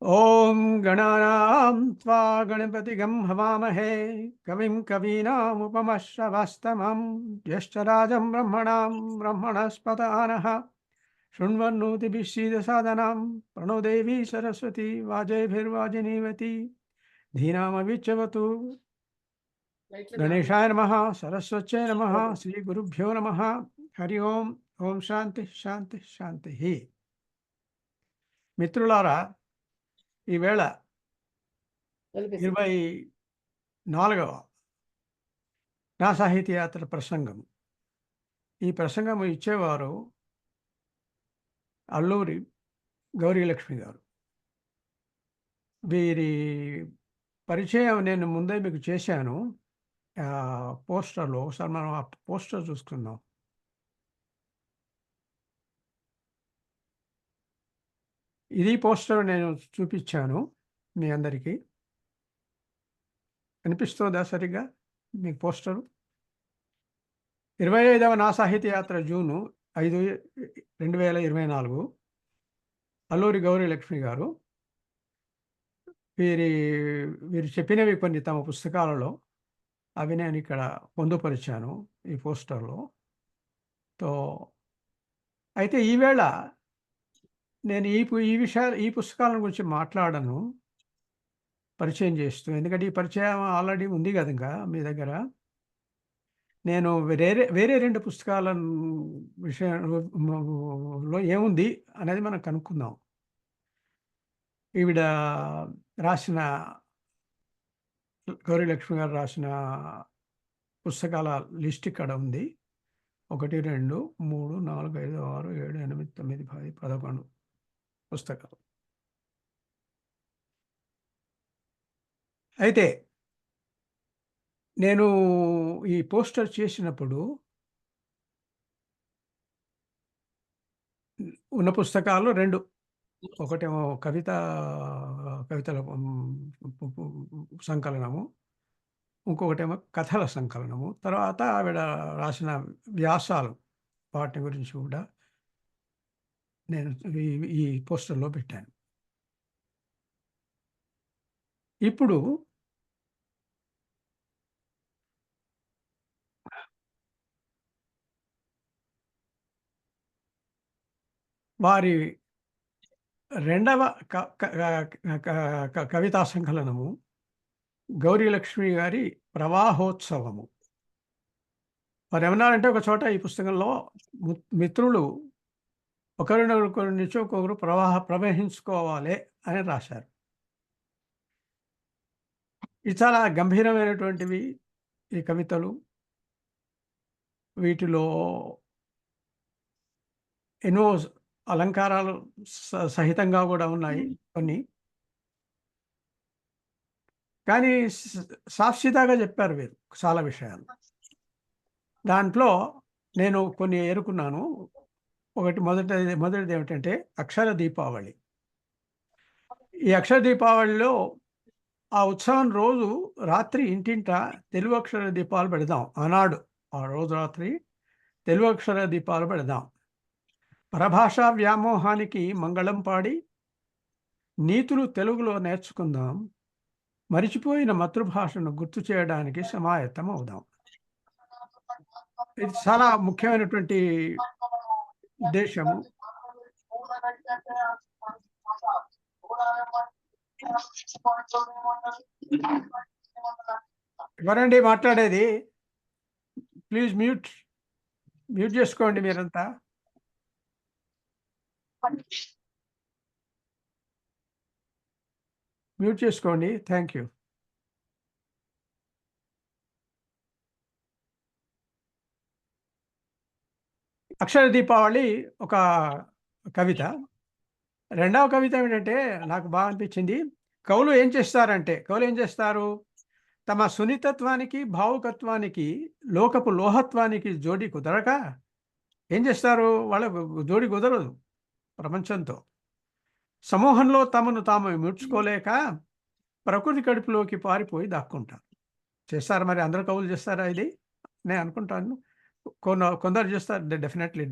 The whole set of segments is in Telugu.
ఓం గణానాం త్వా గణపతిగం హవామహే కవిం కవీనాముపమశ్రవస్తమం జ్యేష్ఠరాజం బ్రహ్మణాం బ్రహ్మణస్పదానః శృణ్వన్నోతిభిः सीदसादनां प्रणो देवी सरस्वती वाजैर्वाजिनीवती धीनामविच्यवतु गणेशाय नमः सरस्वत्यै नमः श्रीगुरुभ्यो नमः हरि ओम ఓం శాంతి శాంతి శాంతి. మిత్రులారా, ఈవేళ 24వ నా సాహితీ యాత్ర ప్రసంగం. ఈ ప్రసంగం ఇచ్చేవారు అల్లూరి గౌరీలక్ష్మి గారు. వీరి పరిచయం నేను ముందే మీకు చేశాను పోస్టర్లో. ఒకసారి మనం ఆ పోస్టర్ చూసుకుందాం. ఇది పోస్టర్ నేను చూపించాను మీ అందరికీ. కనిపిస్తుందా సరిగ్గా మీకు పోస్టరు? 25వ నా సాహితీ యాత్ర జూను 5, 2024. అల్లూరి గౌరీలక్ష్మి గారు. వీరు చెప్పినవి కొన్ని తమ పుస్తకాలలో, అవి నేను ఇక్కడ పొందుపరిచాను ఈ పోస్టర్లో. అయితే ఈవేళ నేను ఈ పుస్తకాల గురించి మాట్లాడను, పరిచయం చేస్తూ. ఎందుకంటే ఈ పరిచయం ఆల్రెడీ ఉంది కదా ఇంకా మీ దగ్గర. నేను వేరే 2 పుస్తకాల విషయంలో ఏముంది అనేది మనం కనుక్కుందాం. ఈవిడ రాసిన, గౌరీలక్ష్మి గారు రాసిన పుస్తకాల లిస్ట్ ఇక్కడ ఉంది. 1, 2, 3, 4, 5, 6, 7, 8, 9, 10, 11 పుస్తకాలు. అయితే నేను ఈ పోస్టర్ చేసినప్పుడు ఉన్న పుస్తకాలు 2. ఒకటేమో కవితల సంకలనము, ఇంకొకటేమో కథల సంకలనము. తర్వాత ఆవిడ రాసిన వ్యాసాలు, వాటి గురించి కూడా నేను ఈ పోస్టర్లో పెట్టాను. ఇప్పుడు వారి 2వ కవితా సంకలనము గౌరీలక్ష్మి గారి ప్రవాహోత్సవము. వారు ఏమన్నారంటే, ఒక చోట ఈ పుస్తకంలో మిత్రులు ఒకరినొకరి నుంచి ఒక్కొక్కరు ప్రవహించుకోవాలి అని రాశారు. ఇది చాలా గంభీరమైనటువంటివి ఈ కవితలు. వీటిలో ఎన్నో అలంకారాలు సహితంగా కూడా ఉన్నాయి కొన్ని. కానీ సాక్షిదాగా చెప్పారు వీరు చాలా విషయాలు. దాంట్లో నేను కొన్ని ఎరుకున్నాను. మొదటిది ఏమిటంటే అక్షర దీపావళి. ఈ అక్షర దీపావళిలో ఆ ఉత్సవం రోజు రాత్రి ఇంటింట తెలుగు అక్షర దీపాలు పెడదాం. ఆనాడు ఆ రోజు రాత్రి తెలుగు అక్షర దీపాలు పెడదాం. పరభాషా వ్యామోహానికి మంగళం పాడి నీతులు తెలుగులో నేర్చుకుందాం. మరిచిపోయిన మాతృభాషను గుర్తు చేయడానికి సమాయత్తం అవుదాం. ఇది చాలా ముఖ్యమైనటువంటి ఉద్దేశము. ఎవరండి మాట్లాడేది? ప్లీజ్ మ్యూట్ చేసుకోండి మీరంతా. మ్యూట్ చేసుకోండి. Thank you. అక్షర దీపావళి ఒక కవిత. 2వ కవిత ఏమిటంటే నాకు బాగా అనిపించింది. కవులు ఏం చేస్తారు? తమ సున్నితత్వానికి, భావుకత్వానికి, లోకపు లోహత్వానికి జోడి కుదరక ఏం చేస్తారు? వాళ్ళకు జోడి కుదరదు ప్రపంచంతో. సమూహంలో తమను తాము ముడుచుకోలేక ప్రకృతి కడుపులోకి పారిపోయి దాక్కుంటారు. చేస్తారు మరి? అందరు కవులు చేస్తారా ఇది? నేను అనుకుంటాను కొందరు చేస్తారు డెఫినెట్లీ.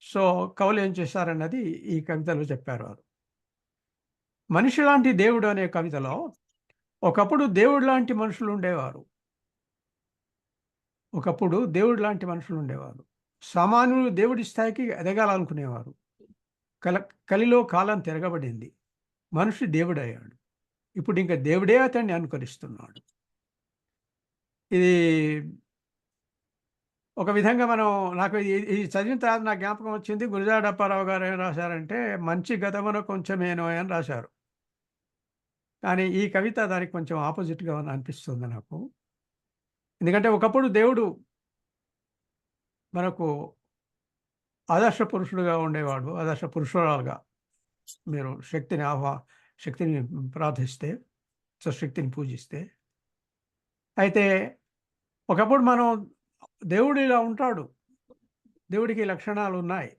సో, కవులు ఏం చేశారన్నది ఈ కవితలో చెప్పారు వారు. 'మనిషి లాంటి దేవుడు' అనే కవితలో ఒకప్పుడు దేవుడు లాంటి మనుషులు ఉండేవారు. ఒకప్పుడు దేవుడు లాంటి మనుషులు ఉండేవారు. సామాన్యులు దేవుడి స్థాయికి ఎదగాలనుకునేవారు. కల కలిలో కాలం తిరగబడింది. మనిషి దేవుడయ్యాడు. ఇప్పుడింక దేవుడే అతన్ని అనుకరిస్తున్నాడు. ఇది ఒక విధంగా మనం నాకు ఇది చదివిన తర్వాత నాకు జ్ఞాపకం వచ్చింది. గురజాడ అప్పారావు గారు ఏం రాశారంటే, మంచి గతమున కొంచెమేనోయ్ అని రాశారు. కానీ ఈ కవిత దానికి కొంచెం ఆపోజిట్‌గా అనిపిస్తుంది నాకు. ఎందుకంటే ఒకప్పుడు దేవుడు మనకు ఆదర్శ పురుషుడుగా ఉండేవాడు. ఆదర్శ పురుషురాలుగా మీరు శక్తిని ప్రార్థిస్తే, శక్తిని పూజిస్తే. అయితే ఒకప్పుడు మనం దేవుడు ఇలా ఉంటాడు. దేవుడికి ఈ లక్షణాలున్నాయి.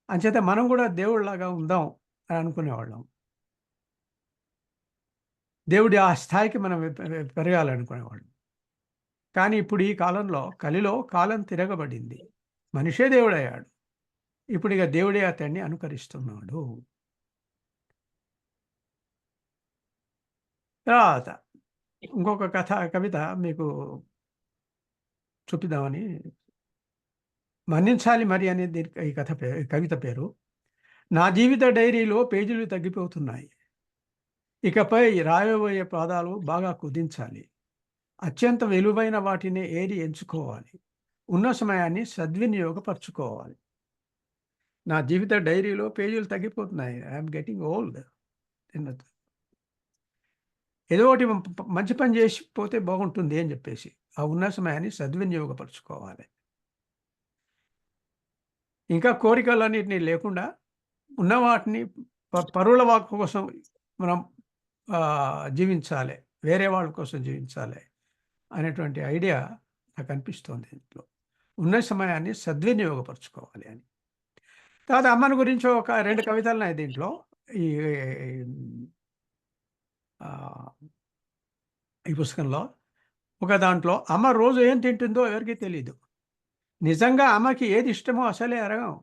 అంచేత మనం కూడా దేవుడిలాగా ఉందాం అని అనుకునేవాళ్ళం. దేవుడి ఆ స్థాయికి మనం పెరగాలనుకునేవాళ్ళం. కానీ ఇప్పుడు ఈ కాలంలో కలిలో కాలం తిరగబడింది. మనిషే దేవుడయ్యాడు. ఇప్పుడిక దేవుడే అతన్ని అనుకరిస్తున్నాడు. తర్వాత ఇంకొక కవిత మీకు చూపిద్దామని. 'మన్నించాలి మరి' అనేది ఈ కవిత పేరు. నా జీవిత డైరీలో పేజీలు తగ్గిపోతున్నాయి. ఇకపై రాయబోయే పాదాలు బాగా కుదించాలి. అత్యంత విలువైన వాటిని ఏరి ఎంచుకోవాలి. ఉన్న సమయాన్ని సద్వినియోగపరుచుకోవాలి. నా జీవిత డైరీలో పేజీలు తగ్గిపోతున్నాయి. I'm getting old. ఏదో ఒకటి మంచి పని చేసి పోతే బాగుంటుంది అని చెప్పేసి. ఆ ఉన్న సమయాన్ని సద్వినియోగపరుచుకోవాలి. ఇంకా కోరికలన్నిటిని లేకుండా ఉన్న వాటిని పరుల వాక్కు కోసం మనం జీవించాలి. వేరే వాళ్ళ కోసం జీవించాలి అనేటువంటి ఐడియా నాకు అనిపిస్తోంది ఇందులో. ఉన్న సమయాన్ని సద్వినియోగపరుచుకోవాలి అని. తర్వాత అమ్మని గురించి ఒక 2 కవితలున్నాయి దీంట్లో. ఈ ఈ పుస్తకంలో. ఒక దాంట్లో అమ్మ రోజు ఏం తింటుందో ఎవరికీ తెలీదు. నిజంగా అమ్మకి ఏది ఇష్టమో అసలే ఎరగం.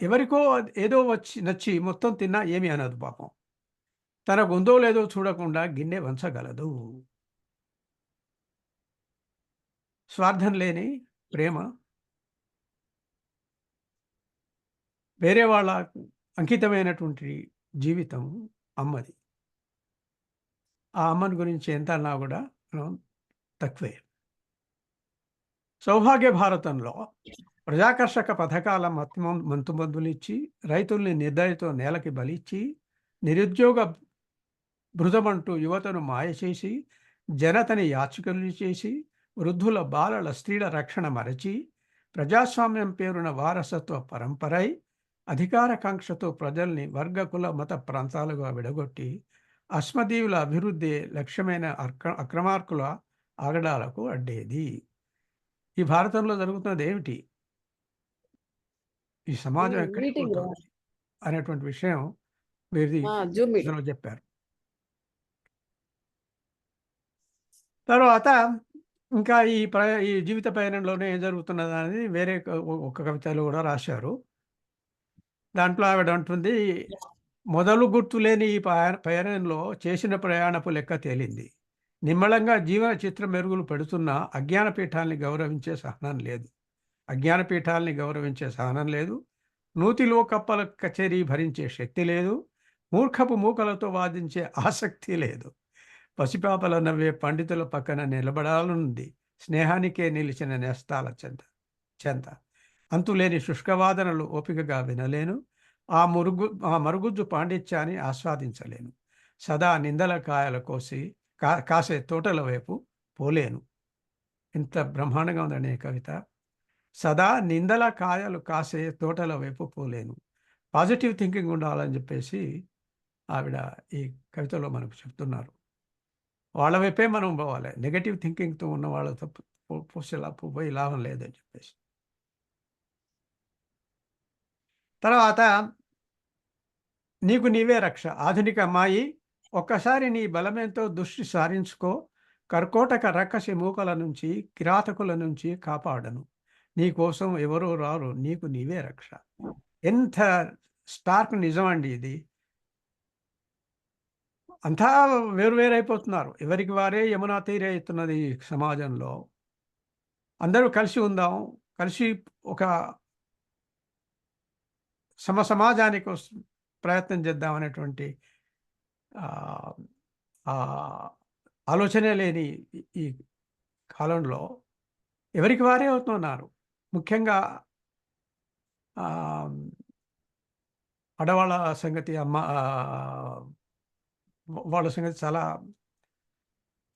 ఎవరికో ఏదో వచ్చి నచ్చి మొత్తం తిన్నా ఏమీ అనదు పాపం. తనకుందో లేదో చూడకుండా గిన్నె వంచగలదు. స్వార్థం లేని ప్రేమ. వేరే వాళ్ళ అంకితమైనటువంటి జీవితం అమ్మది. ఆ అమ్మని గురించి ఎంత అన్నా కూడా తక్కువే. సౌభాగ్య భారతంలో ప్రజాకర్షక పథకాల మంతుమందులిచ్చి, రైతుల్ని నిర్దయతో నేలకి బలిచ్చి, నిరుద్యోగ భృతమంటూ యువతను మాయ చేసి, జనతని యాచకులు చేసి, వృద్ధుల బాలల స్త్రీల రక్షణ మరచి, ప్రజాస్వామ్యం పేరున వారసత్వ పరంపరై, అధికార కాంక్షతో ప్రజల్ని వర్గ కుల మత ప్రాంతాలుగా విడగొట్టి, అశ్మదీవుల అభివృద్ధి లక్ష్యమైన అక్రమార్కుల ఆగడాలకు అడ్డేది. ఈ భారతంలో జరుగుతున్నది ఏమిటి? ఈ సమాజం ఎక్కడికి పోతుంది అనేటువంటి విషయం వీరిది చెప్పారు. తర్వాత ఇంకా ఈ జీవిత పయనంలోనే ఏం జరుగుతున్నది అనేది వేరే ఒక కవితలో కూడా రాశారు. దాంట్లో ఆవిడ అంటుంది, మొదలు గుర్తులేని ఈ పయనంలో చేసిన ప్రయాణపు లెక్క తేలింది. నిమ్మళంగా జీవన చిత్ర మెరుగులు పెడుతున్న అజ్ఞానపీఠాల్ని గౌరవించే సహనం లేదు. నూతిలో కప్పల కచేరీ భరించే శక్తి లేదు. మూర్ఖపు మూకలతో వాదించే ఆసక్తి లేదు. పసిపాపల నవ్వే పండితుల పక్కన నిలబడాలనుంది స్నేహానికే నిలిచిన నేస్తాల చెంత. అంతులేని శుష్కవాదనలు ఓపికగా వినలేను. ఆ మరుగుజ్జు పాండిత్యాన్ని ఆస్వాదించలేను. సదా నిందల కాయలు కాసే తోటల వైపు పోలేను. ఇంత బ్రహ్మాండంగా ఉందండి ఈ కవిత. సదా నిందల కాయలు కాసే తోటల వైపు పోలేను. పాజిటివ్ థింకింగ్ ఉండాలని చెప్పేసి ఆవిడ ఈ కవితలో మనకు చెప్తున్నారు. వాళ్ళ వైపే మనం పోవాలి. నెగటివ్ థింకింగ్తో ఉన్న వాళ్ళతో పోయి లాభం లేదని చెప్పేసి. తర్వాత నీకు నీవే రక్ష. ఆధునిక అమ్మాయి, ఒక్కసారి నీ బలమేంతో దృష్టి సారించుకో. కర్కోటక రక్కసి మూకల నుంచి, కిరాతకుల నుంచి కాపాడను. నీ కోసం ఎవరో రారు, నీకు నీవే రక్ష. ఎంత స్టార్క్ నిజం అండి ఇది. అంతా వేరువేరైపోతున్నారు. ఎవరికి వారే యమునా తీరే అవుతున్నది ఈ సమాజంలో. అందరూ కలిసి ఉందాం. కలిసి ఒక సమాజానికి ప్రయత్నం చేద్దాం అనేటువంటి ఆహ్, ఆహ్, ఆలోచనే లేని ఈ కాలంలో ఎవరికి వారే అవుతున్నారు. ముఖ్యంగా ఆహ్, ఆడవాళ్ళ సంగతి వాళ్ళ సంగతి చాలా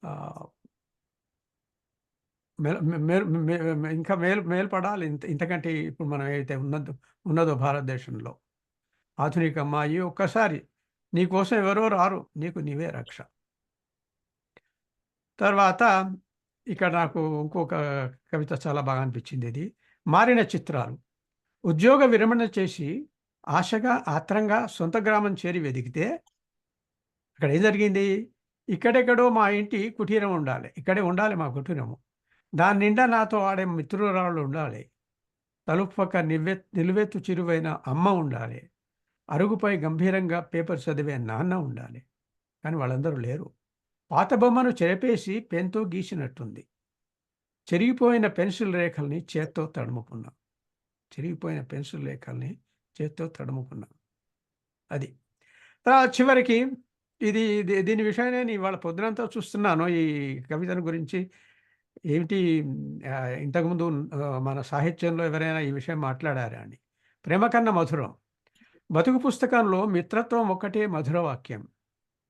ఆహ్, మె మె మె మె ఇంకా మేల్పడాలి. ఇంతకంటే ఇప్పుడు మనం ఏదైతే ఉన్నదో భారతదేశంలో. ఆధునిక అమ్మాయి ఒక్కసారి నీకోసం ఎవరో రారు, నీకు నీవే రక్ష. తర్వాత ఇక్కడ నాకు ఇంకొక కవిత చాలా బాగా అనిపించింది ఇది. మారిన చిత్రాలు. ఉద్యోగ విరమణ చేసి ఆశగా, ఆత్రంగా సొంత గ్రామం చేరి వెదికితే అక్కడ ఏం జరిగింది? ఇక్కడెక్కడో మా ఇంటి కుటీరం ఉండాలి. ఇక్కడే ఉండాలి మా కుటీరము. దాని నిండా నాతో ఆడే మిత్రురాళ్ళు ఉండాలి. తలుపు పక్క నిలువెత్తు చిరువైన అమ్మ ఉండాలి. అరుగుపై గంభీరంగా పేపర్ చదివే నాన్న ఉండాలి. కానీ వాళ్ళందరూ లేరు. పాత బొమ్మను చెరిపేసి పెన్‌తో గీసినట్టుంది. చెరిగిపోయిన పెన్సిల్ రేఖల్ని చేత్తో తడుముకున్నా. చెరిగిపోయిన పెన్సిల్ రేఖల్ని చేత్తో తడుముకున్నా. అది. చివరికి దీని విషయమే నేను ఇవాళ పొద్దునంతా చూస్తున్నాను ఈ కవితను గురించి. ఏమిటి ఇంతకుముందు మన సాహిత్యంలో ఎవరైనా ఈ విషయం మాట్లాడారా అని. ప్రేమ కన్న మధురం. బతుకు పుస్తకంలో మిత్రత్వం ఒక్కటే మధుర వాక్యం.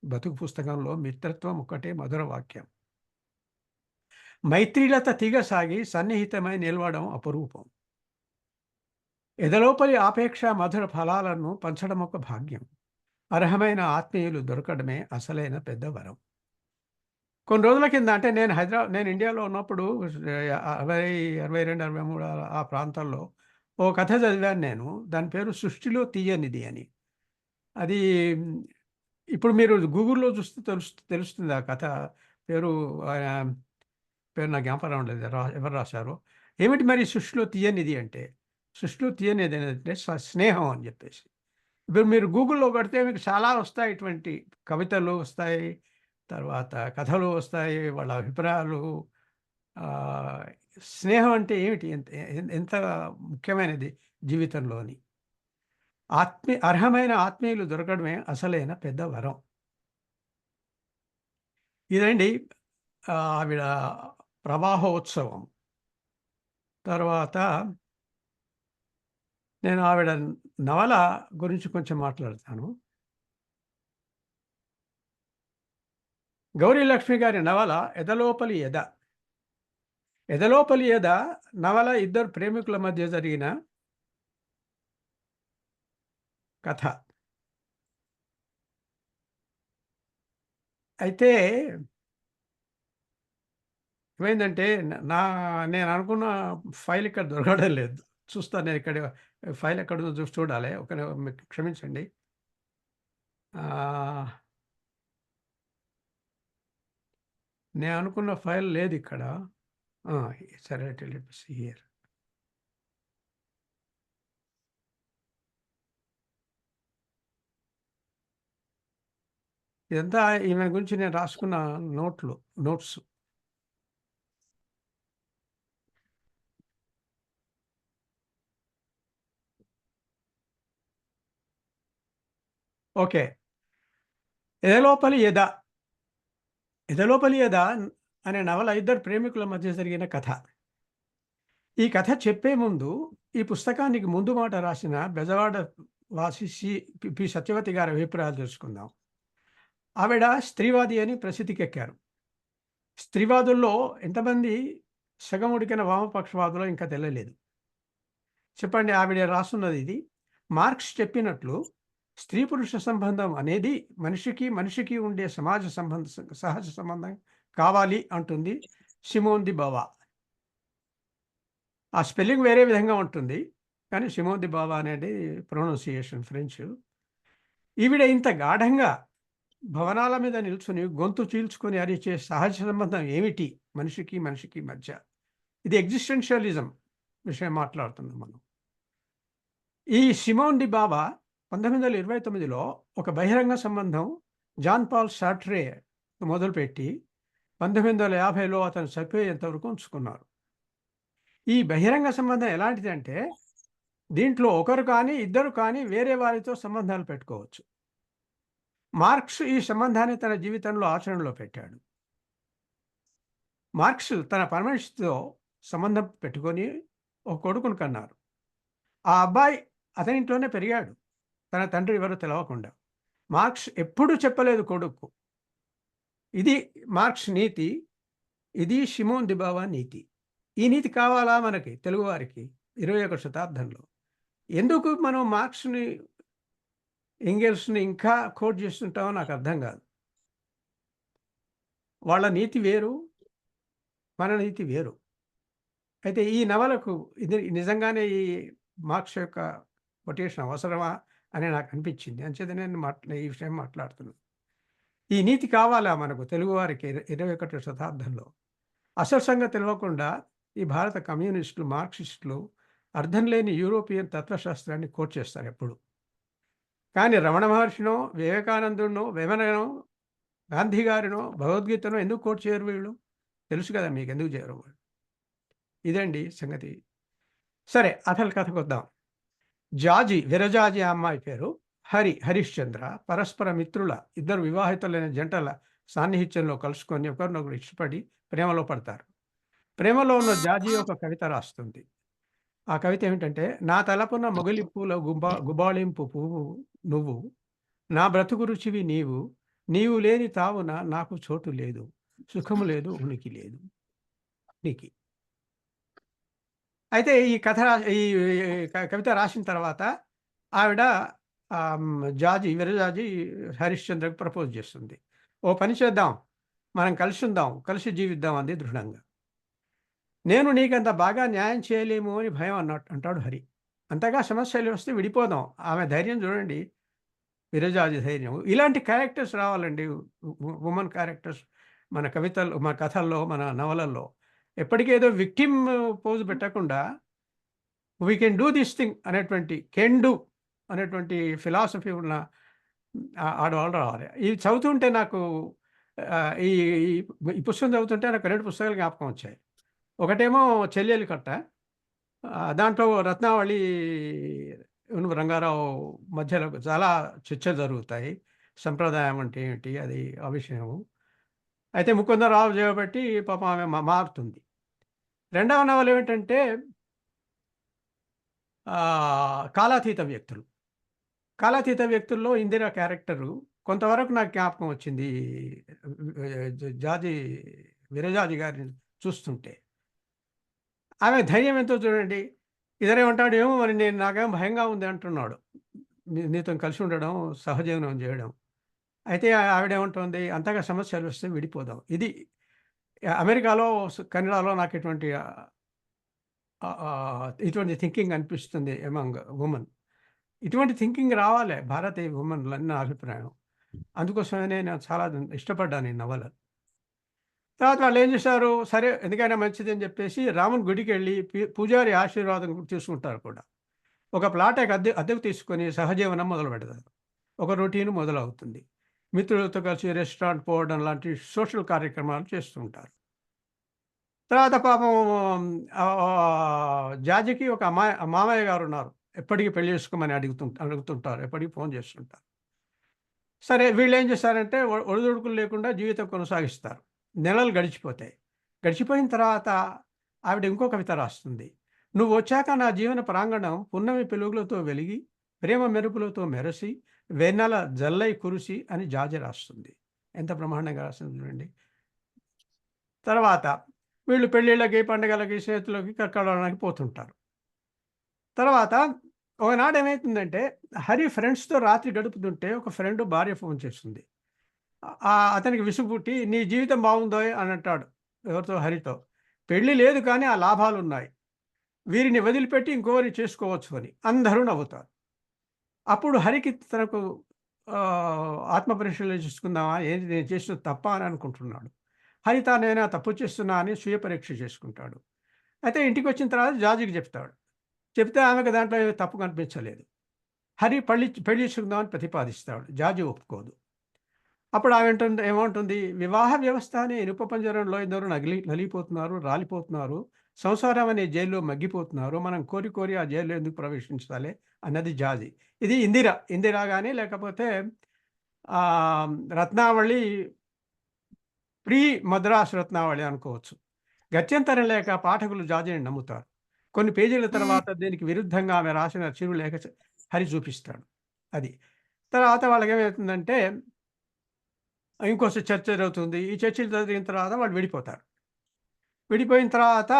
బతుకు పుస్తకంలో మిత్రత్వం ఒక్కటే మధుర వాక్యం. మైత్రీలత తీగ సాగి సన్నిహితమై నిలవడం అపురూపం. ఎదలోపలి ఆపేక్ష మధుర ఫలాలను పంచడం ఒక భాగ్యం. అర్హమైన ఆత్మీయులు దొరకడమే అసలైన పెద్ద వరం. కొన్ని రోజుల కింద అంటే నేను ఇండియాలో ఉన్నప్పుడు 60, 62, 63 ఆ ప్రాంతాల్లో ఓ కథ చదివాను నేను. దాని పేరు 'సృష్టిలో తీయనిది' అని. అది ఇప్పుడు మీరు గూగుల్‌లో చూస్తే తెలుస్తుంది ఆ కథ. పేరు పేరు నాకు జ్ఞాపకం రావట్లేదు. ఎవరు రాశారో. ఏమిటి మరి 'సృష్టిలో తీయనిది' అంటే, సృష్టిలో తీయనిది ఏంటంటే స్నేహం అని చెప్పేసి. ఇప్పుడు మీరు గూగుల్‌లో కొడితే మీకు చాలా వస్తాయి. ఇటువంటి కవితలు వస్తాయి. తర్వాత కథలు వస్తాయి. వాళ్ళ అభిప్రాయాలు. ఆహ్, స్నేహం అంటే ఏమిటి? ఎంత ముఖ్యమైనది జీవితంలోని. అర్హమైన ఆత్మీయులు దొరకడమే అసలైన పెద్ద వరం. ఇదండి ఆవిడ ప్రవాహోత్సవం. తర్వాత నేను ఆవిడ నవల గురించి కొంచెం మాట్లాడతాను. గౌరీ లక్ష్మి గారి నవల 'ఎదలోపలి ఎద'. 'ఎదలోపలి ఎద' నవల ఇద్దరు ప్రేమికుల మధ్య జరిగిన కథ. అయితే ఏమైందంటే నేను అనుకున్న ఫైల్ ఇక్కడ దొరకడం లేదు. చూస్తాను నేను ఇక్కడ ఫైల్ ఎక్కడుందో చూడాలి. క్షమించండి. ఆహ్, నేను అనుకున్న ఫైల్ లేదిక్కడ. ఆ! సరే లెట్ మీ సీ హియర్. ఇదంతా ఈమె గురించి నేను రాసుకున్న నోట్స్. ఓకే. 'ఎదలోపలి ఎద'. 'ఎదలోపలి ఎద' అనే నవల ఇద్దరు ప్రేమికుల మధ్య జరిగిన కథ. ఈ కథ చెప్పే ముందు ఈ పుస్తకానికి ముందు మాట రాసిన బెజవాడ వాసి పి. సత్యవతి గారి అభిప్రాయాలు తెలుసుకుందాం. ఆవిడ స్త్రీవాది అని ప్రసిద్ధికెక్కారు. స్త్రీవాదుల్లో ఎంతమంది సగం ఉడికిన వామపక్షవాదులో ఇంకా తెలియలేదు. చెప్పండి ఆవిడ రాస్తున్నది ఇది. మార్క్స్ చెప్పినట్లు స్త్రీ పురుష సంబంధం అనేది మనిషికి ఉండే సహజ సంబంధం కావాలి అంటుంది సిమోన్ ది బావా. ఆ స్పెల్లింగ్ వేరే విధంగా ఉంటుంది. కానీ సిమోన్ ది బావా అనేది ప్రొనౌన్సియేషన్ ఫ్రెంచ్. ఈవిడ ఇంత గాఢంగా భవనాల మీద నిల్చొని గొంతు చీల్చుకొని అరిచే సహజ సంబంధం ఏమిటి మనిషికి మధ్య? ఇది ఎగ్జిస్టెన్షియలిజం. విషయం మాట్లాడుతున్నాం మనం. ఈ సిమోన్ డి బాబా 1929లో ఒక బహిరంగ సంబంధం జాన్ పాల్ సార్ట్రే మొదలుపెట్టి 1950లో అతను చనిపోయేంత వరకు ఉంచుకున్నారు. ఈ బహిరంగ సంబంధం ఎలాంటిదంటే దీంట్లో ఒకరు కానీ, ఇద్దరు కానీ వేరే వారితో సంబంధాలు పెట్టుకోవచ్చు. మార్క్స్ ఈ సంబంధాన్ని తన జీవితంలో ఆచరణలో పెట్టాడు. మార్క్స్ తన పరమేశ్వరుడితో సంబంధం పెట్టుకొని ఒక కొడుకును కన్నారు. ఆ అబ్బాయి అతనింట్లోనే పెరిగాడు. తన తండ్రి ఎవరో తెలవకుండా. మార్క్స్ ఎప్పుడూ చెప్పలేదు కొడుక్కు. ఇది మార్క్స్ నీతి. ఇది షిమోన్ డి బాబా నీతి. ఈ నీతి కావాలా మనకి తెలుగువారికి 21వ శతాబ్దంలో? ఎందుకు మనం మార్క్స్‌ని, ఎంగెల్స్‌ని ఇంకా కోట్ చేస్తుంటామో నాకు అర్థం కాదు. వాళ్ళ నీతి వేరు, మన నీతి వేరు. అయితే ఈ నవలకు ఇది నిజంగానే ఈ మార్క్స్ యొక్క కొటేషన్ అవసరమా అని నాకు అనిపించింది. అంచేత నేను ఈ విషయం మాట్లాడుతున్నాను. ఈ నీతి కావాలా మనకు తెలుగువారికి 21వ శతాబ్దంలో? అసలు సంగతి తెలవకుండా ఈ భారత కమ్యూనిస్టులు, మార్క్సిస్టులు అర్థం లేని యూరోపియన్ తత్వశాస్త్రాన్ని కోట్ చేస్తారు ఎప్పుడు. కానీ రమణ మహర్షినో, వివేకానందుడినో, వేమననో, గాంధీ గారినో, భగవద్గీతనో ఎందుకు కోట్ చేయరు వీళ్ళు? తెలుసు కదా మీకు ఎందుకు చేయరు వాళ్ళు. ఇదండి సంగతి. సరే అసలు కథకొద్దాం. జాజి, విరజాజి అమ్మాయి పేరు హరిశ్చంద్ర. పరస్పర మిత్రుల ఇద్దరు వివాహితులైన జంటల సాన్నిహిత్యంలో కలుసుకొని ఒకరినొకరు ఇష్టపడి ప్రేమలో పడతారు. ప్రేమలో ఉన్న జాజి ఒక కవిత రాస్తుంది. ఆ కవిత ఏమిటంటే, నా తలపున మొగలి పూల గుబాళింపు పువ్వు నువ్వు, నా బ్రతుకు రుచివి నీవు, నీవు లేని తావున నాకు చోటు లేదు, సుఖము లేదు ఉనికి లేదు నీకి. అయితే ఈ కథ ఈ కవిత రాసిన తర్వాత ఆవిడ విరజాజి హరిశ్చంద్రకి ప్రపోజ్ చేస్తుంది. ఓ పని చేద్దాం, మనం కలిసి ఉందాం, కలిసి జీవిద్దాం అంది దృఢంగా. నేను నీకంత బాగా న్యాయం చేయలేము అని భయం అంటాడు హరి. అంతగా సమస్యలు వస్తే విడిపోదాం. ఆమె ధైర్యం చూడండి, విరజాజి ధైర్యం. ఇలాంటి క్యారెక్టర్స్ రావాలండి, ఉమెన్ క్యారెక్టర్స్ మన కవితల్లో, మన కథల్లో, మన నవలల్లో. ఎప్పటికేదో విక్టిమ్ పోజ్ పెట్టకుండా we can do this thing అనేటువంటి, కెన్ డూ అనేటువంటి ఫిలాసఫీ ఉన్న ఆడవాళ్ళు రావాలి. ఇది చదువుతుంటే నాకు ఈ ఈ పుస్తకం చదువుతుంటే నాకు 2 పుస్తకాలు జ్ఞాపకం వచ్చాయి. ఒకటేమో చెల్లెలి కట్ట. దాంట్లో రత్నావళి, రంగారావు మధ్యలో చాలా చర్చలు జరుగుతాయి. సంప్రదాయం అంటే ఏంటి, అది ఆ విషయము. అయితే ముకుందరావు చేయబట్టి పాపం ఆమె మారుతుంది. రెండవ నవల ఏమిటంటే కాలాతీత వ్యక్తులు. కాలాతీత వ్యక్తుల్లో ఇందిరా క్యారెక్టరు కొంతవరకు నాకు జ్ఞాపకం వచ్చింది విరజాజి గారిని చూస్తుంటే. ఆమె ధైర్యం ఎంతో చూడండి. ఇతరేమంటాడు, ఏమో మరి నాకేమో భయంగా ఉంది అంటున్నాడు. నీతో కలిసి ఉండడం, సహజీవనం చేయడం. అయితే ఆవిడేమంటోంది, అంతగా సమస్యలు వస్తే విడిపోదాం. ఇది అమెరికాలో, కెనడాలో నాకు ఇటువంటి థింకింగ్ అనిపిస్తుంది ఎమంగ్ ఉమెన్. ఇటువంటి థింకింగ్ రావాలి భారతీయ ఉమెన్‌లో అని నా అభిప్రాయం. అందుకోసమే నేను చాలా ఇష్టపడ్డాను ఈ నవల. తర్వాత వాళ్ళేం చేశారు, సరే ఎందుకైనా మంచిదని చెప్పేసి రాముని గుడికెళ్ళి పూజారి ఆశీర్వాదం తీసుకుంటారు కూడా. ఒక ప్లాట్ అద్దెకు తీసుకొని సహజీవనం మొదలుపెడతారు. ఒక రొటీన్ మొదలవుతుంది. మిత్రులతో కలిసి రెస్టారెంట్ పోవడం లాంటి సోషల్ కార్యక్రమాలు చేస్తూ ఉంటారు. తర్వాత పాపం జాజికి ఒక మామయ్య గారు ఉన్నారు. ఎప్పటికీ పెళ్లి చేసుకోమని అడుగుతుంటారు. ఎప్పటికీ ఫోన్ చేస్తుంటారు. సరే వీళ్ళేం చేస్తారంటే ఒడిదుడుకులు లేకుండా జీవితం కొనసాగిస్తారు. నెలలు గడిచిపోతాయి. గడిచిపోయిన తర్వాత ఆవిడ ఇంకో కవిత రాస్తుంది. నువ్వు వచ్చాక నా జీవన ప్రాంగణం పున్నమి పెలుగులతో వెలిగి, ప్రేమ మెరుపులతో మెరసి, వెన్నెల జల్లై కురిసి అని జాజి రాస్తుంది. ఎంత బ్రహ్మాండంగా రాస్తుంది చూడండి. తర్వాత వీళ్ళు పెళ్ళిళ్ళకి, పండుగలకి, చేతులకి కలవడానికి పోతుంటారు. తర్వాత ఒకనాడు ఏమైతుందంటే, హరి ఫ్రెండ్స్‌తో రాత్రి గడుపుతుంటే ఒక ఫ్రెండ్ భార్య ఫోన్ చేస్తుంది. అతనికి విసుగు పుట్టి, నీ జీవితం బాగుందోయ్ అని అంటాడు. ఎవరితో? హరితో. పెళ్లి లేదు కానీ ఆ లాభాలున్నాయి. వీరిని వదిలిపెట్టి ఇంకోరిని చేసుకోవచ్చు అని. అందరూ నవ్వుతారు. అప్పుడు హరికి తనకు ఆత్మపరిశీలన చేసుకుందామా, ఏంటి నేను చేసిన తప్పా అని అనుకుంటున్నాడు. హరి తానేనా తప్పు చేస్తున్నా అని స్వీయ పరీక్ష చేసుకుంటాడు. అయితే ఇంటికి వచ్చిన తర్వాత జార్జికి చెప్తాడు. చెప్తే ఆమెకు దాంట్లో ఏమీ తప్పు కనిపించలేదు. హరి పెళ్లి చేసుకుందామని ప్రతిపాదిస్తాడు. జార్జి ఒప్పుకోదు. అప్పుడు ఆమె ఏమంటుంది, వివాహ వ్యవస్థ అనే ఇనుప పంజరంలో ఎందరో నలిగిపోతున్నారు, రాలిపోతున్నారు. సంసారం అనే జైల్లో మగ్గిపోతున్నారు. మనం కోరి కోరి ఆ జైల్లో ఎందుకు ప్రవేశించాలి అన్నది జాజి. ఇది ఇందిర గాని లేకపోతే రత్నావళి ప్రీ మద్రాసు రత్నావళి అనుకోవచ్చు. గత్యంతరం లేక పాఠకులు జాజిని నమ్ముతారు. కొన్ని పేజీల తర్వాత దీనికి విరుద్ధంగా ఆమె రాసిన చిరులేఖ హరి చూపిస్తాడు. అది. తర్వాత వాళ్ళకేమవుతుందంటే ఇంకోసారి చర్చ జరుగుతుంది. ఈ చర్చలు జరిగిన తర్వాత వాళ్ళు విడిపోతారు. విడిపోయిన తర్వాత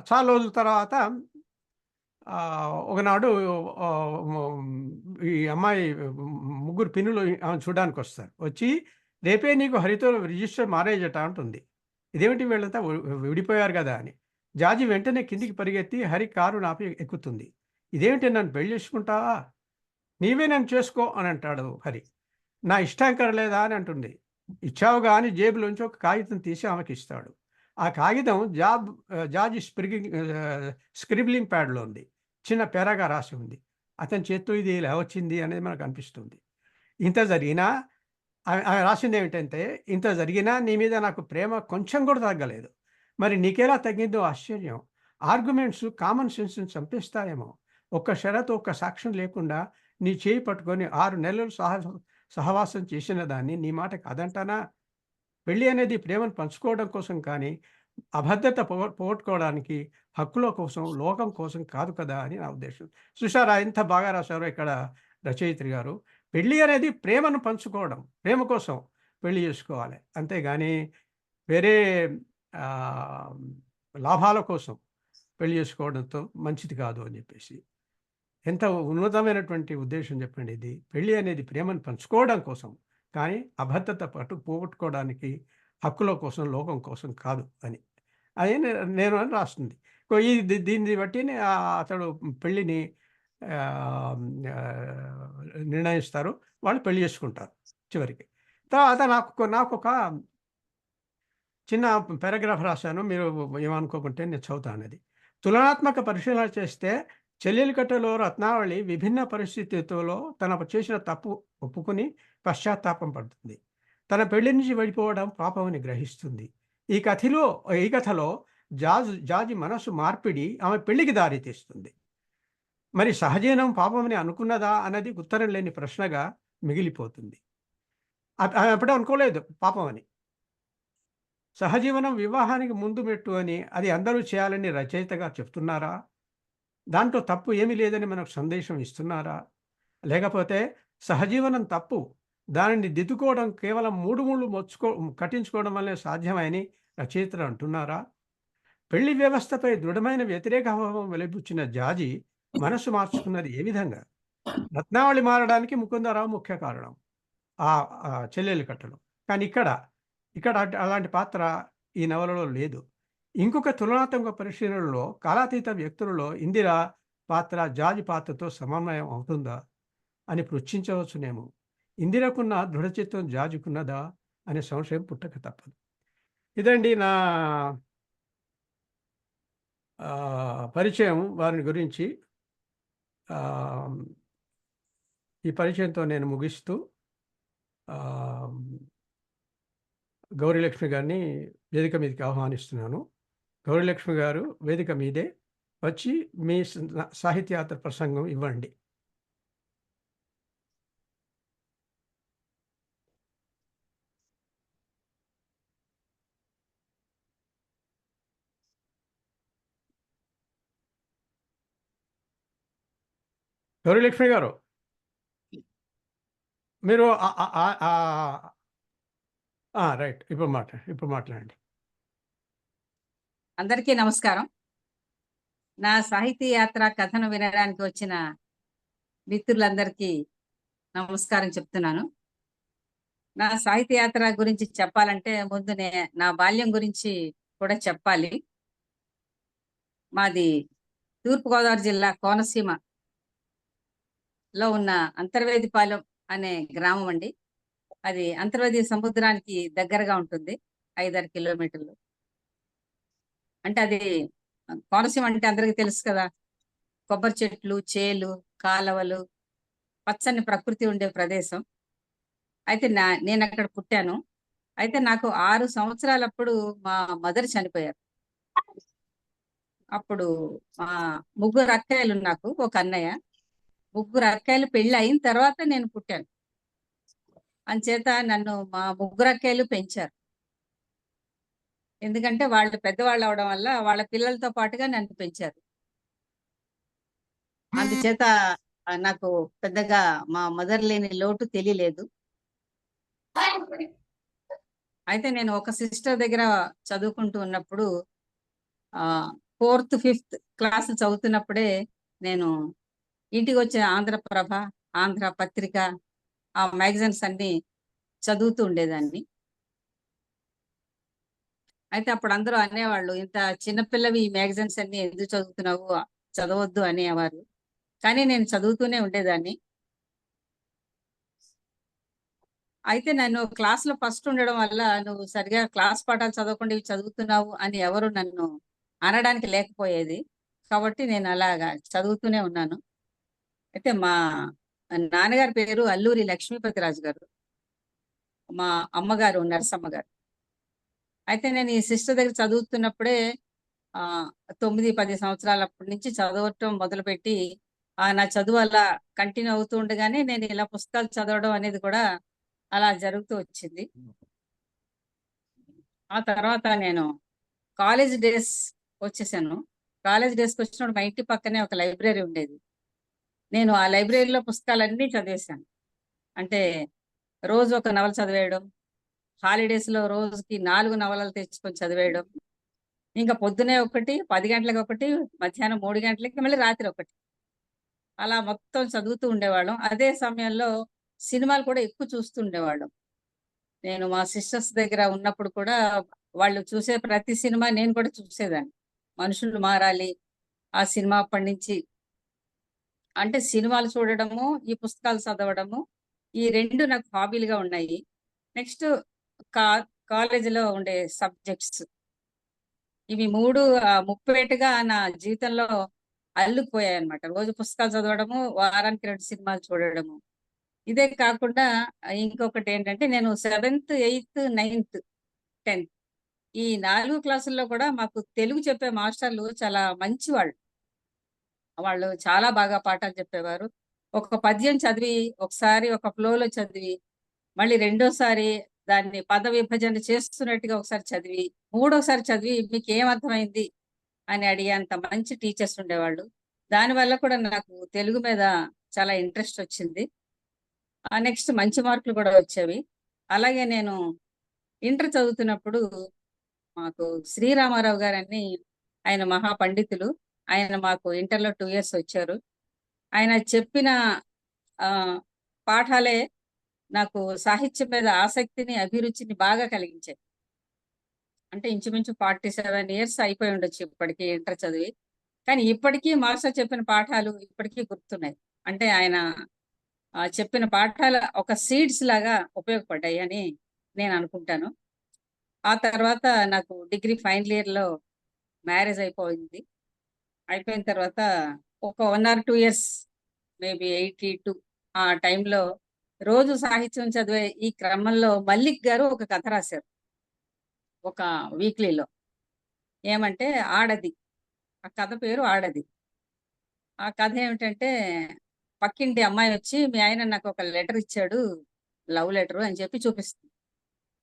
చాలా రోజుల తర్వాత ఒకనాడు ఈ అమ్మాయి ముగ్గురు పిన్నులు ఆమెను చూడ్డానికొస్తారు. వచ్చి రేపే నీకు హరితో రిజిస్టర్ మ్యారేజ్ అట అంటుంది. ఇదేమిటి వీళ్ళంతా విడిపోయారు గదా! అని. జాజి వెంటనే కిందికి పరిగెత్తి హరి కారు ఆపి ఎక్కుతుంది. ఇదేమిటి నన్ను పెళ్లి చేసుకుంటావా? నీవే నన్ను చేసుకో అని అంటాడు హరి. నా ఇష్టానికర లేదా అని అంటుంది. ఇచ్చావుగా అని జేబులోంచి ఒక కాగితం తీసి ఆమెకిస్తాడు. ఆ కాగితం జార్జ్ స్క్రిబ్లింగ్ ప్యాడ్‌లో ఉంది. చిన్న పేరాగా రాసి ఉంది. అతని చేత్తో ఇది ఎలా వచ్చింది అనేది మనకు అనిపిస్తుంది. ఇంత జరిగినా ఆమె రాసిందేమిటంటే, ఇంత జరిగినా నీ మీద నాకు ప్రేమ కొంచెం కూడా తగ్గలేదు. మరి నీకెలా తగ్గిందో ఆశ్చర్యం. ఆర్గ్యుమెంట్స్ కామన్ సెన్స్‌ని చంపేస్తాయేమో. ఒక్క షరతు, ఒక్క సాక్ష్యం లేకుండా నీ చేయి పట్టుకొని 6 నెలలు సహవాసం చేసిన దాన్ని నీ మాట కాదంటానా? పెళ్లి అనేది ప్రేమను పంచుకోవడం కోసం కానీ, అభద్రత పోగొట్టుకోవడానికి, హక్కుల కోసం, లోకం కోసం కాదు కదా అని నా ఉద్దేశం. చూసారా ఎంత బాగా రాశారో ఇక్కడ రచయిత్రి గారు. పెళ్లి అనేది ప్రేమను పంచుకోవడం. ప్రేమ కోసం పెళ్లి చేసుకోవాలి. అంతేగాని వేరే ఆహ్, లాభాల కోసం పెళ్లి చేసుకోవడంతో మంచిది కాదు అని చెప్పేసి. ఎంత ఉన్నతమైనటువంటి ఉద్దేశం చెప్పండి ఇది. పెళ్లి అనేది ప్రేమను పంచుకోవడం కోసం. కానీ అభద్రత పోగొట్టుకోవడానికి, హక్కుల కోసం, లోకం కోసం కాదు అని. అని నేను అని రాస్తుంది. దీన్ని బట్టి అతడు పెళ్ళిని ఆహ్, ఆహ్, నిర్ణయిస్తారు. వాళ్ళు పెళ్లి చేసుకుంటారు చివరికి. తర్వాత నాకొక చిన్న పారాగ్రాఫ్ రాశాను. మీరు ఏమనుకోకుంటే నేను చదువుతానది. తులనాత్మక పరిశీలన చేస్తే చెల్లెలికట్టలో రత్నావళి విభిన్న పరిస్థితుల్లో తన చేసిన తప్పు ఒప్పుకుని పశ్చాత్తాపం పడుతుంది. తన పెళ్లి నుంచి వెళ్ళిపోవడం పాపమని గ్రహిస్తుంది. ఈ కథలో జాజి మనసు మార్పిడి ఆమె పెళ్లికి దారి తీస్తుంది. మరి సహజీవనం పాపమని అనుకున్నదా అన్నది ఉత్తరం లేని ప్రశ్నగా మిగిలిపోతుంది. ఆమె ఎప్పుడూ అనుకోలేదు పాపమని. సహజీవనం వివాహానికి ముందు మెట్టు అని అది అందరూ చేయాలని రచయితగా చెప్తున్నారా? దాంట్లో తప్పు ఏమీ లేదని మనకు సందేశం ఇస్తున్నారా? లేకపోతే సహజీవనం తప్పు. దానిని దిద్దుకోవడం కేవలం 3 ముళ్ళు కట్టించుకోవడం వల్లే సాధ్యమని రచయితలు అంటున్నారా? పెళ్లి వ్యవస్థపై దృఢమైన వ్యతిరేక భావం వెలిబుచ్చిన జాజి మనసు మార్చుకున్నది ఏ విధంగా? రత్నావళి మారడానికి ముకుందరావు ముఖ్య కారణం. ఆ చెల్లెలి కట్టలో. కానీ ఇక్కడ అలాంటి పాత్ర ఈ నవలలో లేదు. ఇంకొక తులనాత్మక పరిశీలనలో కాలాతీత వ్యక్తులలో ఇందిర పాత్ర జాజి పాత్రతో సమన్వయం అవుతుందా అని పృచ్ఛించవచ్చునేమో. ఇందిరకున్న దృఢచిత్తం జాజికున్నదా అనే సంశయం పుట్టక తప్పదు. ఇదండి నా పరిచయం వారిని గురించి. ఈ పరిచయంతో నేను ముగిస్తూ గౌరీలక్ష్మి గారిని వేదిక మీదకి ఆహ్వానిస్తున్నాను. గౌరీలక్ష్మి గారు వేదిక మీదే వచ్చి మీ సాహిత్యాత్ర ప్రసంగం ఇవ్వండి. గౌరీలక్ష్మి గారు, మీరు రైట్. ఇప్పుడు మాట్లాడండి. అందరికీ నమస్కారం. నా సాహితీ యాత్ర కథను వినడానికి వచ్చిన మిత్రులందరికీ నమస్కారం చెప్తున్నాను. నా సాహితీ యాత్ర గురించి చెప్పాలంటే ముందు నా బాల్యం గురించి కూడా చెప్పాలి. మాది తూర్పుగోదావరి జిల్లా కోనసీమలో ఉన్న అంతర్వేదిపాలెం అనే గ్రామం అండి. అది అంతర్వేది సముద్రానికి దగ్గరగా ఉంటుంది, 5-6 కిలోమీటర్లు. అంటే అది కోనసీమ అంటే అందరికీ తెలుసు కదా, కొబ్బరి చెట్లు, చేలు, కాలవలు, పచ్చని ప్రకృతి ఉండే ప్రదేశం. అయితే నేను అక్కడ పుట్టాను. అయితే నాకు 6 సంవత్సరాలప్పుడు మా మదర్ చనిపోయారు. అప్పుడు మా ముగ్గురు అక్కయ్యలు, నాకు ఒక అన్నయ్య. ముగ్గురు అక్కయ్యలు పెళ్లి అయిన తర్వాత నేను పుట్టాను. అంచేత నన్ను మా ముగ్గురు అక్కయ్యలు పెంచారు. ఎందుకంటే వాళ్ళు పెద్దవాళ్ళు అవడం వల్ల వాళ్ళ పిల్లలతో పాటుగా నన్ను పెంచారు. అందుచేత నాకు పెద్దగా మా మదర్ లేని లోటు తెలియలేదు. అయితే నేను ఒక సిస్టర్ దగ్గర చదువుకుంటూ ఉన్నప్పుడు 4th, 5th క్లాసులు చదువుతున్నప్పుడే నేను ఇంటికి వచ్చే ఆంధ్రప్రభ, ఆంధ్ర పత్రిక, ఆ మ్యాగజైన్స్ అన్ని చదువుతూ ఉండేదాన్ని. అయితే అప్పుడు అందరూ అనేవాళ్ళు, ఇంత చిన్నపిల్లవి ఈ మ్యాగజైన్స్ అన్ని ఎందుకు చదువుతున్నావు, చదవద్దు అనేవారు. కానీ నేను చదువుతూనే ఉండేదాన్ని. అయితే నన్ను క్లాస్‌లో ఫస్ట్ ఉండడం వల్ల, "నువ్వు సరిగ్గా క్లాస్ పాఠాలు చదవకుండా ఇవి చదువుతున్నావు" అని ఎవరు నన్ను అనడానికి లేకపోయేది. కాబట్టి నేను అలాగా చదువుతూనే ఉన్నాను. అయితే మా నాన్నగారి పేరు అల్లూరి లక్ష్మీపతిరాజు గారు. మా అమ్మగారు నరసమ్మ గారు. అయితే నేను ఈ సిస్టర్ దగ్గర చదువుతున్నప్పుడే 9, 10 సంవత్సరాలప్పటి నుంచి చదవటం మొదలుపెట్టి, నా చదువు అలా కంటిన్యూ అవుతూ ఉండగానే నేను ఇలా పుస్తకాలు చదవడం అనేది కూడా అలా జరుగుతూ వచ్చింది. ఆ తర్వాత నేను కాలేజ్ డేస్ వచ్చేసాను. కాలేజ్ డేస్‌కి వచ్చినప్పుడు మా ఇంటి పక్కనే ఒక లైబ్రరీ ఉండేది. నేను ఆ లైబ్రరీలో పుస్తకాలన్నీ చదివేశాను. అంటే రోజు ఒక నవల చదివేయడం, హాలిడేస్‌లో రోజుకి 4 నవలలు తెచ్చుకొని చదివేయడం. ఇంకా పొద్దున్నే ఒకటి, 10 గంటలకి ఒకటి, మధ్యాహ్నం 3 గంటలకి, మళ్ళీ రాత్రి ఒకటి. అలా మొత్తం చదువుతూ ఉండేవాళ్ళం. అదే సమయంలో సినిమాలు కూడా ఎక్కువ చూస్తూ ఉండేవాళ్ళం. నేను మా సిస్టర్స్ దగ్గర ఉన్నప్పుడు కూడా వాళ్ళు చూసే ప్రతి సినిమా నేను కూడా చూసేదాన్ని. 'మనుషులు మారాలి' ఆ సినిమా అప్పటి నుంచి, అంటే సినిమాలు చూడడము, ఈ పుస్తకాలు చదవడము, ఈ 2 నాకు హాబీలుగా ఉన్నాయి. నెక్స్ట్ కా కాలేజీలో ఉండే సబ్జెక్ట్స్, ఇవి 3 ముప్పేటుగా నా జీవితంలో అల్లుకుపోయాయన్నమాట. రోజు పుస్తకాలు చదవడము, వారానికి 2 సినిమాలు చూడడము. ఇదే కాకుండా ఇంకొకటేంటంటే, నేను 7థ్, 8థ్, 9థ్, 10థ్ ఈ 4 క్లాసుల్లో కూడా మాకు తెలుగు చెప్పే మాస్టర్లు చాలా మంచివాళ్ళు. వాళ్ళు చాలా బాగా పాఠాలు చెప్పేవారు. ఒక పద్యం చదివి, ఒకసారి ఒక ఫ్లోలో చదివి, మళ్ళీ రెండోసారి దాన్ని పద విభజన చేస్తున్నట్టుగా ఒకసారి చదివి, మూడోసారి చదివి మీకేం అర్థమైంది అని అడిగేంత మంచి టీచర్స్ ఉండేవాళ్ళు. దానివల్ల కూడా నాకు తెలుగు మీద చాలా ఇంట్రెస్ట్ వచ్చింది. నెక్స్ట్ మంచి మార్కులు కూడా వచ్చేవి. అలాగే నేను ఇంటర్ చదువుతున్నప్పుడు మాకు శ్రీరామారావు గారని, ఆయన మహా పండితులు. ఆయన మాకు ఇంటర్‌లో 2 ఇయర్స్ వచ్చారు. ఆయన చెప్పిన ఆహ్, పాఠాలే నాకు సాహిత్యం మీద ఆసక్తిని, అభిరుచిని బాగా కలిగించాయి. అంటే ఇంచుమించు 47 ఇయర్స్ అయిపోయి ఉండొచ్చు ఇప్పటికి ఇంటర్ చదివి. కానీ ఇప్పటికీ మాస్టర్ చెప్పిన పాఠాలు ఇప్పటికీ గుర్తున్నాయి. అంటే ఆయన చెప్పిన పాఠాలు ఒక సీడ్స్ లాగా ఉపయోగపడ్డాయి అని నేను అనుకుంటాను. ఆ తర్వాత నాకు డిగ్రీ ఫైనల్ ఇయర్‌లో మ్యారేజ్ అయిపోయింది. అయిపోయిన తర్వాత ఒక 1 ఆర్ 2 ఇయర్స్, మేబీ 82 ఆ టైంలో రోజు సాహిత్యం చదివే ఈ క్రమంలో మల్లిక్ గారు ఒక కథ రాశారు. ఒక వీక్లీలో. ఏమంటే 'ఆడది'. ఆ కథ పేరు 'ఆడది'. ఆ కథ ఏమిటంటే, పక్కింటి అమ్మాయి వచ్చి, "మీ ఆయన నాకు ఒక లెటర్ ఇచ్చాడు. లవ్ లెటరు" అని చెప్పి చూపిస్తుంది.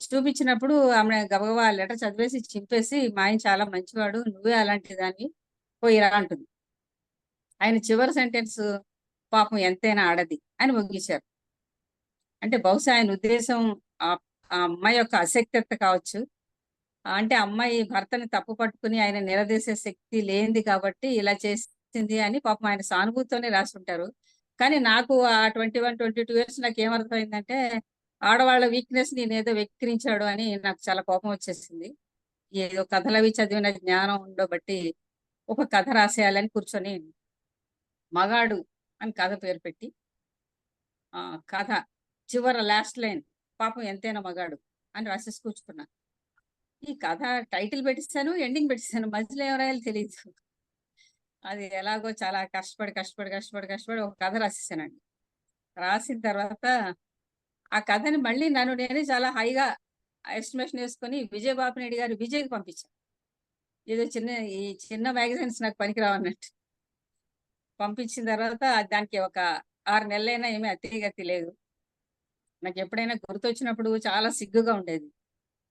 చూపించినప్పుడు ఆమె గబగబా ఆ లెటర్ చదివేసి, చింపేసి, "మా ఆయన చాలా మంచివాడు. నువ్వే అలాంటి దానివి. పోయి రా" అంటుంది. ఆయన చివరి సెంటెన్స్, "పాపం ఎంతైనా ఆడది" అని ముగించారు. అంటే బహుశా ఆయన ఉద్దేశం ఆ అమ్మాయి యొక్క అశక్తత కావచ్చు. అంటే అమ్మాయి భర్తని తప్పు పట్టుకుని ఆయన నిలదీసే శక్తి లేనిది కాబట్టి ఇలా చేసింది అని పాపం ఆయన సానుభూతితోనే రాసుంటారు. కానీ నాకు ఆ 21, 22 ఇయర్స్ నాకేమర్థమైందంటే, ఆడవాళ్ళ వీక్‌నెస్ నేనేదో వెక్కిరించాడు అని నాకు చాలా కోపం వచ్చేసింది. ఏదో కథలవి చదివిన జ్ఞానం ఉండబట్టి ఒక కథ రాసేయాలని కూర్చొని 'మగాడు' అని కథ పేరు పెట్టి, కథ చివర లాస్ట్ లైన్, "పాపం ఎంతైనా మగాడు" అని రాసేసి కూర్చుకున్నా. ఈ కథ టైటిల్ పెట్టేసాను, ఎండింగ్ పెట్టేసాను. మధ్యలో ఏం రాయాలో తెలీదు. అది ఎలాగో చాలా కష్టపడి ఒక కథ రాసేసానండి. రాసిన తర్వాత ఆ కథని మళ్ళీ నన్ను నేనే చాలా హైగా ఎస్టిమేషన్ వేసుకొని విజయ్ బాపినేడు గారు విజయ్‌కి పంపించాను. ఏదో ఈ చిన్న మ్యాగజైన్స్ నాకు పనికిరావన్నట్టు. పంపించిన తర్వాత దానికి ఒక 6 నెలలైనా ఏమీ అతీగతి లేదు. నాకెప్పుడైనా గుర్తొచ్చినప్పుడు చాలా సిగ్గుగా ఉండేది.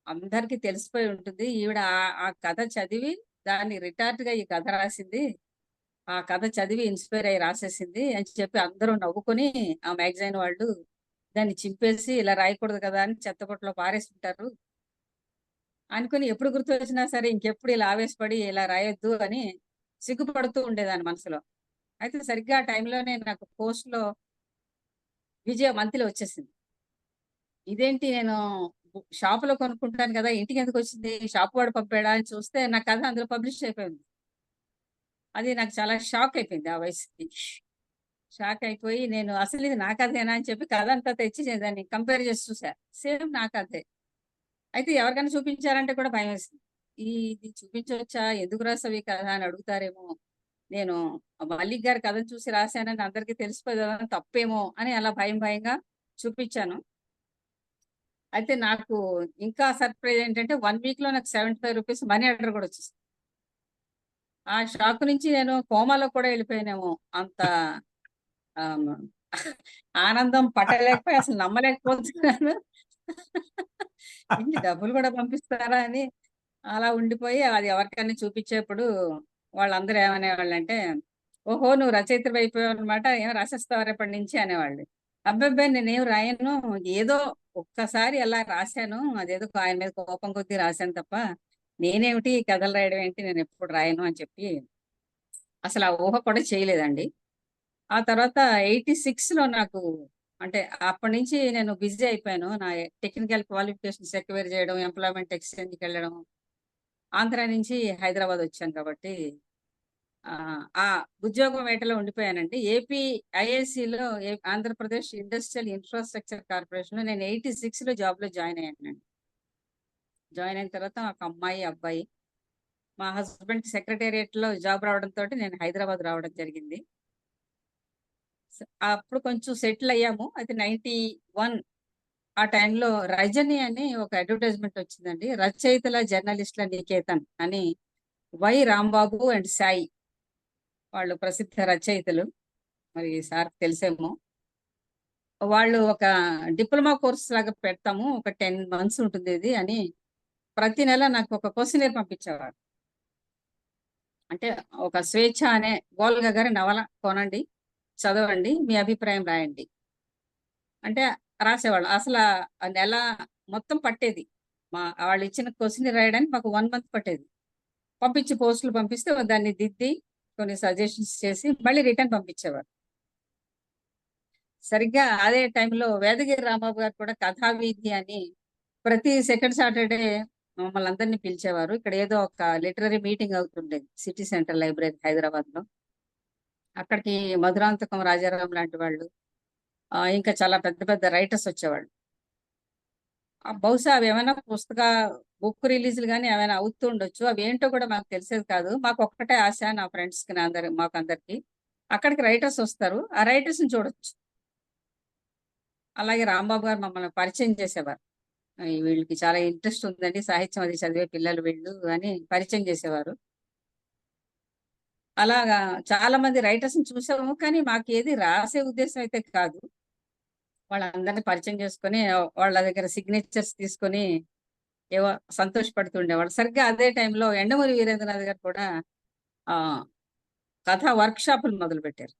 అందరికీ తెలిసిపోయి ఉంటుంది. ఈవిడ ఆ కథ చదివి దాన్ని రిటార్ట్‌గా ఈ కథ రాసింది. ఆ కథ చదివి ఇన్‌స్పైర్ అయ్యి రాసేసింది అని చెప్పి అందరూ నవ్వుకొని ఆ మ్యాగజైన్ వాళ్ళు దాన్ని చింపేసి ఇలా రాయకూడదు కదా! అని చెత్తబుట్టలో పారేసుంటారు. అనుకుని ఎప్పుడు గుర్తొచ్చినా సరే ఇంకెప్పుడు ఇలా ఆవేశపడి ఇలా రాయొద్దు అని సిగ్గుపడుతూ ఉండేదాన్ని మనసులో. అయితే సరిగ్గా ఆ టైంలోనే నాకు పోస్ట్‌లో విజయ మంత్లీ వచ్చేసింది. ఇదేంటి నేను షాప్‌లో కొనుక్కుంటాను కదా! ఇంటికెందుకొచ్చింది? షాప్ వాడు పంపాడా అని చూస్తే నా కథ అందులో పబ్లిష్ అయిపోయింది. అది నాకు చాలా షాక్ అయిపోయింది ఆ వయసుకి. షాక్ అయిపోయి నేను అసలు ఇది నా కథేనా అని చెప్పి కథ అంతా తెచ్చి నేను దాన్ని కంపేర్ చేసి చూసా. సేమ్ నా కథే. అయితే ఎవరికైనా చూపించాలంటే కూడా భయమేసింది. ఇది చూపించొచ్చా? ఎందుకు రాసావు ఈ కథ అని అడుగుతారేమో. నేను మల్లిక్ గారి కథను చూసి రాసానని అందరికీ తెలిసిపోయేదా తప్పేమో అని అలా భయంగా చూపించాను. అయితే నాకు ఇంకా సర్ప్రైజ్ ఏంటంటే 1 వీక్‌లో నాకు రూ. 75 మనీ ఆర్డర్ కూడా వచ్చేసింది. ఆ షాక్ నుంచి నేను కోమాలో కూడా వెళ్ళిపోయానేమో. అంత ఆహ్, ఆనందం పట్టలేకపోయి అసలు నమ్మలేకపోతున్నాను. ఇన్ని డబ్బులు కూడా పంపిస్తారా అని అలా ఉండిపోయి అది ఎవరికైనా చూపించేప్పుడు వాళ్ళందరూ ఏమనేవాళ్ళంటే, "ఓహో! నువ్వు రచయిత్రివైపోయావన్నమాట. ఏం రాసేస్తావా రేపటి నుంచి" అనేవాళ్ళు. అబ్బబ్బే! నేనేం రాయను. ఏదో ఒక్కసారి అలా రాశాను. అదేదో ఆయన మీద కోపం కొద్దీ రాశాను తప్ప, నేనేమిటి కథలు రాయడం ఏంటి? నేనెప్పుడు రాయను అని చెప్పి అసలు ఆ ఊహ కూడా చేయలేదండి. ఆ తర్వాత 86లో నాకు అంటే అప్పటినుంచి నేను బిజీ అయిపోయాను. నా టెక్నికల్ క్వాలిఫికేషన్స్ ఎక్వైర్ చేయడం, ఎంప్లాయ్‌మెంట్ ఎక్స్‌చేంజ్‌కెళ్ళడం. ఆంధ్ర నుంచి హైదరాబాద్ వచ్చాను కాబట్టి ఆ ఉద్యోగం వేటలో ఉండిపోయానండి. ఏపీ ఐఐసీలో ఆంధ్రప్రదేశ్ ఇండస్ట్రియల్ ఇన్‌ఫ్రాస్ట్రక్చర్ కార్పొరేషన్‌లో నేను 86లో జాబ్‌లో జాయిన్ అయ్యానండి. జాయిన్ అయిన తర్వాత ఒక అమ్మాయి, అబ్బాయి. మా హస్బెండ్‌కి సెక్రటేరియట్‌లో జాబ్ రావడంతోటి నేను హైదరాబాద్ రావడం జరిగింది. అప్పుడు కొంచెం సెటిల్ అయ్యాము. అయితే 91 ఆ టైంలో 'రజని' అని ఒక అడ్వర్టైజ్‌మెంట్ వచ్చిందండి. రచయితల జర్నలిస్ట్‌ల నికేతన్ అని వై. రాంబాబు అండ్ సాయి వాళ్ళు ప్రసిద్ధ రచయితలు. మరి సార్‌కి తెలిసేమో. వాళ్ళు ఒక డిప్లొమా కోర్స్ లాగా పెడతాము. ఒక 10 మంత్స్ ఉంటుంది ఇది అని ప్రతి నెల నాకు ఒక క్వెషనైర్ పంపించేవారు. అంటే ఒక 'స్వేచ్ఛ' అనే గోల్గా గారి నవల కొనండి, చదవండి, మీ అభిప్రాయం రాయండి. అంటే రాసేవాళ్ళం. ఆ నెల మొత్తం పట్టేది. వాళ్ళిచ్చిన క్వెషనైర్ రాయడానికి మాకు 1 మంత్ పట్టేది. పోస్టులు పంపిస్తే దాన్ని దిద్ది కొన్ని సజెషన్స్ చేసి మళ్ళీ రిటర్న్ పంపించేవారు. సరిగ్గా అదే టైంలో వేదగిరి రాంబాబు గారు కూడా కథావీథి అని ప్రతి సెకండ్ సాటర్‌డే మమ్మల్నందరిని పిలిచేవారు. ఇక్కడ ఏదో ఒక లిటరరీ మీటింగ్ అవుతుండేది. సిటీ సెంటర్ లైబ్రరీ హైదరాబాద్‌లో. అక్కడికి మధురాంతకం రాజారాం లాంటి వాళ్ళు, ఇంకా చాలా పెద్ద పెద్ద రైటర్స్ వచ్చేవాళ్ళు. బహుశా అవేమైనా బుక్ రిలీజ్‌లు గాని ఏమైనా అవుతూ ఉండొచ్చు. అవేంటో కూడా మాకు తెలిసేది కాదు. మాకొక్కటే ఆశ నా ఫ్రెండ్స్‌కి మాకందరికి. అక్కడికి రైటర్స్ వస్తారు. ఆ రైటర్స్‌ని చూడొచ్చు. అలాగే రాంబాబు గారు మమ్మల్ని పరిచయం చేసేవారు. వీళ్ళకి చాలా ఇంట్రెస్ట్ ఉందండి. సాహిత్యం అది చదివే పిల్లలు వీళ్ళు అని పరిచయం చేసేవారు. అలాగా చాలా మంది రైటర్స్‌ని చూసాము. కానీ మాకేది రాసే ఉద్దేశ్యం అయితే కాదు. వాళ్ళందరిని పరిచయం చేసుకొని వాళ్ళ దగ్గర సిగ్నేచర్స్ తీసుకొని ఏవో సంతోషపడుతూ ఉండేవాళ్ళు. సరిగ్గా అదే టైంలో యండమూరి వీరేంద్రనాథ్ గారు కూడా ఆహ్, కథా వర్క్‌షాపులు మొదలుపెట్టారు.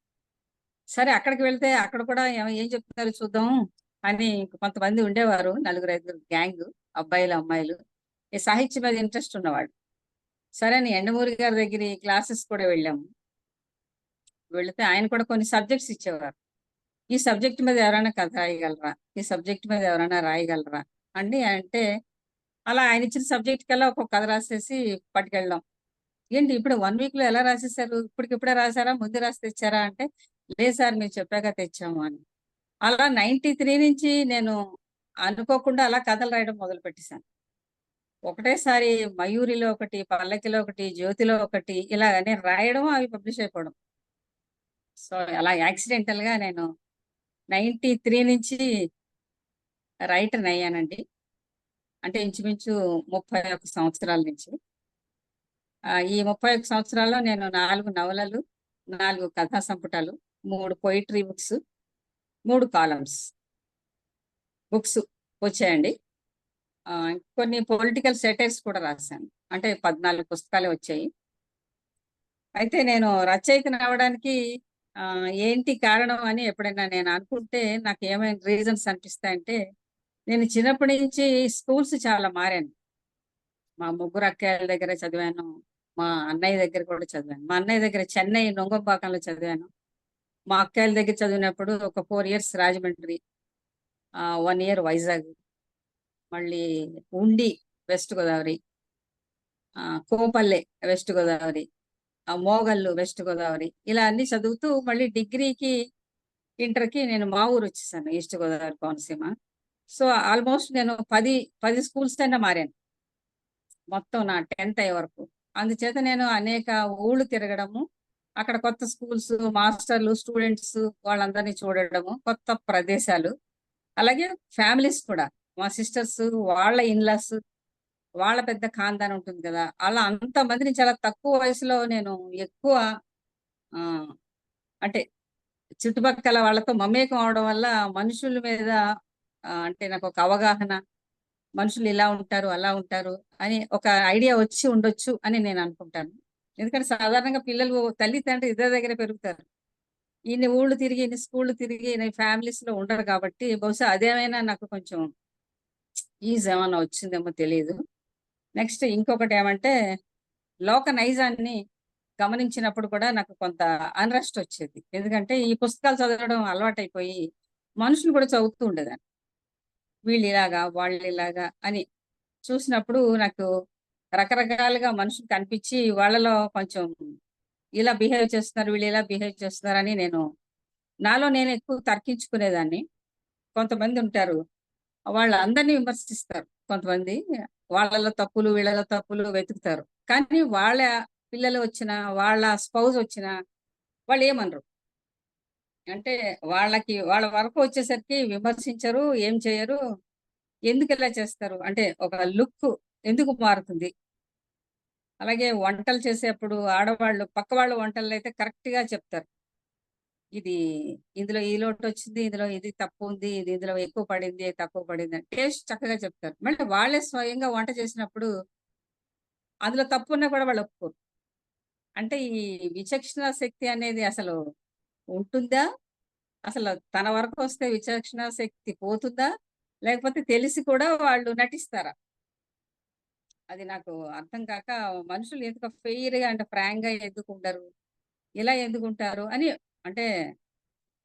సరే అక్కడికి వెళ్తే అక్కడ కూడా ఏం చెప్తున్నారో చూద్దాం అని కొంతమంది ఉండేవారు. నలుగురు, ఐదుగురు గ్యాంగు అబ్బాయిలు, అమ్మాయిలు. ఈ సాహిత్యం మీద ఇంట్రెస్ట్ ఉన్నవాళ్ళు. సరే అని యండమూరి గారి దగ్గర క్లాసెస్ కూడా వెళ్ళాము. వెళితే ఆయన కూడా కొన్ని సబ్జెక్ట్స్ ఇచ్చేవారు. ఈ సబ్జెక్ట్ మీద ఎవరైనా కథ రాయగలరా? ఈ సబ్జెక్ట్ మీద ఎవరైనా రాయగలరా? అంటే అలా ఆయన ఇచ్చిన సబ్జెక్ట్‌కల్లా ఒక్కొక్క కథ రాసేసి పట్టుకెళ్ళడం. ఏంటి ఇప్పుడు 1 వీక్‌లో ఎలా రాసేసారు? ఇప్పటికిప్పుడే రాసారా? ముందు రాసి తెచ్చారా? అంటే లేదు సార్ మీరు చెప్పాక తెచ్చాము అని. అలా 93 నుంచి నేను అనుకోకుండా అలా కథలు రాయడం మొదలుపెట్టేసాను. ఒకటేసారి మయూరిలో ఒకటి, పల్లకిలో ఒకటి, జ్యోతిలో ఒకటి ఇలా నేను రాయడం, అవి పబ్లిష్ అయిపోవడం. సో అలా యాక్సిడెంటల్ గా నేను 93 నుంచి రైటర్ అయ్యానండి. అంటే ఇంచుమించు 31 సంవత్సరాల నుంచి. ఈ 31 సంవత్సరాల్లో నేను 4 నవలలు, 4 కథా సంపుటాలు, 3 పొయిటరీ బుక్స్, 3 కాలమ్స్ బుక్స్ వచ్చాయండి. కొన్ని పొలిటికల్ సెటైర్స్ కూడా రాశాను. అంటే 14 పుస్తకాలే వచ్చాయి. అయితే నేను రచయితని అవ్వడానికి ఏంటి కారణం అని ఎప్పుడైనా నేను అనుకుంటే నాకు ఏమైనా రీజన్స్ అనిపిస్తాయంటే, నేను చిన్నప్పటి నుంచి స్కూల్స్ చాలా మారాను. మా ముగ్గురు అక్కయ్యల దగ్గర చదివాను. మా అన్నయ్య దగ్గర కూడా చదివాను. మా అన్నయ్య దగ్గర చెన్నై నొంగంపాకంలో చదివాను. మా అక్కయ్యల దగ్గర చదివినప్పుడు ఒక 4 ఇయర్స్ రాజమండ్రి, 1 ఇయర్ వైజాగ్, మళ్ళీ ఉండి west Godavari, Kopalle west Godavari, Mogallu west Godavari, ఇలా అన్ని చదువుతూ మళ్ళీ డిగ్రీకి, ఇంటర్కి నేను మా ఊరు వచ్చేసాను, east Godavari Konaseema. So almost నేను 10 స్కూల్స్ అయినా మారాను మొత్తం నా 10th అయ్యే వరకు. అందుచేత నేను అనేక ఊళ్ళు తిరగడము, అక్కడ కొత్త స్కూల్స్, మాస్టర్లు, స్టూడెంట్స్ వాళ్ళందరినీ చూడడము, కొత్త ప్రదేశాలు, అలాగే ఫ్యామిలీస్ కూడా. మా సిస్టర్స్ వాళ్ళ ఇన్లాస్, వాళ్ళ పెద్ద ఖాందాన్ ఉంటుంది కదా, అలా అంతమందిని చాలా తక్కువ వయసులో నేను ఎక్కువ ఆ, అంటే చుట్టుపక్కల వాళ్ళతో మమేకం అవడం వల్ల మనుషుల మీద అంటే నాకు ఒక అవగాహన, మనుషులు ఇలా ఉంటారు అలా ఉంటారు అని ఒక ఐడియా వచ్చి ఉండొచ్చు అని నేను అనుకుంటాను. ఎందుకంటే సాధారణంగా పిల్లలు తల్లి తండ్రి ఇద్దరి దగ్గర పెరుగుతారు. ఇన్ని ఊళ్ళు తిరిగి, ఇన్ని స్కూళ్ళు తిరిగి, ఇన్ని ఫ్యామిలీస్ లో ఉండరు కాబట్టి బహుశా అదేమైనా నాకు కొంచెం ఈజ్ ఏమైనా వచ్చిందేమో తెలియదు. నెక్స్ట్ ఇంకొకటి ఏమంటే, లోక నైజాన్ని గమనించినప్పుడు కూడా నాకు కొంత అన్రెస్ట్ వచ్చేది. ఎందుకంటే ఈ పుస్తకాలు చదవడం అలవాటైపోయి మనుషులు కూడా చదువుతూ ఉండేదాన్ని. వీళ్ళు ఇలాగా, వాళ్ళు ఇలాగా అని చూసినప్పుడు నాకు రకరకాలుగా మనుషులు కనిపించి వాళ్ళలో కొంచెం ఇలా బిహేవ్ చేస్తున్నారు, వీళ్ళు ఇలా బిహేవ్ చేస్తున్నారు అని నాలో నేను ఎక్కువ తర్కించుకునేదాన్ని. కొంతమంది ఉంటారు, వాళ్ళందరినీ విమర్శిస్తారు. కొంతమంది వాళ్ళలో తప్పులు, వీళ్ళలో తప్పులు వెతుకుతారు. కానీ వాళ్ళ పిల్లలు వచ్చినా, వాళ్ళ స్పౌజ్ వచ్చినా వాళ్ళు ఏమనరు. అంటే వాళ్ళ వరకు వచ్చేసరికి విమర్శించరు, ఏం చేయరు. ఎందుకు ఇలా చేస్తారు అంటే ఒక లుక్ ఎందుకు మారుతుంది. అలాగే వంటలు చేసేప్పుడు ఆడవాళ్ళు పక్క వాళ్ళ వంటలు అయితే కరెక్ట్ గా చెప్తారు. ఇది ఇందులో ఈ లోటు వచ్చింది, ఇందులో ఇది తప్పు ఉంది, ఇది ఇందులో ఎక్కువ పడింది, తక్కువ పడింది అని టేస్ట్ చక్కగా చెప్తారు. మళ్ళీ వాళ్ళే స్వయంగా వంట చేసినప్పుడు అందులో తప్పు ఉన్నా కూడా వాళ్ళు ఒప్పుకోరు. అంటే ఈ విచక్షణ శక్తి అనేది అసలు ఉంటుందా? అసలు తన వరకు వస్తే విచక్షణ శక్తి పోతుందా? లేకపోతే తెలిసి కూడా వాళ్ళు నటిస్తారా? అది నాకు అర్థం కాక, మనుషులు ఎందుకు ఫెయిర్ గా అంటే ఫ్రాంక్ గా ఎందుకు ఉండరు, ఇలా ఎందుకు ఉంటారు అని, అంటే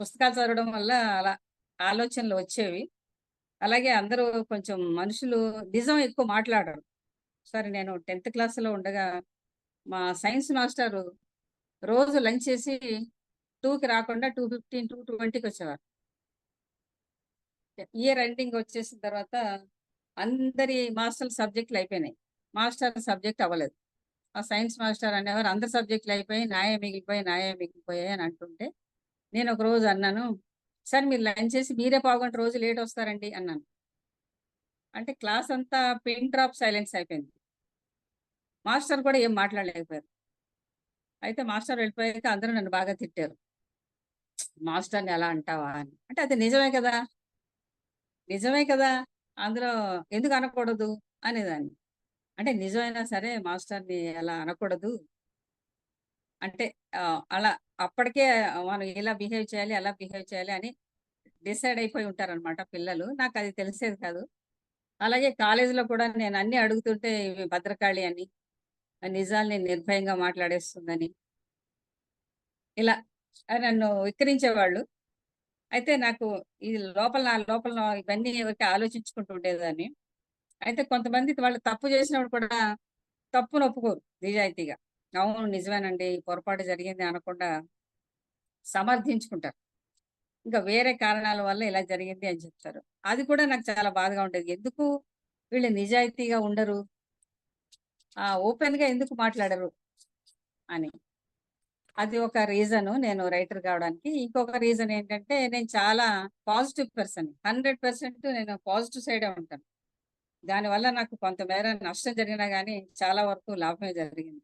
పుస్తకాలు చదవడం వల్ల అలా ఆలోచనలు వచ్చేవి. అలాగే అందరూ కొంచెం మనుషులు నిజం ఎక్కువ మాట్లాడరు. సరే నేను 10th క్లాస్లో ఉండగా మా సైన్స్ మాస్టర్ రోజు లంచ్ చేసి 2కి రాకుండా 2:15, 2:20కి వచ్చేవారు. ఇయర్ ఎండింగ్ వచ్చేసిన తర్వాత అందరి మాస్టర్ సబ్జెక్టులు అయిపోయినాయి, మాస్టర్ సబ్జెక్ట్ అవ్వలేదు. ఆ సైన్స్ మాస్టర్ అనేవారు అందరి సబ్జెక్టులు అయిపోయి నాయే మిగిలిపోయి, నాయే మిగిలిపోయాయి అని అంటుంటే నేను ఒక రోజు అన్నాను, సార్ మీరు లంచ్ చేసి మీరే పావుగంట రోజు లేట్ వస్తారండి అన్నాను. అంటే క్లాస్ అంతా పిన్ డ్రాప్ సైలెన్స్ అయిపోయింది. మాస్టర్ కూడా ఏం మాట్లాడలేకపోయారు. అయితే మాస్టర్ వెళ్ళిపోయాక అందరూ నన్ను బాగా తిట్టారు, మాస్టర్ని ఎలా అంటావా అని. అంటే అది నిజమే కదా, నిజమే కదా, అందులో ఎందుకు అనకూడదు అనేదాన్ని. అంటే నిజమైనా సరే మాస్టర్ని ఎలా అనకూడదు అంటే అలా అప్పటికే మనం ఇలా బిహేవ్ చేయాలి, అలా బిహేవ్ చేయాలి అని డిసైడ్ అయిపోయి ఉంటారనమాట పిల్లలు. నాకు అది తెలిసేది కాదు. అలాగే కాలేజీలో కూడా నేను అన్ని అడుగుతుంటే ఇవి భద్రకాళి అని, నిజాల్ని నిర్భయంగా మాట్లాడేస్తుందని, ఇలా నన్ను విక్రించేవాళ్ళు. అయితే నాకు ఇది నా లోపల ఇవన్నీ ఎవరికి ఆలోచించుకుంటూ ఉండేదాన్ని. అయితే కొంతమంది వాళ్ళు తప్పు చేసినప్పుడు కూడా తప్పును ఒప్పుకోరు నిజాయితీగా. అవును నిజమేనండి, పొరపాటు జరిగింది అనకుండా సమర్థించుకుంటారు. ఇంకా వేరే కారణాల వల్ల ఇలా జరిగింది అని చెప్తారు. అది కూడా నాకు చాలా బాధగా ఉండేది. ఎందుకు వీళ్ళు నిజాయితీగా ఉండరు? ఓపెన్ గా ఎందుకు మాట్లాడరు అని. అది ఒక రీజన్ నేను రైటర్ కావడానికి. ఇంకొక రీజన్ ఏంటంటే నేను చాలా పాజిటివ్ పర్సన్. 100% నేను పాజిటివ్ సైడే ఉంటాను. దానివల్ల నాకు కొంతమేర నష్టం జరిగినా గానీ చాలా వరకు లాభమే జరిగింది.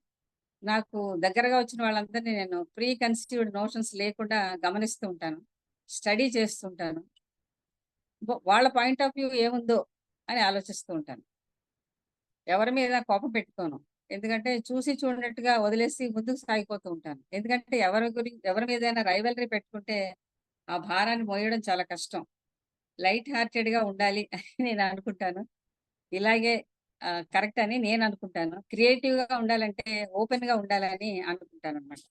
నాకు దగ్గరగా వచ్చిన వాళ్ళందరినీ నేను ప్రీ కన్స్టిట్యూడ్ నోషన్స్ లేకుండా గమనిస్తూ ఉంటాను. స్టడీ చేస్తుంటాను. వాళ్ళ పాయింట్ ఆఫ్ వ్యూ ఏముందో అని ఆలోచిస్తూ ఉంటాను. ఎవరి మీద కోపం పెట్టుకోను. ఎందుకంటే చూసి చూడనట్టుగా వదిలేసి ముందుకు సాగిపోతూ ఉంటాను. ఎందుకంటే ఎవరి మీదైనా రైవలరీ పెట్టుకుంటే ఆ భారాన్ని మోయడం చాలా కష్టం. లైట్ హార్టెడ్‌గా ఉండాలి అని నేను అనుకుంటాను. ఇలాగే కరెక్ట్ అని నేను అనుకుంటాను. క్రియేటివ్‌గా ఉండాలంటే ఓపెన్‌గా ఉండాలని అనుకుంటాననమాట.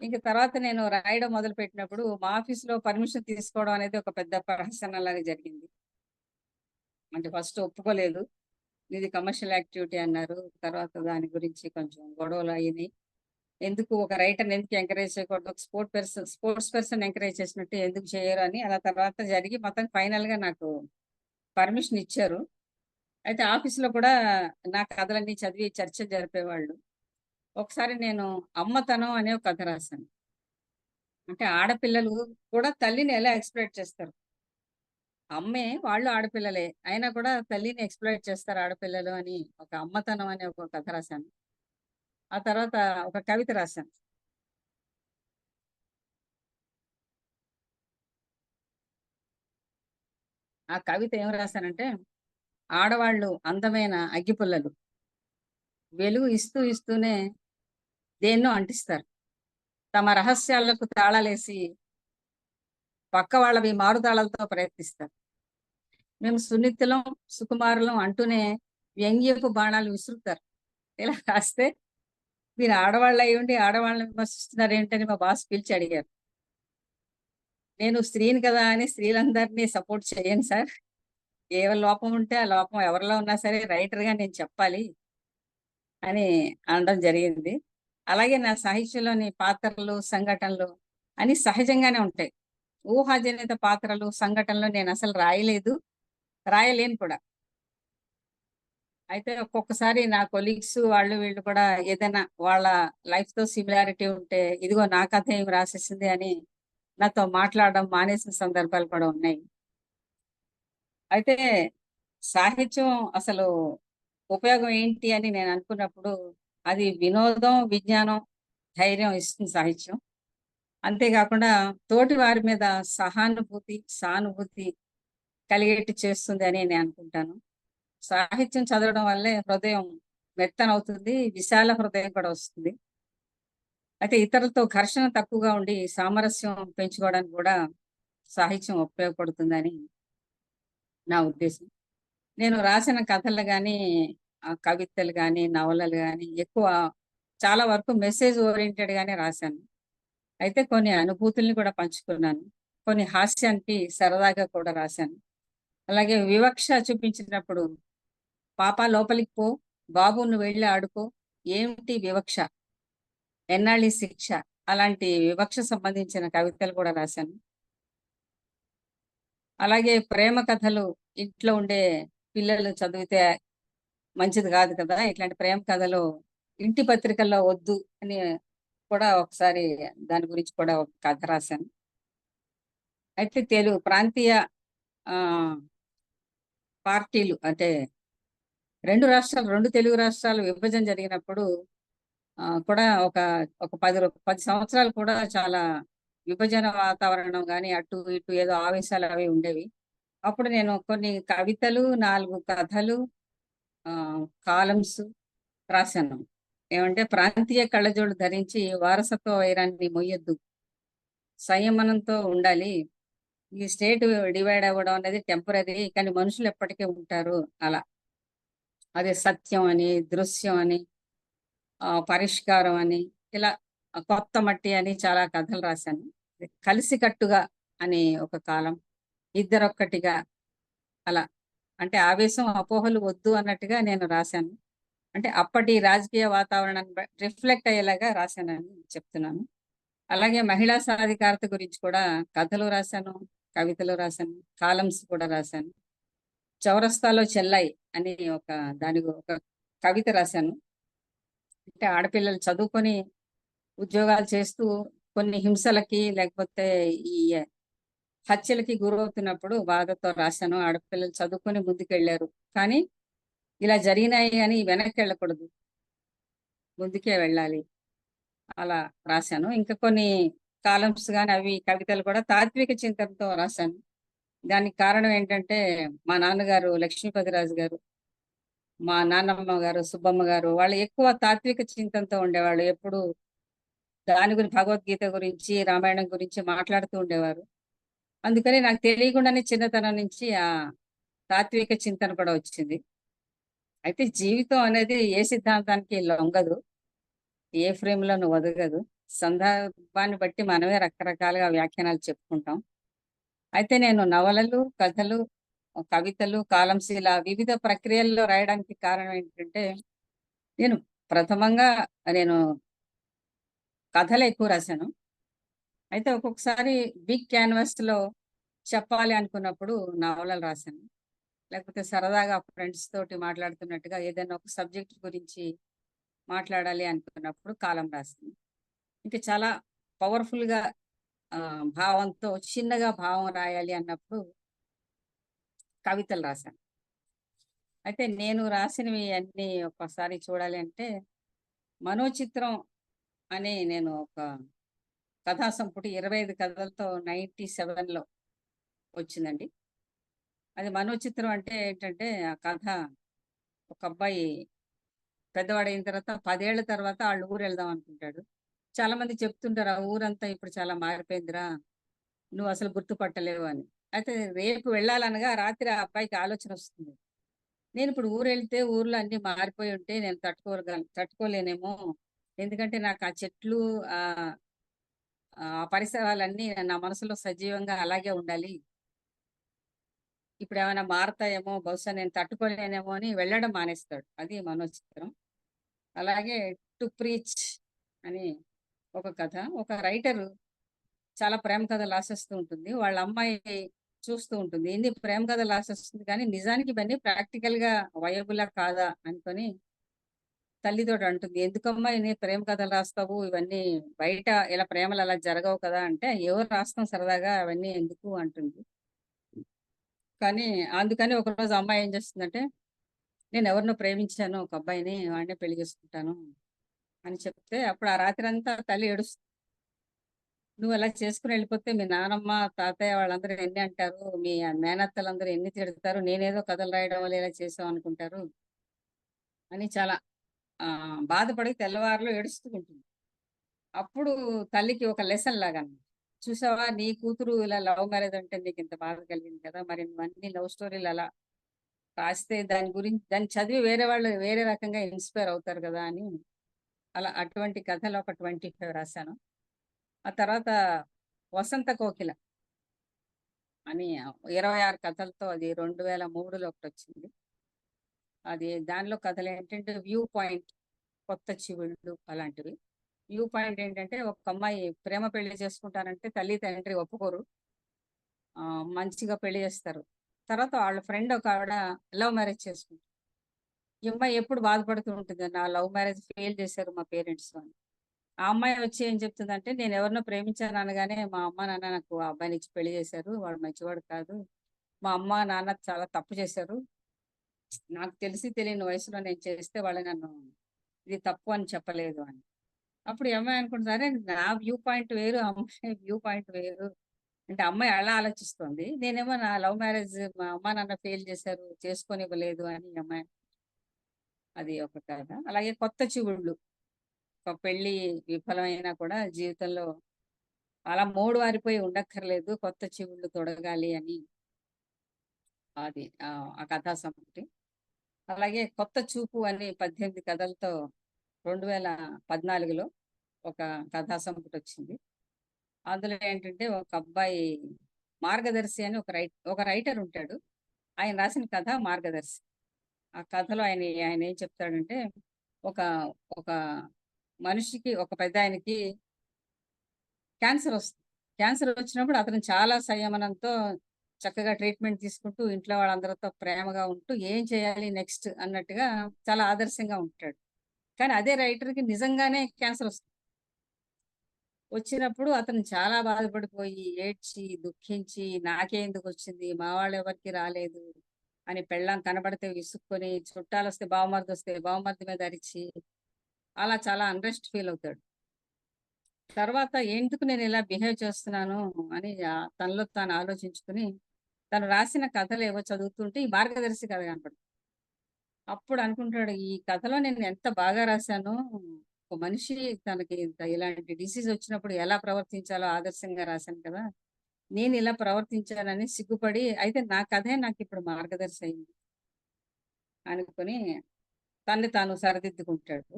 ఇంక తర్వాత నేను రాయడం మొదలుపెట్టినప్పుడు మా ఆఫీస్‌లో పర్మిషన్ తీసుకోవడం అనేది ఒక పెద్ద ప్రహసనంలాగా జరిగింది. అంటే ఫస్ట్ ఒప్పుకోలేదు. ఇది కమర్షియల్ యాక్టివిటీ అన్నారు. తర్వాత దాని గురించి కొంచెం గొడవలు అయినాయి. ఎందుకు ఒక రైటర్‌ని ఎందుకు ఎంకరేజ్ చేయకూడదు? ఒక స్పోర్ట్స్ పర్సన్ ఎంకరేజ్ చేసినట్టు ఎందుకు చేయరు అని అలా తర్వాత జరిగి మొత్తం ఫైనల్‌గా నాకు పర్మిషన్ ఇచ్చారు. అయితే ఆఫీస్‌లో కూడా నా కథలన్నీ చదివి చర్చలు జరిపేవాళ్ళు. ఒకసారి నేను అమ్మతనం అనే ఒక కథ రాశాను. అంటే ఆడపిల్లలు కూడా తల్లిని ఎలా ఎక్స్‌ప్లాయిట్ చేస్తారు. అమ్మే, వాళ్ళు ఆడపిల్లలే. అయినా కూడా తల్లిని ఎక్స్‌ప్లాయిట్ చేస్తారు ఆడపిల్లలు అని ఒక అమ్మతనం అనే ఒక కథ రాశాను. ఆ తర్వాత ఒక కవిత రాశాను. ఆ కవిత ఏం రాశానంటే, ఆడవాళ్ళు అందమైన అగ్గిపుల్లలు. వెలుగు ఇస్తూ ఇస్తూనే దేన్నో అంటిస్తారు. తమ రహస్యాలకు తాళాలేసి పక్క వాళ్ళవి మారుతాళాలతో ప్రయత్నిస్తారు. మేము సున్నితులం, సుకుమారులం అంటూనే వ్యంగ్యపు బాణాలు విసురుతారు. ఇలా రాస్తే మీరు ఆడవాళ్ళయ్యుండి ఆడవాళ్ళని విమర్శిస్తున్నారేంటని మా బాస్ పిలిచి అడిగారు. నేను స్త్రీని కదా అని స్త్రీలందరినీ సపోర్ట్ చేయను సార్. ఏ లోపం ఉంటే ఆ లోపం ఎవరిలో ఉన్నా సరే రైటర్‌గా నేను చెప్పాలి అని అనడం జరిగింది. అలాగే నా సాహిత్యంలోని పాత్రలు, సంఘటనలు అన్నీ సహజంగానే ఉంటాయి. ఊహాజనిత పాత్రలు, సంఘటనలు నేనసలు రాయలేదు. రాయలేను కూడా. అయితే ఒక్కొక్కసారి నా కొలీగ్స్ వాళ్ళు వీళ్ళు కూడా ఏదైనా వాళ్ళ లైఫ్‌తో సిమిలారిటీ ఉంటే, ఇదిగో నా కథ ఏమి రాసేసింది అని నాతో మాట్లాడడం మానేసిన సందర్భాలు కూడా ఉన్నాయి. అయితే సాహిత్యం అసలు ఉపయోగం ఏంటి అని నేను అనుకున్నప్పుడు, అది వినోదం, విజ్ఞానం, ధైర్యం ఇస్తుంది సాహిత్యం. అంతేకాకుండా తోటి వారి మీద సహానుభూతి, సానుభూతి కలిగేట్టు చేస్తుంది అని నేను అనుకుంటాను. సాహిత్యం చదవడం వల్లే హృదయం మెత్తనవుతుంది. విశాల హృదయం కూడా వస్తుంది. అయితే ఇతరులతో ఘర్షణ తక్కువగా ఉండి సామరస్యం పెంచుకోవడానికి కూడా సాహిత్యం ఉపయోగపడుతుందని నా ఉద్దేశం. నేను రాసిన కథలు గానీ, కవితలు గానీ, నవలలు గానీ ఎక్కువ చాలా వరకు మెసేజ్ ఓరియెంటెడ్‌గానే రాశాను. అయితే కొన్ని అనుభూతుల్ని కూడా పంచుకున్నాను. కొన్ని హాస్యానికి సరదాగా కూడా రాశాను. అలాగే వివక్ష చూపించినప్పుడు "పాపా లోపలికి పో, బాబు నువ్వు వెళ్లి ఆడుకో, ఏమిటి వివక్ష? ఎన్నాళ్ళీ శిక్ష?" అలాంటి వివక్ష సంబంధించిన కవితలు కూడా రాశాను. అలాగే ప్రేమ కథలు ఇంట్లో ఉండే పిల్లలు చదివితే మంచిది కాదు కదా! ఇట్లాంటి ప్రేమ కథలు ఇంటి పత్రికల్లో వద్దు అని కూడా ఒకసారి దాని గురించి కూడా ఒక కథ రాశాను. అయితే ప్రాంతీయ ఆహ్, పార్టీలు అంటే 2 తెలుగు రాష్ట్రాలు విభజన జరిగినప్పుడు కూడా ఒక 10 సంవత్సరాలు కూడా చాలా విభజన వాతావరణం గాని, అటు ఇటు ఏదో ఆవేశాలు అవి ఉండేవి. అప్పుడు నేను కొన్ని కవితలు, 4 కథలు, కాలమ్స్ రాశాను. ఏమంటే ప్రాంతీయ కళ్ళజోడు ధరించి వారసత్వ వైరాన్ని మొయ్యొద్దు. సంయమనంతో ఉండాలి. ఈ స్టేట్ డివైడ్ అవ్వడం అనేది టెంపరరీ. కానీ మనుషులు ఎప్పటికీ ఉంటారు అలా. అదే సత్యం అని, దృశ్యం అని, పరిష్కారం అని, ఇలా కొత్త మట్టి అని చాలా కథలు రాశాను. కలిసికట్టుగా అని ఒక కాలం, ఇద్దరొక్కటిగా అలా. అంటే ఆవేశం, అపోహలు వద్దు అన్నట్టుగా నేను రాశాను. అంటే అప్పటి రాజకీయ వాతావరణాన్ని రిఫ్లెక్ట్ అయ్యేలాగా రాశానని చెప్తున్నాను. అలాగే మహిళా సాధికారత గురించి కూడా కథలు రాశాను, కవితలు రాశాను, కాలమ్స్ కూడా రాశాను. 'చౌరస్తాలో చెల్లాయి' అని దాని ఒక కవిత రాశాను. అంటే ఆడపిల్లలు చదువుకొని ఉద్యోగాలు చేస్తూ కొన్ని హింసలకి లేకపోతే ఈ హత్యలకి గురవుతున్నప్పుడు బాధతో రాశాను. ఆడపిల్లలు చదువుకొని ముందుకెళ్ళారు. కానీ ఇలా జరిగినాయి అని వెనక్కి వెళ్ళకూడదు. ముందుకే వెళ్ళాలి. అలా రాశాను. ఇంకా కొన్ని కాలమ్స్ గాని అవి కవితలు కూడా తాత్విక చింతనతో రాశాను. దానికి కారణం ఏంటంటే మా నాన్నగారు లక్ష్మీపతిరాజు గారు, మా నాన్నమ్మ గారు సుబ్బమ్మ గారు వాళ్ళు ఎక్కువ తాత్విక చింతనతో ఉండేవాళ్ళు. ఎప్పుడు దాని గురించి భగవద్గీత గురించి, రామాయణం గురించి మాట్లాడుతూ ఉండేవారు. అందుకని నాకు తెలియకుండానే చిన్నతనం నుంచి ఆ తాత్విక చింతన కూడా వచ్చింది. అయితే జీవితం అనేది ఏ సిద్ధాంతానికి లొంగదు. ఏ ఫ్రేమ్‌లోను ఒదగదు. సందర్భాన్ని బట్టి మనమే రకరకాలుగా వ్యాఖ్యానాలు చెప్పుకుంటాం. అయితే నేను నవలలు, కథలు, కవితలు, కాలమ్స్ ఇలా వివిధ ప్రక్రియల్లో రాయడానికి కారణం ఏంటంటే, నేను ప్రథమంగా నేను కథలే ఎక్కువ రాశాను. అయితే ఒక్కొక్కసారి బిగ్ క్యాన్వాస్‌లో చెప్పాలి అనుకున్నప్పుడు నవలలు రాశాను. లేకపోతే సరదాగా ఫ్రెండ్స్ తోటి మాట్లాడుతున్నట్టుగా ఏదైనా ఒక సబ్జెక్ట్ గురించి మాట్లాడాలి అనుకున్నప్పుడు కాలం రాశాను. ఇంకా చాలా పవర్‌ఫుల్‌గా భావంతో చిన్నగా భావం రాయాలి అన్నప్పుడు కవితలు రాశాను. అయితే నేను రాసినవి అన్నీ ఒక్కసారి చూడాలి అంటే, మనోచిత్రం అని నేను ఒక కథా సంపుటి 25 కథలతో 97లో వచ్చిందండి. అది మనోచిత్రం అంటే ఏంటంటే, ఆ కథ ఒక అబ్బాయి పెద్దవాడయిన తర్వాత 10 ఏళ్ల తర్వాత ఆళ్ళ ఊరెళ్దాం అనుకుంటాడు. చాలా మంది చెప్తుంటారు, "ఆ ఊరంతా ఇప్పుడు చాలా మారిపోయిందిరా. నువ్వసలు గుర్తుపట్టలేవు" అని. అయితే రేపు వెళ్ళాలనగా రాత్రి ఆ అబ్బాయికి ఆలోచనొస్తుంది. నేనిప్పుడు ఊరెళ్తే ఊర్లో అన్నీ మారిపోయి ఉంటే నేను తట్టుకోలేనేమో. ఎందుకంటే నాకు ఆ చెట్లు ఆహ్, ఆ పరిసరాలన్నీ నా మనసులో సజీవంగా అలాగే ఉండాలి. ఇప్పుడేమైనా మారతాయేమో, బహుశా నేను తట్టుకోలేనేమో అని వెళ్ళడం మానేస్తాడు. అది మనోచిత్రం. అలాగే 'టు ప్రీచ్' అని ఒక కథ. ఒక రైటరు చాలా ప్రేమ కథలు రాసేస్తూ ఉంటుంది. వాళ్ళ అమ్మాయి చూస్తూ ఉంటుంది. ఇన్ని ప్రేమ కథలు రాసేస్తుంది కానీ నిజానికి ఇవన్నీ ప్రాక్టికల్‌గా వయబులా కాదా అనుకోని తల్లితోటి అంటుంది. "ఎందుకమ్మా ఇన్ని ప్రేమ కథలు రాస్తావు? ఇవన్నీ బయట ఇలా ప్రేమలు అలా జరగవు కదా!" అంటే, "ఏవో రాస్తాం సరదాగా అవన్నీ ఎందుకు" అంటుంది. కానీ అందుకని ఒకరోజు అమ్మాయి ఏం చేస్తుందంటే, "నేనెవరినో ప్రేమించాను ఒక అబ్బాయిని. వాడినే పెళ్లి చేసుకుంటాను" అని చెప్తే అప్పుడు ఆ రాత్రంతా తల్లి ఏడుస్తుంది. "నువ్వలా చేసుకొని వెళ్ళిపోతే మీ నానమ్మ, తాతయ్య వాళ్ళందరూ ఎన్ని అంటారు? మీ మేనత్తలందరూ ఎన్ని తిడతారు? నేనేదో కథలు రాయడం వల్ల ఇలా చేశావు అనుకుంటారు" అని చాలా బాధపడి తెల్లవారులు ఏడుస్తూ ఉంటుంది. అప్పుడు తల్లికి ఒక లెసన్ లాగనమాట. చూసావా నీ కూతురు ఇలా లవ్ మ్యారేజ్ అంటే నీకింత బాధ కలిగింది కదా! మరి నువ్వన్నీ లవ్ స్టోరీలు అలా రాస్తే దాని గురించి దాన్ని చదివి వేరే వాళ్ళు వేరే రకంగా ఇన్‌స్పైర్ అవుతారు గదా! అని అలా అటువంటి కథలు ఒక 25 రాశాను. ఆ తర్వాత 'వసంత కోకిల' అని 26 కథలతో అది 2003లో ఒకటొచ్చింది. అది దానిలో కథలేంటంటే వ్యూ పాయింట్, కొత్త చివుళ్ళు అలాంటివి. వ్యూ పాయింట్ ఏంటంటే ఒక అమ్మాయి ప్రేమ పెళ్లి చేసుకుంటానంటే తల్లి, తండ్రి ఒప్పుకోరు. మంచిగా పెళ్లి చేస్తారు. తర్వాత వాళ్ళ ఫ్రెండ్ ఒకావిడ లవ్ మ్యారేజ్ చేసుకుంటుంది. ఈ అమ్మాయి ఎప్పుడు బాధపడుతూ ఉంటుంది. నా లవ్ మ్యారేజ్ ఫెయిల్ చేశారు మా పేరెంట్స్ అని. ఆ అమ్మాయి వచ్చి ఏం చెప్తుందంటే, నేనెవరినో ప్రేమించాను అనగానే మా అమ్మ, నాన్న నాకు ఆ అబ్బాయినిచ్చి పెళ్లి చేశారు. వాడు మంచివాడు కాదు. మా అమ్మ, నాన్న చాలా తప్పు చేశారు. నాకు తెలిసి తెలియని వయసులో నేను చేస్తే వాళ్ళు నన్ను ఇది తప్పు అని చెప్పలేదు అని. అప్పుడు ఈ అమ్మాయి అనుకుంటుంది, అరే! నా వ్యూ పాయింట్ వేరు, ఆ అమ్మాయి వ్యూ పాయింట్ వేరు. అంటే అమ్మాయి అలా ఆలోచిస్తోంది. నేనేమో నా లవ్ మ్యారేజ్ మా అమ్మ, నాన్న ఫెయిల్ చేశారు. చేసుకోనివ్వలేదు అని ఈ అమ్మాయి అది ఒక కథ. అలాగే కొత్త చివుళ్ళు. ఒక పెళ్లి విఫలమైనా కూడా జీవితంలో అలా మోడువారిపోయి ఉండక్కర్లేదు. కొత్త చివుళ్ళు తొడగాలి అని అది ఆ కథా సంపుటి. అలాగే 'కొత్త చూపు' అని 18 కథలతో 2014లో ఒక కథా సంపుటొచ్చింది. అందులో ఏంటంటే ఒక అబ్బాయి 'మార్గదర్శి' అని ఒక రైటర్ ఉంటాడు. ఆయన రాసిన కథ 'మార్గదర్శి.' ఆ కథలో ఆయన ఏం చెప్తాడంటే ఒక ఒక మనిషికి ఒక పెద్దాయనకి క్యాన్సర్ వస్తుంది. క్యాన్సర్ వచ్చినప్పుడు అతను చాలా సంయమనంతో చక్కగా ట్రీట్మెంట్ తీసుకుంటూ ఇంట్లో వాళ్ళందరితో ప్రేమగా ఉంటూ ఏం చేయాలి నెక్స్ట్ అన్నట్టుగా చాలా ఆదర్శంగా ఉంటాడు. కానీ అదే రైటర్‌కి నిజంగానే క్యాన్సర్ వస్తుంది. వచ్చినప్పుడు అతను చాలా బాధపడిపోయి, ఏడ్చి, దుఃఖించి నాకే ఎందుకొచ్చింది? మా వాళ్ళెవరికీ రాలేదు అని పెళ్ళాం కనబడితే విసుక్కొని, చుట్టాలొస్తే బావమరిది మీద అరిచి, అలా చాలా అన్‌రెస్ట్ ఫీల్ అవుతాడు. తర్వాత ఎందుకు నేనిలా బిహేవ్ చేస్తున్నాను అని తనలో తాను ఆలోచించుకొని, తను రాసిన కథలేవో చదువుతుంటే ఈ మార్గదర్శి కథ కనపడింది. అప్పుడు అనుకుంటాడు, ఈ కథలో నేను ఎంత బాగా రాశానో, ఒక మనిషి తనకి ఇలాంటి డిసీజ్ వచ్చినప్పుడు ఎలా ప్రవర్తించాలో ఆదర్శంగా రాశాను కదా! నేను ఇలా ప్రవర్తించానని సిగ్గుపడి, అయితే నా కథే నాకిప్పుడు మార్గదర్శి అయింది అనుకుని తనని తాను సరిదిద్దుకుంటాడు.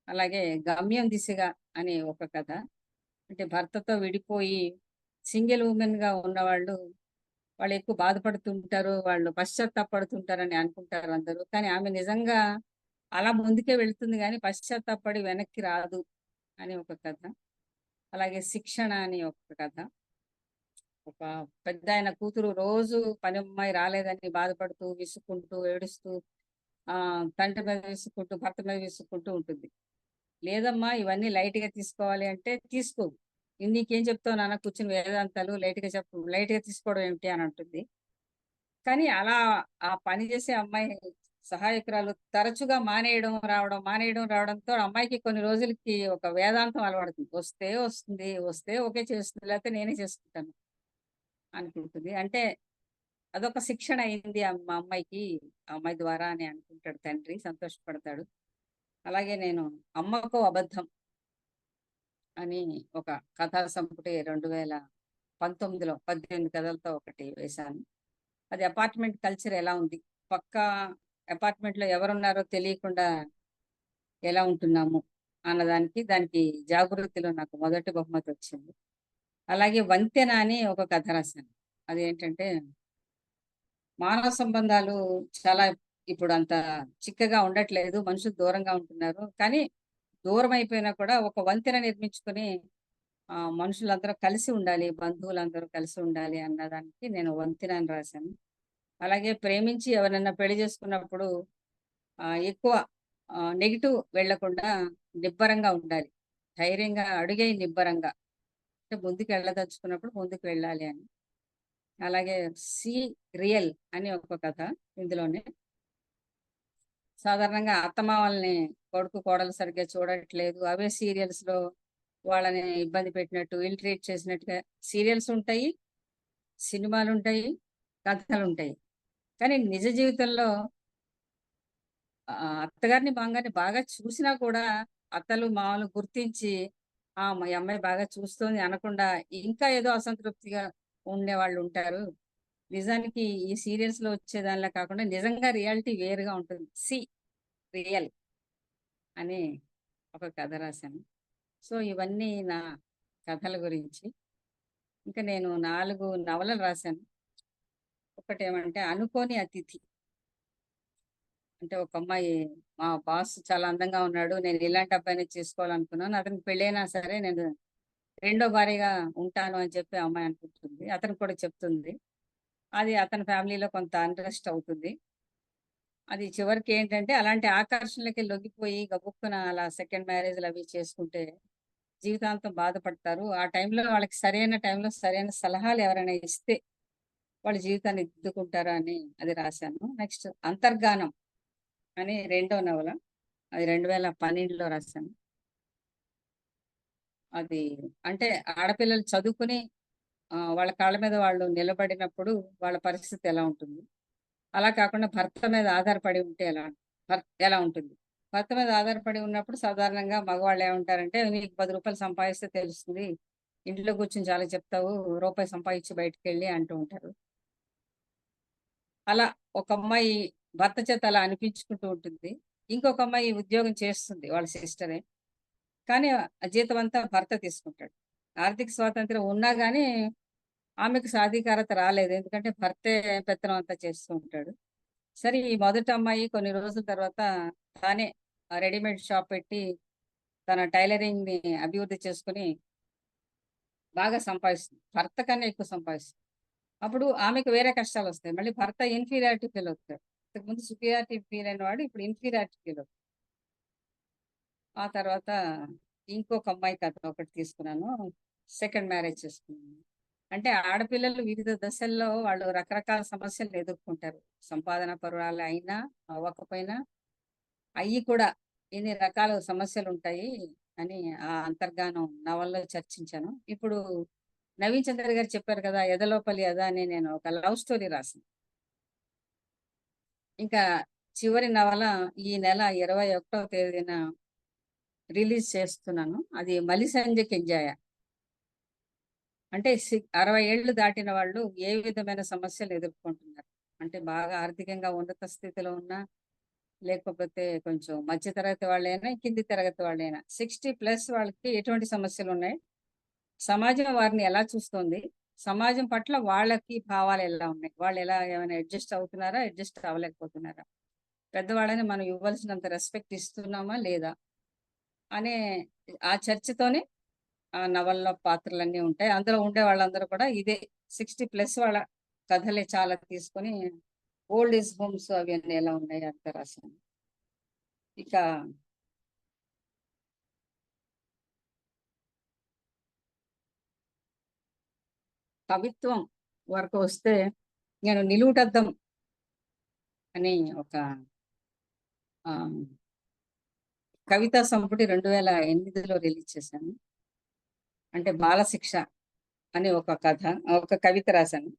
అలాగే 'గమ్యం దిశగా' అనే ఒక కథ. అంటే భర్తతో విడిపోయి సింగిల్ వుమెన్‌గా ఉన్నవాళ్ళు, వాళ్ళు ఎక్కువ బాధపడుతుంటారు. వాళ్ళు పశ్చాత్తాపపడుతుంటారని అనుకుంటారు అందరూ. కానీ ఆమె నిజంగా అలా ముందుకే వెళ్తుంది గానీ పశ్చాత్తాపపడి వెనక్కి రాదు అని ఒక కథ. అలాగే 'శిక్షణ' అని ఒక కథ. ఒక పెద్దాయన కూతురు రోజు పనమ్మాయి రాలేదని బాధపడుతూ, విసుక్కుంటూ, ఏడుస్తూ తండ్రి మీద విసుక్కుంటూ, భర్త మీద విసుక్కుంటూ ఉంటుంది. లేదమ్మా ఇవన్నీ లైట్‌గా తీసుకోవాలి అంటే, తీసుకోవు. నీకేం చెప్తావు నాన్న కూర్చొని వేదాంతాలు లైట్‌గా చెప్పు. లైట్‌గా తీసుకోవడం ఏమిటి అని అంటుంది. కానీ అలా ఆ పని చేసే అమ్మాయి సహాయకురాలు తరచుగా మానేయడం రావడంతో అమ్మాయికి కొన్ని రోజులకి ఒక వేదాంతం అలవడుతుంది. వస్తే వస్తుంది, వస్తే ఓకే చేస్తుంది. లేకపోతే నేనే చేసుకుంటాను అనుకుంటుంది. అంటే అదొక శిక్షణ అయింది మా అమ్మాయికి, ఆ అమ్మాయి ద్వారా అని అనుకుంటాడు తండ్రి. సంతోషపడతాడు. అలాగే నేను 'అమ్మకో అబద్ధం' అని ఒక కథా సంపుటి 2019లో 18 కథలతో ఒకటి వేశాను. అది అపార్ట్మెంట్ కల్చర్ ఎలా ఉంది? పక్కా అపార్ట్మెంట్‌లో ఎవరున్నారో తెలియకుండా ఎలా ఉంటున్నాము అన్నదానికి, దానికి జాగృతిలో నాకు మొదటి బహుమతొచ్చింది. అలాగే 'వంతెన' అని ఒక కథ రాశాను. అదేంటంటే మానవ సంబంధాలు చాలా ఇప్పుడంత చిక్కగా ఉండట్లేదు. మనుషులు దూరంగా ఉంటున్నారు. కానీ దూరం అయిపోయినా కూడా ఒక వంతెన నిర్మించుకొని మనుషులందరూ కలిసి ఉండాలి. బంధువులందరూ కలిసి ఉండాలి అన్నదానికి నేను 'వంతెన' అని రాశాను. అలాగే ప్రేమించి ఎవరైనా పెళ్లి చేసుకున్నప్పుడు ఎక్కువ నెగెటివ్ వెళ్ళకుండా నిబ్బరంగా ఉండాలి. ధైర్యంగా అడుగేయి నిబ్బరంగా. అంటే ముందుకు వెళ్ళదలుచుకున్నప్పుడు ముందుకు వెళ్ళాలి అని. అలాగే 'సీ రియల్' అని ఒక కథ ఇందులోనే. సాధారణంగా అత్తమామల్ని కొడుకు, కోడలు సరిగ్గా చూడట్లేదు. అవే సీరియల్స్‌లో వాళ్ళని ఇబ్బంది పెట్టినట్టు, ఇల్ ట్రీట్ చేసినట్టుగా సీరియల్స్ ఉంటాయి, సినిమాలుంటాయి, కథలుంటాయి. కానీ నిజ జీవితంలో అత్తగారిని, మామగారిని బాగా చూసినా కూడా అత్తలు, మామలు గుర్తించి మా ఈ అమ్మాయి బాగా చూస్తోంది అనకుండా ఇంకా ఏదో అసంతృప్తిగా ఉండేవాళ్ళుంటారు. నిజానికి ఈ సీరియల్స్‌లో వచ్చేదానిలా కాకుండా నిజంగా రియాలిటీ వేరుగా ఉంటుంది. రియల్ అని ఒక కథ రాశాను. సో, ఇవన్నీ నా కథల గురించి. ఇంకా నేను 4 నవలలు రాశాను. ఒకటేమంటే 'అనుకోని అతిథి.' అంటే ఒక అమ్మాయి మా బాస్ చాలా అందంగా ఉన్నాడు. నేను ఇలాంటి అబ్బాయినే చేసుకోవాలనుకున్నాను. అతనికి పెళ్ళైనా సరే నేను రెండో భార్యగా ఉంటాను అని చెప్పి ఆ అమ్మాయి అనుకుంటుంది. అతనికి కూడా చెప్తుంది. అది అతని ఫ్యామిలీలో కొంత అన్‌రెస్ట్ అవుతుంది. అది చివరికి ఏంటంటే అలాంటి ఆకర్షణలకి లొంగిపోయి గబుక్కున అలా సెకండ్ మ్యారేజ్‌లు అవి చేసుకుంటే జీవితాంతం బాధపడతారు. ఆ టైంలో వాళ్ళకి సరైన టైంలో సరైన సలహాలు ఎవరైనా ఇస్తే వాళ్ళ జీవితాన్ని దిద్దుకుంటారు అని అది రాశాను. నెక్స్ట్ 'అంతర్గానం' అని రెండో నవల. అది 2012లో రాశాను. అది అంటే ఆడపిల్లలు చదువుకుని వాళ్ళ కాళ్ళ మీద వాళ్ళు నిలబడినప్పుడు వాళ్ళ పరిస్థితి ఎలా ఉంటుంది? అలా కాకుండా భర్త మీద ఆధారపడి ఉంటే ఎలా ఉంటుంది? భర్త మీద ఆధారపడి ఉన్నప్పుడు సాధారణంగా మగవాళ్ళు ఏమంటారంటే, "నీకు రూ. 10 సంపాదిస్తే తెలుస్తుంది. ఇంట్లో కూర్చొని చాలా చెప్తావు. రూపాయి సంపాదించి బయటికెళ్ళి" అంటూ ఉంటారు. అలా ఒక అమ్మాయి భర్త చేత అలా అనిపించుకుంటూ ఉంటుంది. ఇంకొక అమ్మాయి ఉద్యోగం చేస్తుంది వాళ్ళ సిస్టరే. కానీ ఆ జీతం అంతా భర్త తీసుకుంటాడు. ఆర్థిక స్వాతంత్ర్యం ఉన్నా గానీ ఆమెకు సాధికారత రాలేదు. ఎందుకంటే భర్తే పెత్తనం అంతా చేస్తూ ఉంటాడు. సరే ఈ మొదటి అమ్మాయి కొన్ని రోజుల తర్వాత తానే రెడీమేడ్ షాప్ పెట్టి తన టైలరింగ్‌ని అభివృద్ధి చేసుకొని బాగా సంపాదిస్తుంది. భర్త కన్నా ఎక్కువ సంపాదిస్తుంది. అప్పుడు ఆమెకు వేరే కష్టాలు వస్తాయి. మళ్ళీ భర్త ఇన్ఫీరియారిటీ ఫీల్ అవుతాడు. ఇంతకుముందు సుపీరియారిటీ ఫీల్ అయిన వాడు ఇప్పుడు ఇన్ఫీరియారిటీ ఫీల్ అవుతాడు. ఆ తర్వాత ఇంకొక అమ్మాయి కథ ఒకటి తీసుకున్నాను. సెకండ్ మ్యారేజ్ చేసుకున్నాను. అంటే ఆడపిల్లలు వివిధ దశల్లో వాళ్ళు రకరకాల సమస్యలు ఎదుర్కొంటారు. సంపాదన పరురాలు అయినా అవ్వకపోయినా అయ్యి కూడా ఎన్ని రకాల సమస్యలు ఉంటాయి అని ఆ అంతర్గానం నవల్లో చర్చించాను. ఇప్పుడు నవీన్ చంద్ర గారు చెప్పారు కదా, ఎదలోపలి ఎద అని నేను ఒక లవ్ స్టోరీ రాసాను. ఇంకా చివరి నవల ఈ నెల 21వ తేదీన రిలీజ్ చేస్తున్నాను. అది మలి సంజయ్ కెంజాయ. అంటే 60 ఏళ్ళు దాటిన వాళ్ళు ఏ విధమైన సమస్యలు ఎదుర్కొంటున్నారు. అంటే బాగా ఆర్థికంగా ఉన్నత స్థితిలో ఉన్నా, లేకపోతే కొంచెం మధ్య తరగతి వాళ్ళైనా, కింది తరగతి వాళ్ళైనా 60+ వాళ్ళకి ఎటువంటి సమస్యలు ఉన్నాయి, సమాజం వారిని ఎలా చూస్తుంది, సమాజం పట్ల వాళ్ళకి భావాలు ఎలా ఉన్నాయి, వాళ్ళు ఎలా ఏమైనా అడ్జస్ట్ అవుతున్నారా, అడ్జస్ట్ అవ్వలేకపోతున్నారా, పెద్దవాళ్ళని మనం ఇవ్వాల్సినంత రెస్పెక్ట్ ఇస్తున్నామా లేదా అనే ఆ చర్చతోనే ఆ నవల్లో పాత్రలన్నీ ఉంటాయి. అందులో ఉండే వాళ్ళందరూ కూడా ఇదే 60+ వాళ్ళ కథలే చాలా తీసుకొని ఓల్డ్ ఏజ్ హోమ్స్ అవన్నీ ఎలా ఉన్నాయి అంత రాశాను. ఇక కవిత్వం వరకు వస్తే నేను నిలువుటద్దం అని ఒక ఆ, కవితా సంపుటి 2008లో రిలీజ్ చేశాను. అంటే బాలశిక్ష అని ఒక కథ, ఒక కవిత రాశాను.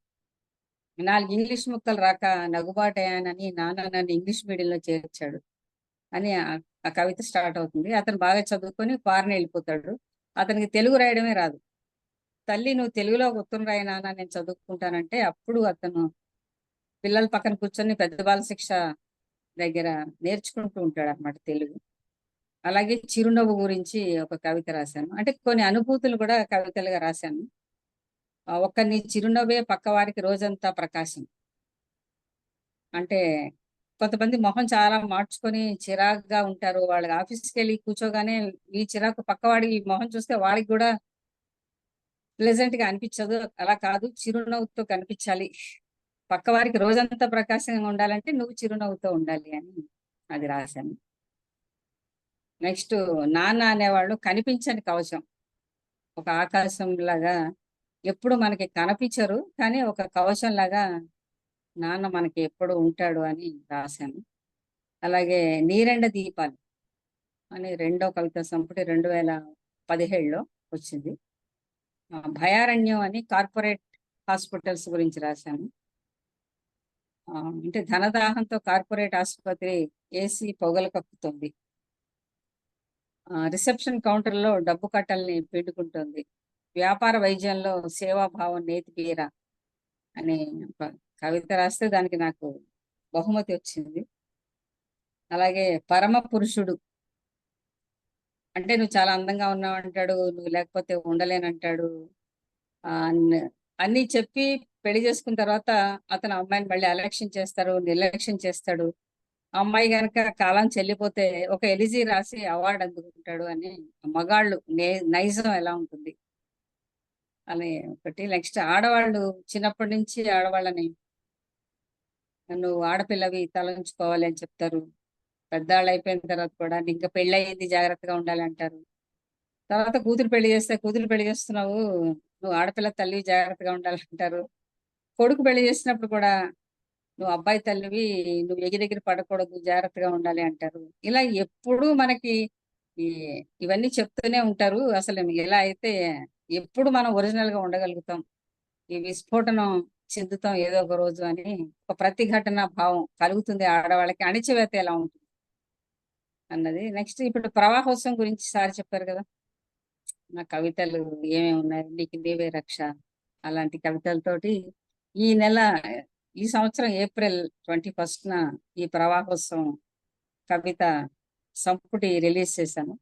4 ఇంగ్లీష్ ముక్కలు రాక నగుబాటయానని నాన్న నన్ను ఇంగ్లీష్ మీడియంలో చేర్చాడు అని ఆ కవిత స్టార్ట్ అవుతుంది. అతను బాగా చదువుకొని ఫారెన్ వెళ్ళిపోతాడు. అతనికి తెలుగు రాయడమే రాదు. తల్లి నువ్వు తెలుగులో ఒక ఉత్తరం రాయి నాన్న, నేను చదువుకుంటానంటే అప్పుడు అతను పిల్లల పక్కన కూర్చొని పెద్ద బాల శిక్ష దగ్గర నేర్చుకుంటూ ఉంటాడు అన్నమాట తెలుగు. అలాగే చిరునవ్వు గురించి ఒక కవిత రాశాను. అంటే కొన్ని అనుభూతులు కూడా కవితలుగా రాశాను. ఒక్క నీ చిరునవ్వే పక్కవారికి రోజంతా ప్రకాశం. అంటే కొంతమంది మొహం చాలా మార్చుకొని చిరాగ్గా ఉంటారు. వాళ్ళకి ఆఫీస్కి వెళ్ళి కూర్చోగానే ఈ చిరాకు పక్కవాడి మొహం చూస్తే వాడికి కూడా ప్లెజెంట్ గా అనిపించదు. అలా కాదు, చిరునవ్వుతో కనిపించాలి, పక్కవారికి రోజంతా ప్రకాశంగా ఉండాలంటే నువ్వు చిరునవ్వుతో ఉండాలి అని అది రాశాను. నెక్స్ట్ నాన్న అనేవాళ్ళు కనిపించని కవచం. ఒక ఆకాశం లాగా ఎప్పుడు మనకి కనిపించరు, కానీ ఒక కవచం లాగా నాన్న మనకి ఎప్పుడు ఉంటాడు అని రాశాను. అలాగే నీరెండ దీపాలు అనే రెండో కవిత సంపుటి 2017లో వచ్చింది. భయారణ్యం అని కార్పొరేట్ హాస్పిటల్స్ గురించి రాశాను. అంటే ధనదాహంతో కార్పొరేట్ ఆసుపత్రి ఏసీ పొగలు కక్కుతుంది, రిసెప్షన్ కౌంటర్లో డబ్బు కట్టల్ని పిండుకుంటుంది, వ్యాపార వైద్యంలో సేవాభావం నేతి బీర అనే ఒక కవిత రాస్తే దానికి నాకు బహుమతి వచ్చింది. అలాగే పరమ పురుషుడు అంటే నువ్వు చాలా అందంగా ఉన్నావు అంటాడు, నువ్వు లేకపోతే ఉండలేనంటాడు. అన్ని చెప్పి పెళ్లి చేసుకున్న తర్వాత అతను అమ్మాయిని మళ్ళీ అలక్ష్యం చేస్తారు, నిర్లక్ష్యం చేస్తాడు. అమ్మాయి గనక కాలం చెల్లిపోతే ఒక ఎలిజీ రాసి అవార్డు అందుకుంటాడు అని మగాళ్ళు నైజం ఎలా ఉంటుంది అని ఒకటి. నెక్స్ట్ ఆడవాళ్ళు చిన్నప్పటి నుంచి ఆడవాళ్ళని నువ్వు ఆడపిల్లవి తలంచుకోవాలి అని చెప్తారు. పెద్దాళ్ళు అయిపోయిన తర్వాత కూడా ఇంకా పెళ్ళి అయ్యింది జాగ్రత్తగా ఉండాలి అంటారు. తర్వాత కూతురు పెళ్లి చేస్తే కూతురు పెళ్లి చేస్తున్నావు, నువ్వు ఆడపిల్ల తల్లి జాగ్రత్తగా ఉండాలంటారు. కొడుకు పెళ్లి చేసినప్పుడు కూడా నువ్వు అబ్బాయి తల్లివి, నువ్వు ఎగిరెగిరి పడకూడదు, జాగ్రత్తగా ఉండాలి అంటారు. ఇలా ఎప్పుడూ మనకి ఈ ఇవన్నీ చెప్తూనే ఉంటారు. అసలు ఎలా అయితే ఎప్పుడు మనం ఒరిజినల్ గా ఉండగలుగుతాం, ఈ విస్ఫోటనం చెందుతాం ఏదో ఒక రోజు అని ఒక ప్రతిఘటన భావం కలుగుతుంది ఆడవాళ్ళకి. అణిచివేత ఎలా ఉంటుంది అన్నది. నెక్స్ట్ ఇప్పుడు ప్రవాహోత్సవం గురించి సార్ చెప్పారు కదా, నా కవితలు ఏమేమి ఉన్నాయి, నీకు నీవే రక్ష అలాంటి కవితలతోటి ఈ నెల, ఈ సంవత్సరం ఏప్రిల్ 21న ఈ ప్రవాహోత్సవం కవిత సంపుటి రిలీజ్ చేశాను.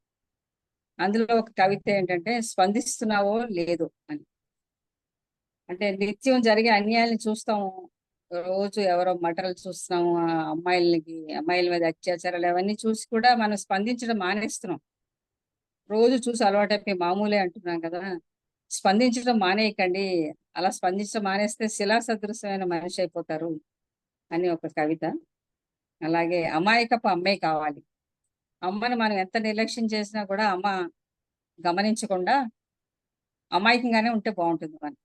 అందులో ఒక కవిత ఏంటంటే స్పందిస్తున్నావో లేదో అని. అంటే నిత్యం జరిగే అన్యాయాన్ని చూస్తాము, రోజు ఎవరో మటర్లు చూస్తున్నాము, ఆ అమ్మాయిల మీద అత్యాచారాలు అవన్నీ చూసి కూడా మనం స్పందించడం మానేస్తున్నాం. రోజు చూసి అలవాటైపోయి మామూలే అంటున్నాం కదా, స్పందించడం మానేయకండి. అలా స్పందించడం మానేస్తే శిలా సదృశమైన మనిషి అయిపోతారు అని ఒక కవిత. అలాగే అమాయకపు అమ్మాయి కావాలి. అమ్మని మనం ఎంత నిర్లక్ష్యం చేసినా కూడా అమ్మ గమనించకుండా అమాయకంగానే ఉంటే బాగుంటుంది మనం.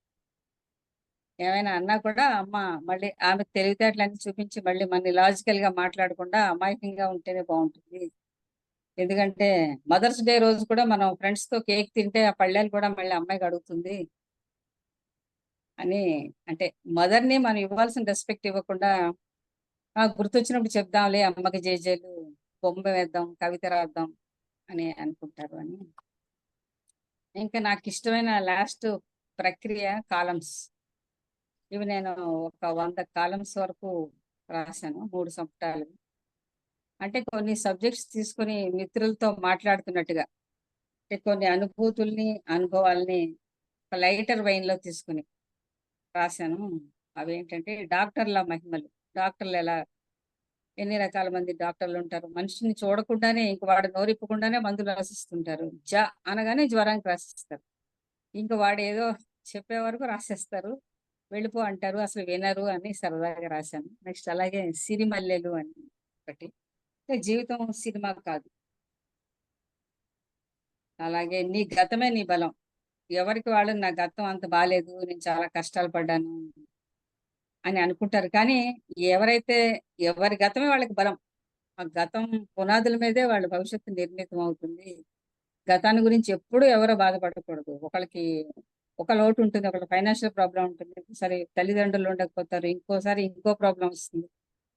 ఏమైనా అన్నా కూడా అమ్మ మళ్ళీ ఆమె తెలివితేటలన్నీ చూపించి మళ్ళీ మన లాజికల్ గా మాట్లాడకుండా అమాయకంగా ఉంటేనే బాగుంటుంది. ఎందుకంటే మదర్స్ డే రోజు కూడా మనం ఫ్రెండ్స్ తో కేక్ తింటే ఆ పళ్ళెలు కూడా మళ్ళీ అమ్మాయికి అడుగుతుంది అని. అంటే మదర్ని మనం ఇవ్వాల్సిన రెస్పెక్ట్ ఇవ్వకుండా గుర్తొచ్చినప్పుడు చెప్దాంలే అమ్మకి జేజేలు, బొమ్మ వేద్దాం, కవిత రాద్దాం అని అనుకుంటారు అని. ఇంకా నాకు ఇష్టమైన లాస్ట్ ప్రక్రియ కాలమ్స్. ఇవి నేను ఒక 100 కాలమ్స్ వరకు రాశాను, 3 సంపుటాలు. అంటే కొన్ని సబ్జెక్ట్స్ తీసుకొని మిత్రులతో మాట్లాడుతున్నట్టుగా, అంటే కొన్ని అనుభూతుల్ని, అనుభవాల్ని ఒక లైటర్ వెయిన్ లో తీసుకుని రాశాను. అవేంటంటే డాక్టర్ల మహిమలు. డాక్టర్లు ఎలా, ఎన్ని రకాల మంది డాక్టర్లు ఉంటారు. మనిషిని చూడకుండానే ఇంక వాడు నోరిప్పకుండానే మందులు రాసిస్తుంటారు. అనగానే జ్వరానికి రాసిస్తారు. ఇంక వాడు ఏదో చెప్పే వరకు రాసేస్తారు, వెళ్ళిపో అంటారు, అసలు వినరు అని సరదాగా రాశాను. నెక్స్ట్ అలాగే సిరిమల్లెలు అని ఒకటి. అంటే జీవితం సినిమా కాదు. అలాగే నీ గతమే నీ బలం. ఎవరికి వాళ్ళు నా గతం అంత బాలేదు, నేను చాలా కష్టాలు పడ్డాను అని అనుకుంటారు. కానీ ఎవరైతే ఎవరి గతమే వాళ్ళకి బలం. ఆ గతం పునాదుల మీదే వాళ్ళ భవిష్యత్తు నిర్మితం అవుతుంది. గతాన్ని గురించి ఎప్పుడూ ఎవరో బాధపడకూడదు. ఒకళ్ళకి ఒక లోటు ఉంటుంది, ఒకళ్ళకి ఫైనాన్షియల్ ప్రాబ్లం ఉంటుంది, సరే తల్లిదండ్రులు ఉండకపోతారు, ఇంకోసారి ఇంకో ప్రాబ్లం వస్తుంది.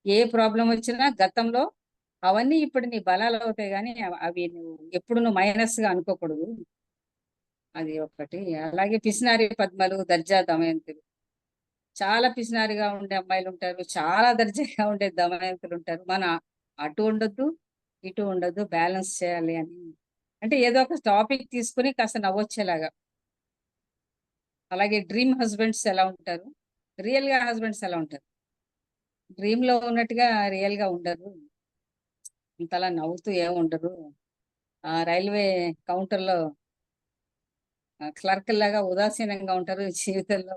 ఏ ప్రాబ్లం వచ్చినా గతంలో అవన్నీ ఇప్పుడు నీ బలాలు అవుతాయి, కానీ అవి నువ్వు ఎప్పుడు నువ్వు మైనస్ గా అనుకోకూడదు. అది ఒకటి. అలాగే పిసినారి పద్మలు, దర్జా దమయంతులు. చాలా పిసినారిగా ఉండే అమ్మాయిలు ఉంటారు, చాలా దర్జాగా ఉండే దమయంతులు ఉంటారు. మన అటు ఉండొద్దు, ఇటు ఉండొద్దు, బ్యాలెన్స్ చేయాలి అని. అంటే ఏదో ఒక టాపిక్ తీసుకుని కాస్త నవ్వొచ్చేలాగా. అలాగే డ్రీమ్ హస్బెండ్స్ ఎలా ఉంటారు, రియల్ గా హస్బెండ్స్ ఎలా ఉంటారు. డ్రీమ్ లో ఉన్నట్టుగా రియల్ గా ఉండరు, ఇంతలా నవ్వుతూ ఏముండరు. ఆ రైల్వే కౌంటర్ లో క్లర్క్ లాగా ఉదాసీనంగా ఉంటారు. జీవితంలో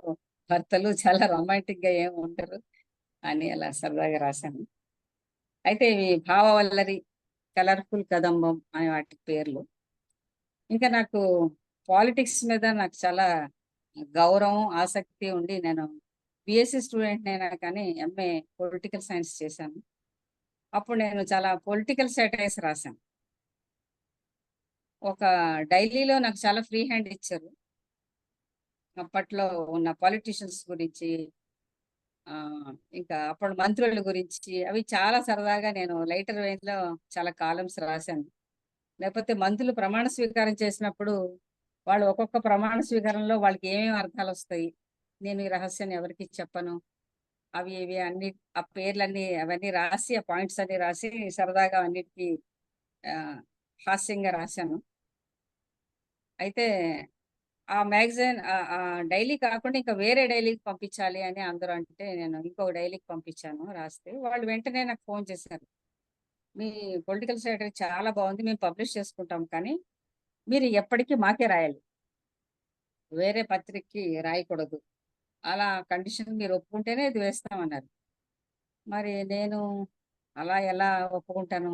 భర్తలు చాలా రొమాంటిక్ గా ఏమి ఉంటారు అని అలా సరదాగా రాశాను. అయితే ఇవి భావవల్లరి, కలర్ఫుల్ కదంబం అనే వాటి పేర్లు. ఇంకా నాకు పాలిటిక్స్ మీద నాకు చాలా గౌరవం, ఆసక్తి ఉండి నేను బిఎస్సి స్టూడెంట్ అయినా కానీ ఎంఏ పొలిటికల్ సైన్స్ చేశాను. అప్పుడు నేను చాలా పొలిటికల్ సెటైర్స్ రాశాను. ఒక డైలీలో నాకు చాలా ఫ్రీ హ్యాండ్ ఇచ్చారు. అప్పట్లో ఉన్న పాలిటిషియన్స్ గురించి, ఆ ఇంకా అప్పుడు మంత్రుల గురించి, అవి చాలా సరదాగా నేను లైటర్ వెయిన్ లో చాలా కాలమ్స్ రాశాను. లేకపోతే మంత్రులు ప్రమాణ స్వీకారం చేసినప్పుడు వాళ్ళు ఒక్కొక్క ప్రమాణ స్వీకారంలో వాళ్ళకి ఏమేమి అర్థాలు వస్తాయి, నేను ఈ రహస్యాన్ని ఎవరికి చెప్పను, అవి ఇవి అన్ని, ఆ పేర్లన్నీ అవన్నీ రాసి, ఆ పాయింట్స్ అన్ని రాసి సరదాగా అన్నిటికీ ఆ, హాస్యంగా రాశాను. అయితే ఆ మ్యాగజైన్ ఆ డైలీ కాకుండా ఇంకా వేరే డైలీకి పంపించాలి అని అందరూ అంటే నేను ఇంకొక డైలీకి పంపించాను రాస్తే. వాళ్ళు వెంటనే నాకు ఫోన్ చేశారు, మీ పొలిటికల్ స్ట్రాటజీ చాలా బాగుంది, మేము పబ్లిష్ చేసుకుంటాం, కానీ మీరు ఎప్పటికీ మాకే రాయాలి, వేరే పత్రికకి రాయకూడదు. అలా కండిషన్ మీరు ఒప్పుకుంటేనే ఇది వేస్తామన్నారు. మరి నేను అలా ఎలా ఒప్పుకుంటాను?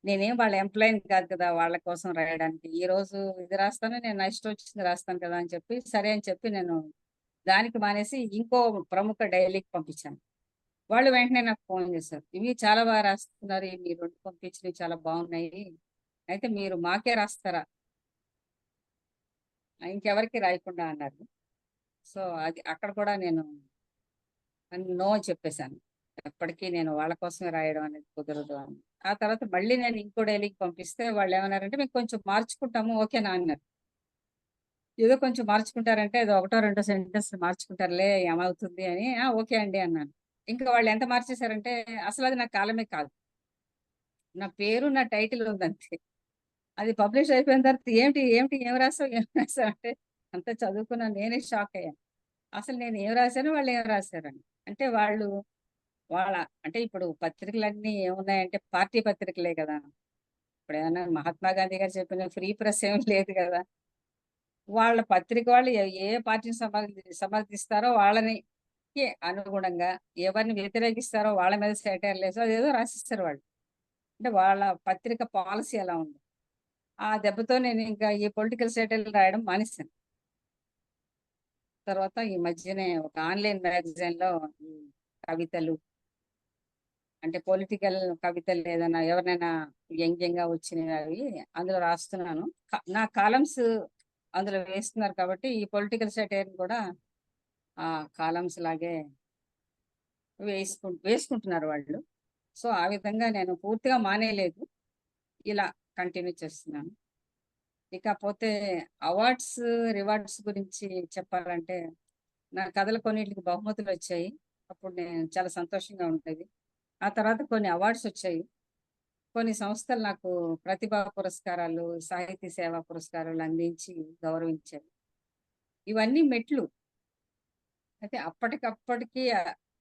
నేనేం వాళ్ళ ఎంప్లాయీని కాదు కదా వాళ్ళ కోసం రాయడానికి. ఈ రోజు ఇది రాస్తాను, నేను నా ఇష్టం వచ్చింది రాస్తాను కదా అని చెప్పి, సరే అని చెప్పి నేను దానికి మానేసి ఇంకో ప్రముఖ డైలీకి పంపించాను. వాళ్ళు వెంటనే నాకు ఫోన్ చేశారు, ఇవి చాలా బాగా రాస్తున్నారు, ఇవి మీరు రెండు పంపించినవి చాలా బాగున్నాయి, అయితే మీరు మాకే రాస్తారా, ఇంకెవరికి రాయకుండా అన్నారు. సో అది అక్కడ కూడా నేను నో చెప్పేశాను. ఎప్పటికీ నేను వాళ్ళ కోసమే రాయడం అనేది కుదరదు అని. ఆ తర్వాత మళ్ళీ నేను ఇంకో డైలీకి పంపిస్తే వాళ్ళు ఏమన్నారంటే, మేము కొంచెం మార్చుకుంటాము, ఓకేనా అన్నారు. ఏదో కొంచెం మార్చుకుంటారంటే ఏదో ఒకటో రెండో సెంటెన్స్ మార్చుకుంటారులే, ఏమవుతుంది అని, ఓకే అండి అన్నాను. ఇంకా వాళ్ళు ఎంత మార్చేశారంటే, అసలు అది నా కాలమే కాదు, నా పేరు నా టైటిల్ ఉందంతే. అది పబ్లిష్ అయిపోయిన తర్వాత ఏమిటి ఏమిటి ఏం రాసావు ఏం రాసావు అంటే, అంత చదువుకున్నా నేనే షాక్ అయ్యాను. అసలు నేను ఏం రాశాను, వాళ్ళు ఏం రాశారని. అంటే వాళ్ళు వాళ్ళ, అంటే ఇప్పుడు పత్రికలన్నీ ఏమున్నాయంటే పార్టీ పత్రికలే కదా. ఇప్పుడు ఏమన్నా మహాత్మా గాంధీ గారు చెప్పిన ఫ్రీ ప్రెస్ ఏమీ లేదు కదా. వాళ్ళ పత్రిక వాళ్ళు ఏ పార్టీని సమర్థిస్తారో వాళ్ళని అనుగుణంగా, ఎవరిని వ్యతిరేకిస్తారో వాళ్ళ మీద సెటైర్లు వేసి అదేదో రాసిస్తారు వాళ్ళు. అంటే వాళ్ళ పత్రిక పాలసీ అలా ఉంది. ఆ దెబ్బతో నేను ఇంకా ఈ పొలిటికల్ సెటైర్లు రాయడం మానేశాను. తర్వాత ఈ మధ్యనే ఒక ఆన్‌లైన్ మ్యాగజైన్‌లో ఈ కవితలు అంటే పొలిటికల్ కవితలు ఏదైనా ఎవరినైనా వ్యంగ్యంగా వచ్చినవి అవి అందులో రాస్తున్నాను. నా కాలమ్స్ అందులో వేస్తున్నారు కాబట్టి ఈ పొలిటికల్ సెటైర్‌ని కూడా ఆ కాలమ్స్ లాగే వేసుకుంటున్నారు వాళ్ళు. సో, ఆ విధంగా నేను పూర్తిగా మానేయలేదు. ఇలా కంటిన్యూ చేస్తున్నాను. ఇకపోతే అవార్డ్స్, రివార్డ్స్ గురించి చెప్పాలంటే, నా కథలు కొన్నిటికి బహుమతులొచ్చాయి. అప్పుడు నేను చాలా సంతోషంగా ఉండేది. ఆ తర్వాత కొన్ని అవార్డ్స్ వచ్చాయి. కొన్ని సంస్థలు నాకు ప్రతిభా పురస్కారాలు, సాహితీ సేవా పురస్కారాలు అందించి గౌరవించారు. ఇవన్నీ మెట్లు. అయితే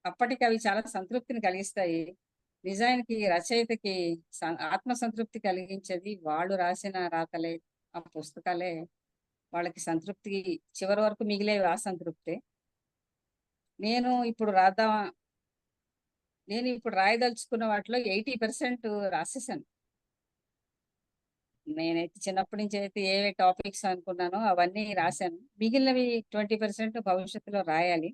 అప్పటికి అవి చాలా సంతృప్తిని కలిగిస్తాయి. నిజానికి రచయితకి ఆత్మ సంతృప్తి కలిగించేది వాళ్ళు రాసిన రాతలే, ఆ పుస్తకాలే వాళ్ళకి సంతృప్తి చివరి వరకు మిగిలేవి ఆ సంతృప్తే. నేను ఇప్పుడు రాద్దామా నేను ఇప్పుడు రాయదలుచుకున్న వాటిలో 80% రాసేసాను. నేనైతే చిన్నప్పటి నుంచి అయితే ఏ టాపిక్స్ అనుకున్నానో అవన్నీ రాశాను. మిగిలినవి 20% భవిష్యత్తులో రాయాలి.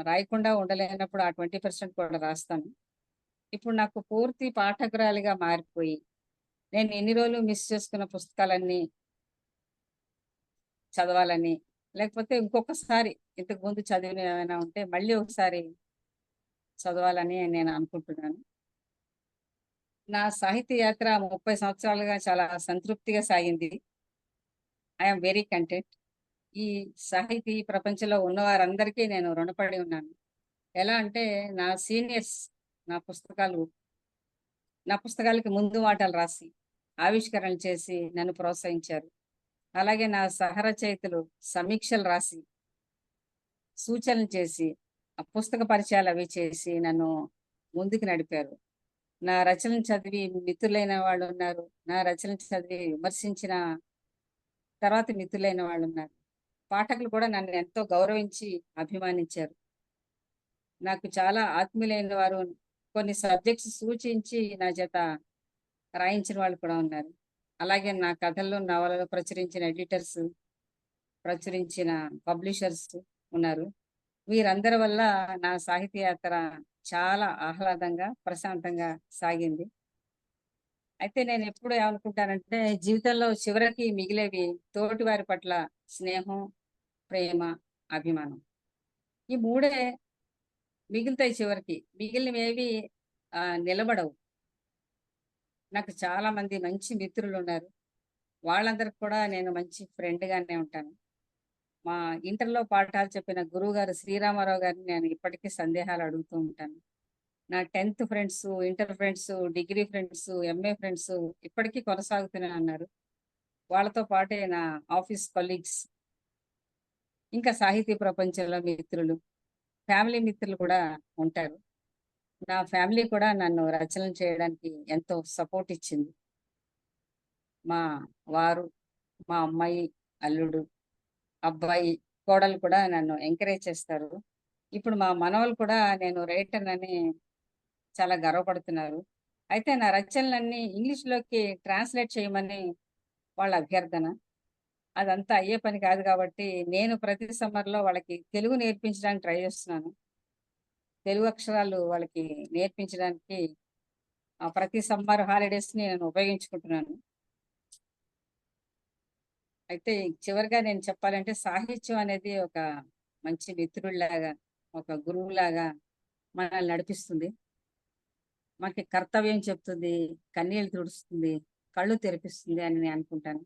రాయకుండా ఉండలేనప్పుడు ఆ 20% కూడా రాస్తాను. ఇప్పుడు నాకు పూర్తి పాఠకురాలిగా మారిపోయి, నేను ఎన్ని రోజులు మిస్ చేసుకున్న పుస్తకాలన్నీ చదవాలని, లేకపోతే ఇంకొకసారి ఇంతకు ముందు చదివినవి ఏమైనా ఉంటే మళ్ళీ ఒకసారి చదవాలని నేను అనుకుంటున్నాను. నా సాహితీ యాత్ర 30 సంవత్సరాలుగా చాలా సంతృప్తిగా సాగింది. I am very content. ఈ సాహితీ ప్రపంచంలో ఉన్నవారందరికీ నేను రుణపడి ఉన్నాను. ఎలా అంటే నా సీనియర్స్ నా పుస్తకాలు నా పుస్తకాలకి ముందు మాటలు రాసి, ఆవిష్కరణలు చేసి నన్ను ప్రోత్సహించారు. అలాగే నా సహరచయితలు సమీక్షలు రాసి, సూచనలు చేసి, ఆ పుస్తక పరిచయాలు అవి చేసి నన్ను ముందుకు నడిపారు. నా రచనలు చదివి మిత్రులైన వాళ్ళున్నారు. నా రచనలు చదివి విమర్శించిన తర్వాత మిత్రులైన వాళ్ళున్నారు. పాఠకులు కూడా నన్ను ఎంతో గౌరవించి, అభిమానించారు. నాకు చాలా ఆత్మీయులైన వారు కొన్ని సబ్జెక్ట్స్ సూచించి నా చేత రాయించిన వాళ్ళు కూడా ఉన్నారు. అలాగే నా కథల్లో, నవలలో ప్రచురించిన ఎడిటర్స్, ప్రచురించిన పబ్లిషర్స్ ఉన్నారు. వీరందరి వల్ల నా సాహితీ యాత్ర చాలా ఆహ్లాదంగా, ప్రశాంతంగా సాగింది. అయితే నేను ఎప్పుడు ఏమనుకుంటానంటే జీవితంలో చివరికి మిగిలేవి తోటివారి పట్ల స్నేహం, ప్రేమ, అభిమానం. ఈ మూడే మిగులుతాయి చివరికి. మిగిలినవేవి నిలబడవు. నాకు చాలా మంది మంచి మిత్రులున్నారు. వాళ్ళందరికి కూడా నేను మంచి ఫ్రెండ్‌గానే ఉంటాను. మా ఇంటర్‌లో పాఠాలు చెప్పిన గురువుగారు శ్రీరామారావు గారిని నేను ఇప్పటికీ సందేహాలు అడుగుతూ ఉంటాను. నా 10థ్ friends, inter friends, degree friends, MA friends ఇప్పటికీ కొనసాగుతూనే ఉన్నారు. వాళ్ళతో పాటే నా ఆఫీస్ కొలీగ్స్, ఇంకా సాహితీ ప్రపంచంలో మిత్రులు, ఫ్యామిలీ మిత్రులు కూడా ఉంటారు. నా ఫ్యామిలీ కూడా నన్ను రచనలు చేయడానికి ఎంతో సపోర్ట్ ఇచ్చింది. మా వారు, మా అమ్మాయి, అల్లుడు, అబ్బాయి, కోడలు కూడా నన్ను ఎంకరేజ్ చేస్తారు. ఇప్పుడు మా మనవళ్ళు కూడా నేను రైటర్‌నని చాలా గర్వపడుతున్నారు. అయితే నా రచనలన్నీ ఇంగ్లీష్‌లోకి ట్రాన్స్‌లేట్ చేయమని వాళ్ళ అభ్యర్థన. అదంతా అయ్యే పని కాదు కాబట్టి, నేను ప్రతి సమ్మర్‌లో వాళ్ళకి తెలుగు నేర్పించడానికి ట్రై చేస్తున్నాను. తెలుగు అక్షరాలు వాళ్ళకి నేర్పించడానికి ప్రతి సమ్మర్ హాలిడేస్‌ని నేను ఉపయోగించుకుంటున్నాను. అయితే చివరగా నేను చెప్పాలంటే సాహిత్యం అనేది ఒక మంచి మిత్రుడిలాగా, ఒక గురువులాగా మనల్ని నడిపిస్తుంది. మనకి కర్తవ్యం చెప్తుంది, కన్నీళ్లు తుడుస్తుంది, కళ్ళు తెరిపిస్తుంది అని నేను అనుకుంటాను.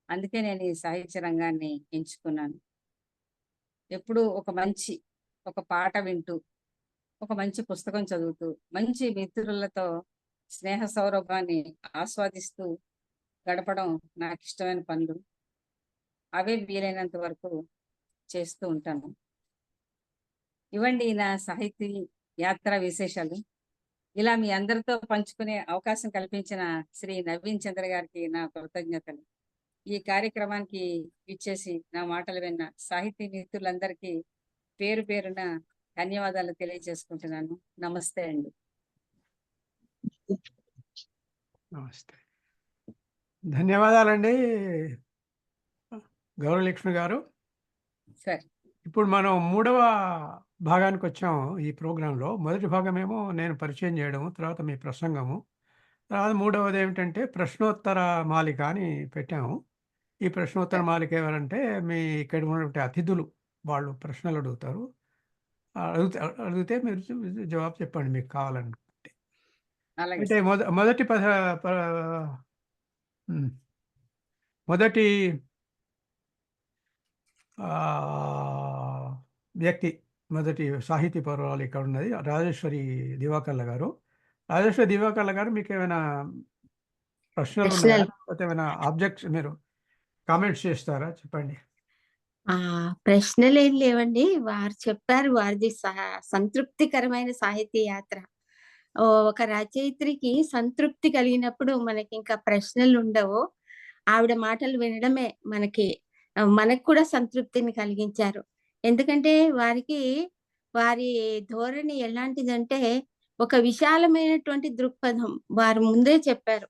అందుకే నేను ఈ సాహిత్య రంగాన్ని ఎంచుకున్నాను. ఎప్పుడూ ఒక పాట వింటూ, ఒక మంచి పుస్తకం చదువుతూ, మంచి మిత్రులతో స్నేహ సౌరభాన్ని ఆస్వాదిస్తూ గడపడం నాకిష్టమైన పనులు. అవే వీలైనంత వరకు చేస్తూ ఉంటాను. ఇవండి నా సాహితీ యాత్ర విశేషాలు. ఇలా మీ అందరితో పంచుకునే అవకాశం కల్పించిన శ్రీ నవీన్ చంద్ర గారికి నా కృతజ్ఞతలు. ఈ కార్యక్రమానికి ఇచ్చేసి నా మాటలు విన్న సాహితీ మిత్రులందరికీ పేరు పేరున ధన్యవాదాలు తెలియజేసుకుంటున్నాను. నమస్తే అండి. నమస్తే. ధన్యవాదాలండి గౌరలక్ష్మి గారు. సరే, ఇప్పుడు మనం 3వ భాగానికి వచ్చాం ఈ ప్రోగ్రాంలో. మొదటి భాగమేమో నేను పరిచయం చేయడము, తర్వాత మీ ప్రసంగము, తర్వాత 3వది ఏమిటంటే ప్రశ్నోత్తర మాలిక అని పెట్టాము. ఈ ప్రశ్నోత్తర మాలిక ఎవరంటే మీ ఇక్కడ ఉన్నటువంటి అతిథులు, వాళ్ళు ప్రశ్నలు అడుగుతారు. అడిగితే మీరు జవాబు చెప్పండి మీకు కావాలనుకుంటే. అలాగే అంటే సార్. మొదటి మొదటి వ్యక్తి, మొదటి సాహితీ పౌరాలు ఇక్కడ ఉన్నది రాజేశ్వరి దివాకర్ల గారు. రాజేశ్వరి దివాకర్ల గారు, మీకు ఏమైనా ప్రశ్నలు ఉన్నాయా, లేకపోతే ఏమైనా ఆబ్జెక్ట్స్, మీరు కామెంట్స్ చేస్తారా? చెప్పండి. ప్రశ్నలేం లేవండి. వారు చెప్పారు వారిది సంతృప్తికరమైన సాహితీ యాత్ర. ఒక రచయిత్రికి సంతృప్తి కలిగినప్పుడు మనకింకా ప్రశ్నలుండవు. ఆవిడ మాటలు వినడమే మనకు కూడా సంతృప్తిని కలిగించారు. ఎందుకంటే వారి ధోరణి ఎలాంటిదంటే ఒక విశాలమైనటువంటి దృక్పథం. వారు ముందే చెప్పారు.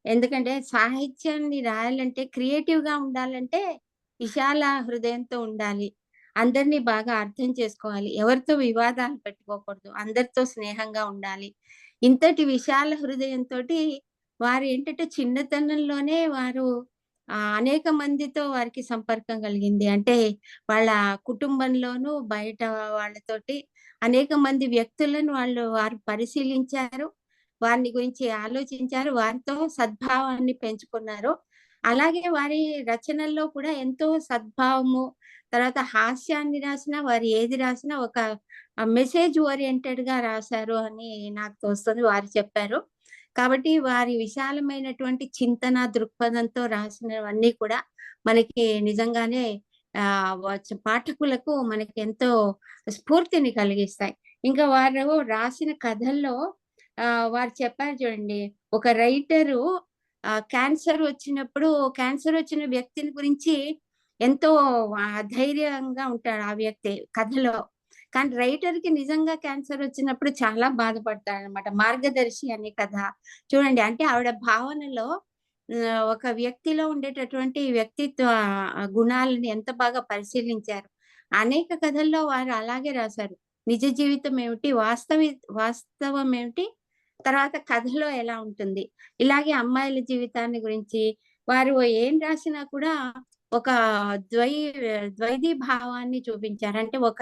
ఎందుకంటే సాహిత్యాన్ని రాయాలంటే, క్రియేటివ్‌గా ఉండాలంటే విశాల హృదయంతో ఉండాలి. అందరిని బాగా అర్థం చేసుకోవాలి. ఎవరితో వివాదాలు పెట్టుకోకూడదు. అందరితో స్నేహంగా ఉండాలి. ఇంతటి విశాల హృదయంతోటి వారేంటంటే చిన్నతనంలోనే వారు అనేక మందితో వారికి సంపర్కం కలిగింది. అంటే వాళ్ళ కుటుంబంలోనూ, బయట వాళ్ళతోటి అనేక మంది వ్యక్తులను వారు పరిశీలించారు. వారిని గురించి ఆలోచించారు. వారితో సద్భావాన్ని పెంచుకున్నారు. అలాగే వారి రచనల్లో కూడా ఎంతో సద్భావము, తర్వాత హాస్యాన్ని రాసినా, వారు ఏది రాసినా ఒక మెసేజ్ ఓరియెంటెడ్‌గా రాశారు అని నాకు తోస్తుంది. వారు చెప్పారు. కాబట్టి వారి విశాలమైనటువంటి చింతన, దృక్పథంతో రాసినవన్నీ కూడా మనకి నిజంగానే పాఠకులకు మనకెంతో స్ఫూర్తిని కలిగిస్తాయి. ఇంకా వారు రాసిన కథల్లో వారు చెప్పారు చూడండి. ఒక రైటరు క్యాన్సర్ వచ్చిన వ్యక్తిని గురించి ఎంతో ధైర్యంగా ఉంటాడు ఆ వ్యక్తి కథలో. కానీ రైటర్‌కి నిజంగా క్యాన్సర్ వచ్చినప్పుడు చాలా బాధపడతాడనమాట. 'మార్గదర్శి' అనే కథ చూడండి. అంటే ఆవిడ భావనలో ఒక వ్యక్తిలో ఉండేటటువంటి వ్యక్తిత్వ గుణాలను ఎంత బాగా పరిశీలించారు. అనేక కథల్లో వారు అలాగే రాశారు. నిజ జీవితం ఏమిటి? వాస్తవం ఏమిటి? తర్వాత కథలో ఎలా ఉంటుంది? ఇలాగే అమ్మాయిల జీవితాన్ని గురించి వారు ఏం రాసినా కూడా ఒక ద్వైధీ భావాన్ని చూపించారు. అంటే ఒక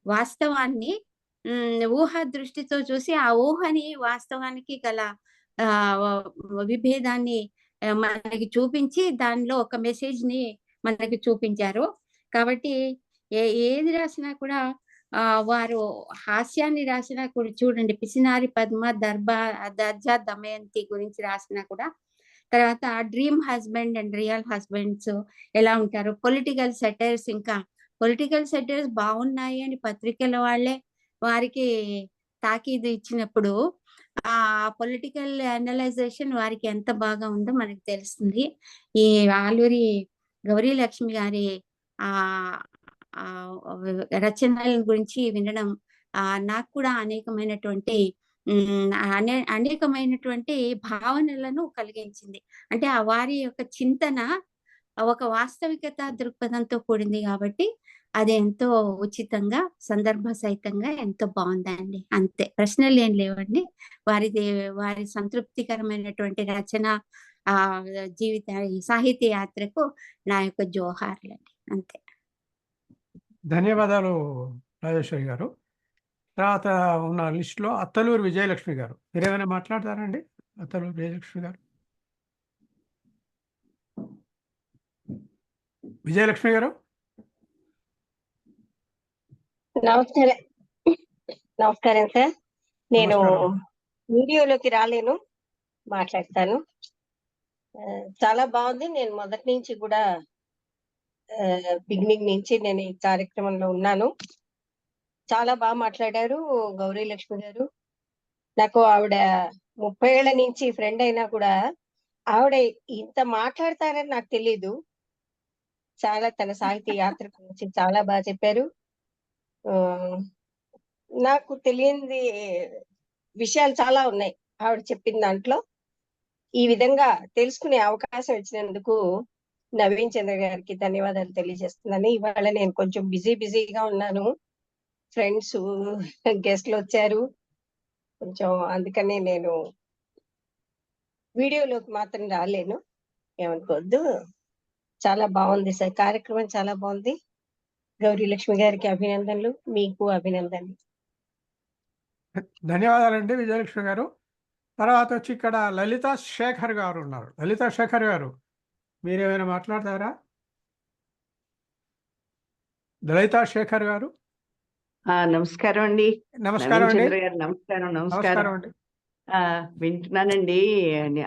వాస్తవాన్ని ఊహా దృష్టితో చూసి, ఆ ఊహని వాస్తవానికి గల విభేదాన్ని మనకి చూపించి, దానిలో ఒక మెసేజ్‌ని మనకి చూపించారు. కాబట్టి ఏది రాసినా కూడా వారు హాస్యాన్ని రాసినా కూడా చూడండి. 'పిసినారి పద్మ', 'దర్జా దమయంతి' గురించి రాసినా కూడా, తర్వాత 'dream husband and real husbands' ఎలా ఉంటారు. పొలిటికల్ సెటైర్స్ బాగున్నాయి అని పత్రికల వాళ్ళే వారికి తాకీదు ఇచ్చినప్పుడు, ఆ పొలిటికల్ అనలైజేషన్ వారికి ఎంత బాగా ఉందో మనకు తెలుస్తుంది. ఈ ఆలూరి గౌరీ లక్ష్మి గారి ఆహ్, రచనల గురించి వినడం నాకు కూడా అనేకమైనటువంటి భావనలను కలిగించింది. అంటే వారి యొక్క చింతన ఒక వాస్తవికత దృక్పథంతో కూడింది కాబట్టి, అది ఎంతో ఉచితంగా, సందర్భ సహితంగా ఎంతో బావుందండి. అంతే. ప్రశ్నలేం లేవండి. వారి సంతృప్తికరమైనటువంటి రచన ఈ సాహితీ యాత్రకు నా యొక్క జోహార్లండి. అంతే. ధన్యవాదాలు రాజేశ్వరి గారు. తర్వాత ఉన్న లిస్టులో అత్తలూరు విజయలక్ష్మి గారు. మీరేమైనా మాట్లాడతారండి? అత్తలూరు విజయలక్ష్మి గారు. విజయలక్ష్మి గారు. నమస్కారం సార్. నేను వీడియోలోకి రాలేను, మాట్లాడతాను. చాలా బాగుంది. నేను మొదటి నుంచి కూడా బిగినింగ్ నుంచి నేను ఈ కార్యక్రమంలో ఉన్నాను. చాలా బాగా మాట్లాడారు గౌరీ లక్ష్మి గారు. నాకు ఆవిడ 30 ఏళ్ల నుంచి ఫ్రెండ్ అయినా కూడా ఆవిడ ఇంత మాట్లాడతారని నాకు తెలీదు. చాలా తన సాహితీ యాత్ర గురించి చాలా బాగా చెప్పారు. ఆ, నాకు తెలియని విషయాలు చాలా ఉన్నాయి ఆవిడ చెప్పిన దాంట్లో. ఈ విధంగా తెలుసుకునే అవకాశం ఇచ్చినందుకు నవీన్ చంద్ర గారికి ధన్యవాదాలు తెలియజేస్తున్నాను. ఇవాళ నేను కొంచెం బిజీగా ఉన్నాను. ఫ్రెండ్స్ గెస్ట్లు వచ్చారు కొంచెం, అందుకని నేను వీడియోలోకి మాత్రం రాలేను, ఏమనుకోవద్దు. చాలా బాగుంది సార్, కార్యక్రమం చాలా బాగుంది. గౌరీ లక్ష్మి గారికి అభినందనలు, మీకు అభినందనలు. ధన్యవాదాలండి విజయలక్ష్మి గారు. తర్వాత వచ్చి ఇక్కడ లలితా శేఖర్ గారు ఉన్నారు. లలితా శేఖర్ గారు, మీరేమైనా మాట్లాడతారా? లలితా శేఖర్ గారు, నమస్కారం అండి. నమస్కారం నవీన్ అండి. చంద్ర గారు నమస్కారం. నమస్కారం అండి. వింటున్నానండి.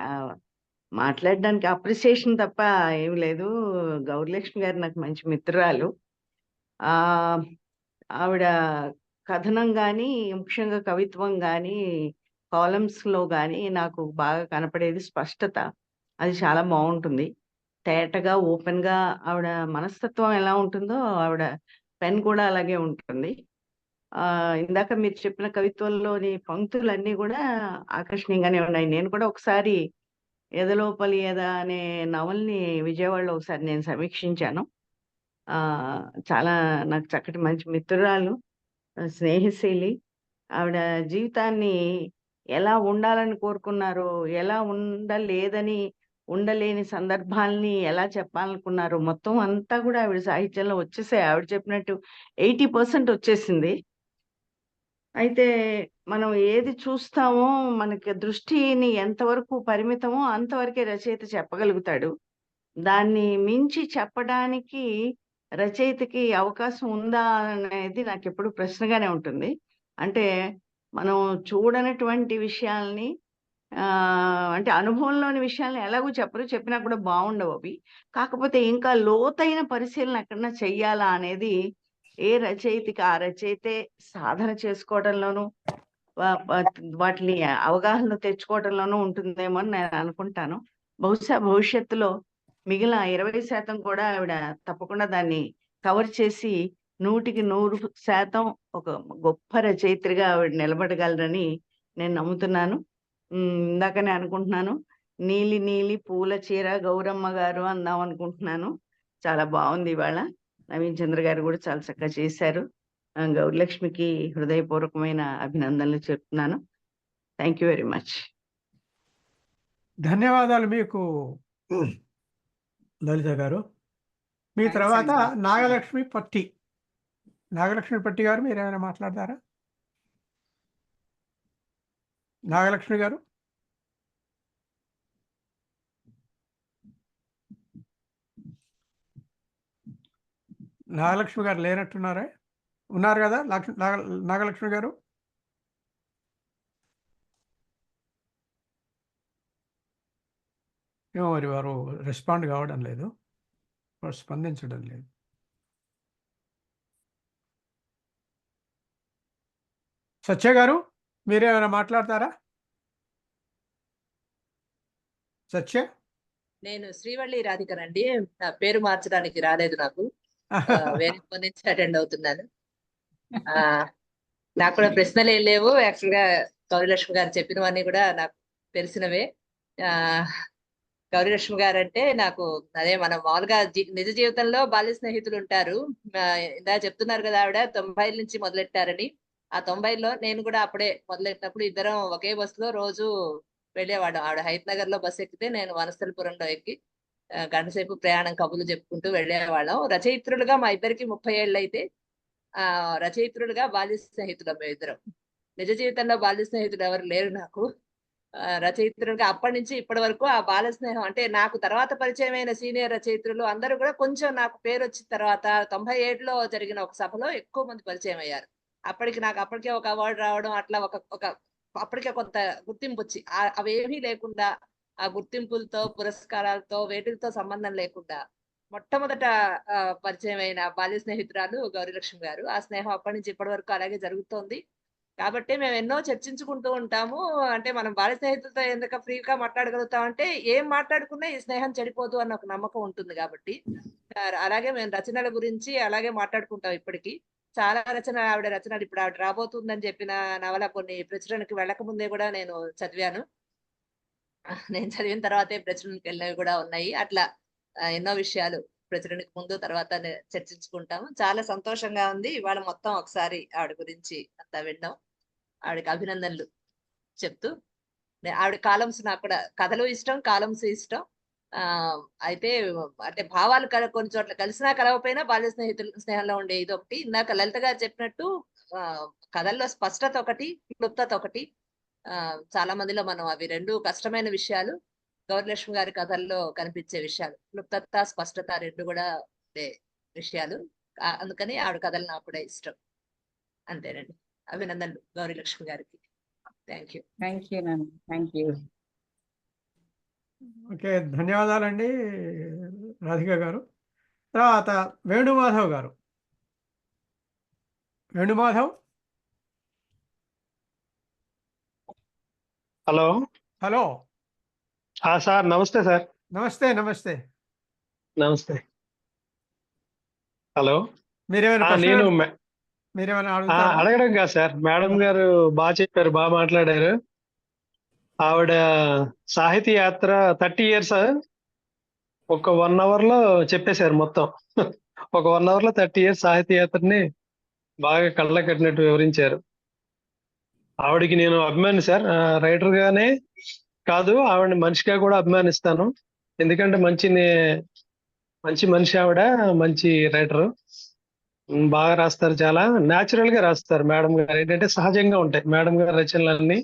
ఆ, మాట్లాడడానికి అప్రిసియేషన్ తప్ప ఏం లేదు. గౌరీలక్ష్మి గారు నాకు మంచి మిత్రురాలు. ఆ ఆవిడ కథనం కానీ, ముఖ్యంగా కవిత్వం కానీ, కాలమ్స్ లో కానీ నాకు బాగా కనపడేది స్పష్టత. అది చాలా బాగుంటుంది. తేటగా, ఓపెన్ గా ఆవిడ మనస్తత్వం ఎలా ఉంటుందో ఆవిడ పెన్ కూడా అలాగే ఉంటుంది. ఇందాక మీరు చెప్పిన కవిత్వంలోని పంక్తులన్నీ కూడా ఆకర్షణీయంగానే ఉన్నాయి. నేను కూడా ఒకసారి ఎదలోపలి ఎద అనే నవల్ని విజయవాడలో ఒకసారి నేను సమీక్షించాను. ఆ చాలా నాకు చక్కటి మంచి మిత్రురాలు, స్నేహశీలి. ఆవిడ జీవితాన్ని ఎలా ఉండాలని కోరుకున్నారో, ఎలా ఉండలేదని, ఉండలేని సందర్భాల్ని ఎలా చెప్పాలనుకున్నారో మొత్తం అంతా కూడా ఆవిడ సాహిత్యంలో వచ్చేసాయి. ఆవిడ చెప్పినట్టు 80% వచ్చేసింది. అయితే మనం ఏది చూస్తామో, మనకి దృష్టిని ఎంతవరకు పరిమితమో అంతవరకే రచయిత చెప్పగలుగుతాడు. దాన్ని మించి చెప్పడానికి రచయితకి అవకాశం ఉందా అనేది నాకెప్పుడు ప్రశ్నగానే ఉంటుంది. అంటే మనం చూడనటువంటి విషయాల్ని, అంటే అనుభవంలోని విషయాల్ని ఎలాగో చెప్పరు, చెప్పినా కూడా బాగుండవు అవి. కాకపోతే ఇంకా లోతైన పరిశీలన ఎక్కడన్నా చెయ్యాలా అనేది ఏ రచయితకి ఆ రచయితే సాధన చేసుకోవడంలోనూ వాటిని అవగాహన తెచ్చుకోవడంలోనూ ఉంటుందేమో అని నేను అనుకుంటాను. బహుశా భవిష్యత్తులో మిగిలిన 20% కూడా ఆవిడ తప్పకుండా దాన్ని కవర్ చేసి 100% ఒక గొప్ప రచయిత్రిగా ఆవిడ నిలబడగలరని నేను నమ్ముతున్నాను. ఇందాకనే అనుకుంటున్నాను, నీలి నీలి పూల చీర గౌరమ్మ గారు అందాం అనుకుంటున్నాను. చాలా బాగుంది ఇవాళ. నవీన్ చంద్ర గారు కూడా చాలా చక్కగా చేశారు. గౌరీలక్ష్మికి హృదయపూర్వకమైన అభినందనలు చెప్తున్నాను. Thank you very much. ధన్యవాదాలు మీకు లలిత గారు. మీ Thanks తర్వాత అండి. నాగలక్ష్మి పట్టి. నాగలక్ష్మి పట్టి గారు, మీరేమైనా మాట్లాడతారా? నాగలక్ష్మి గారు, నాగలక్ష్మి గారు లేనట్టున్నారా? ఉన్నారు కదా నాగలక్ష్మి గారు? ఏమో మరి వారు రెస్పాండ్ కావడం లేదు, వారు స్పందించడం లేదు. సత్య గారు, మీరేమైనా మాట్లాడతారా? సత్య? నేను శ్రీవల్లి రాధికనండి. నా పేరు మార్చడానికి రాలేదు నాకు. వేరే ఫోన్ నుంచి అటెండ్ అవుతున్నాను. నాకు కూడా ప్రశ్నలు ఏం లేవు. యాక్చువల్ గా గౌరీలక్ష్మి గారు చెప్పినవన్నీ కూడా నాకు తెలిసినవే. గౌరీలక్ష్మి గారు అంటే నాకు అదే, మనం మామూలుగా నిజ జీవితంలో బాల్య స్నేహితులు ఉంటారు. ఇందా చెప్తున్నారు కదా ఆవిడ 90ల నుంచి మొదలెట్టారని. ఆ 90లో నేను కూడా అప్పుడే మొదలెట్టినప్పుడు ఇద్దరం ఒకే బస్సులో రోజు వెళ్ళేవాడు. ఆవిడ హైత్ నగర్ లో బస్సు ఎక్కితే నేను వనస్థలిపురంలో ఎక్కి గంట సేపు ప్రయాణం కబుర్లు చెప్పుకుంటూ వెళ్ళేవాళ్ళం. రచయిత్రులుగా మా ఇద్దరికి 30 ఏళ్ళు అయితే, రచయిత్రులుగా బాల్య స్నేహితులు మేము ఇద్దరం. నిజ జీవితంలో బాల్య స్నేహితులు ఎవరు లేరు నాకు. రచయిత్రులుగా అప్పటి నుంచి ఇప్పటి వరకు ఆ బాల స్నేహం అంటే, నాకు తర్వాత పరిచయమైన సీనియర్ రచయిత్రులు అందరూ కూడా కొంచెం నాకు పేరు వచ్చిన తర్వాత 97లో జరిగిన ఒక సభలో ఎక్కువ మంది పరిచయం అయ్యారు. అప్పటికే ఒక అవార్డు రావడం, అట్లా ఒక అప్పటికే కొంత గుర్తింపు వచ్చి, అవేమీ లేకుండా ఆ గుర్తింపులతో, పురస్కారాలతో, వేటితో సంబంధం లేకుండా మొట్టమొదట పరిచయం అయిన బాల్య స్నేహితురాలు గౌరీలక్ష్మి గారు. ఆ స్నేహం అప్పటి నుంచి ఇప్పటి వరకు అలాగే జరుగుతోంది. కాబట్టి మేము ఎన్నో చర్చించుకుంటూ ఉంటాము. అంటే మనం బాల్య స్నేహితులతో ఎందుకు ఫ్రీగా మాట్లాడగలుగుతాం అంటే, ఏం మాట్లాడుకున్నా ఈ స్నేహం చెడిపోదు అన్న ఒక నమ్మకం ఉంటుంది కాబట్టి, అలాగే మేము రచనల గురించి అలాగే మాట్లాడుకుంటాం ఇప్పటికి. చాలా ఆవిడ రచనలు ఇప్పుడు ఆవిడ రాబోతుందని చెప్పిన నవల కొన్ని ప్రచురణకి వెళ్ళక ముందే కూడా నేను చదివాను. నేను చదివిన తర్వాతే ప్రచురణకెళ్ళినవి కూడా ఉన్నాయి. అట్లా ఎన్నో విషయాలు ప్రచురణకు ముందు, తర్వాత చర్చించుకుంటాము. చాలా సంతోషంగా ఉంది. ఇవాళ మొత్తం ఒకసారి ఆవిడ గురించి అంతా వినడం. ఆవిడకి అభినందనలు చెప్తూ, ఆవిడ కాలమ్స్ నాకు కూడా కథలు ఇష్టం, కాలమ్స్ ఇష్టం. అయితే అంటే భావాలు కొన్ని చోట్ల కలిసినా కలవకపోయినా బాల్య స్నేహంలో ఉండే ఇదొకటి. ఇందాక లలిత గారు చెప్పినట్టు కథల్లో స్పష్టత ఒకటి, క్లుప్తత ఒకటి. చాలా మందిలో మనం అవి 2 కష్టమైన విషయాలు. గౌరిలక్ష్మి గారి కథల్లో కనిపించే విషయాలు. క్లుప్తత, స్పష్టత 2 కూడా ఉండే విషయాలు. అందుకని ఆవిడ కథలు నాకు కూడా ఇష్టం. అంతేనండి. అభినందనలు గౌరిలక్ష్మి గారికి. Thank you. థ్యాంక్ యూ నాన్న. Thank you. ఓకే, ధన్యవాదాలండి రాధిక గారు. తర్వాత వేణుమాధవ్ గారు. వేణుమాధవ్. హలో. హలో సార్ నమస్తే సార్. నమస్తే. నమస్తే. నమస్తే. హలో. మీరేమైనా నేను అడుగుతారా? అడగడం కాదు సార్, మేడం గారు బాగా చెప్పారు, బాగా మాట్లాడారు. ఆవిడ సాహితీ యాత్ర 30 years ఒక 1 hour లో చెప్పేశారు మొత్తం. ఒక 1 hour లో 30 years సాహితీ యాత్రని బాగా కళ్ళ కట్టినట్టు వివరించారు. ఆవిడకి నేను అభిమాని సార్, రైటర్ గానే కాదు, ఆవిడని మనిషిగా కూడా అభిమానిస్తాను. ఎందుకంటే మంచి మనిషి ఆవిడ, మంచి రైటర్, బాగా రాస్తారు, చాలా న్యాచురల్ గా రాస్తారు. మేడం గారు ఏంటంటే సహజంగా ఉంటాయి. మేడం గారి రచనలన్నీ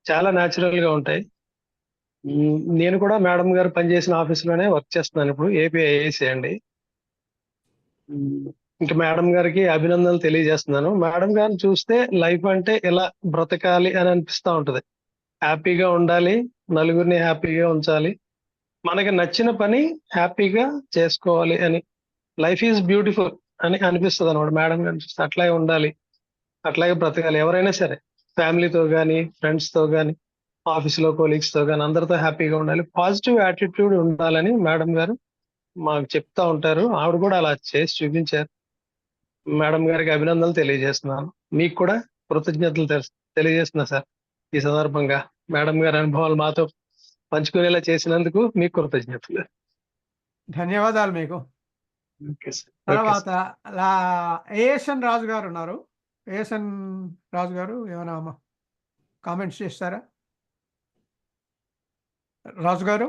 చాలా న్యాచురల్ గా ఉంటాయి. నేను కూడా మేడం గారు పనిచేసిన ఆఫీసులోనే వర్క్ చేస్తున్నాను ఇప్పుడు, ఏపీఐఏసీ అండి. ఇంకా మేడం గారికి అభినందనలు తెలియజేస్తున్నాను. మేడం గారిని చూస్తే లైఫ్ అంటే ఇలా బ్రతకాలి అని అనిపిస్తూ ఉంటది. హ్యాపీగా ఉండాలి, నలుగురిని హ్యాపీగా ఉంచాలి, మనకి నచ్చిన పని హ్యాపీగా చేసుకోవాలి అని, లైఫ్ ఈజ్ బ్యూటిఫుల్ అని అనిపిస్తుంది అనమాట. మేడం గారిని చూస్తే అట్లాగే ఉండాలి, అట్లాగే బ్రతకాలి. ఎవరైనా సరే ఫ్యామిలీతో కానీ, ఫ్రెండ్స్తో కానీ, ఆఫీస్లో కొలీగ్స్తో కానీ అందరితో హ్యాపీగా ఉండాలి, పాజిటివ్ యాటిట్యూడ్ ఉండాలని మేడం గారు మాకు చెప్తా ఉంటారు. ఆవిడ కూడా అలా చేసి చూపించారు. మేడం గారికి అభినందనలు తెలియజేస్తున్నాను. మీకు కూడా కృతజ్ఞతలు తెలియజేస్తున్నా సార్. ఈ సందర్భంగా మేడం గారి అనుభవాలు మాతో పంచుకునేలా చేసినందుకు మీకు కృతజ్ఞతలు. ధన్యవాదాలు మీకు. తర్వాత ఏఎస్ఎన్ రాజు గారు ఉన్నారు. ఏఎస్ఎన్ రాజు గారు ఏమైనా కామెంట్స్ చేస్తారా? రాజు గారు.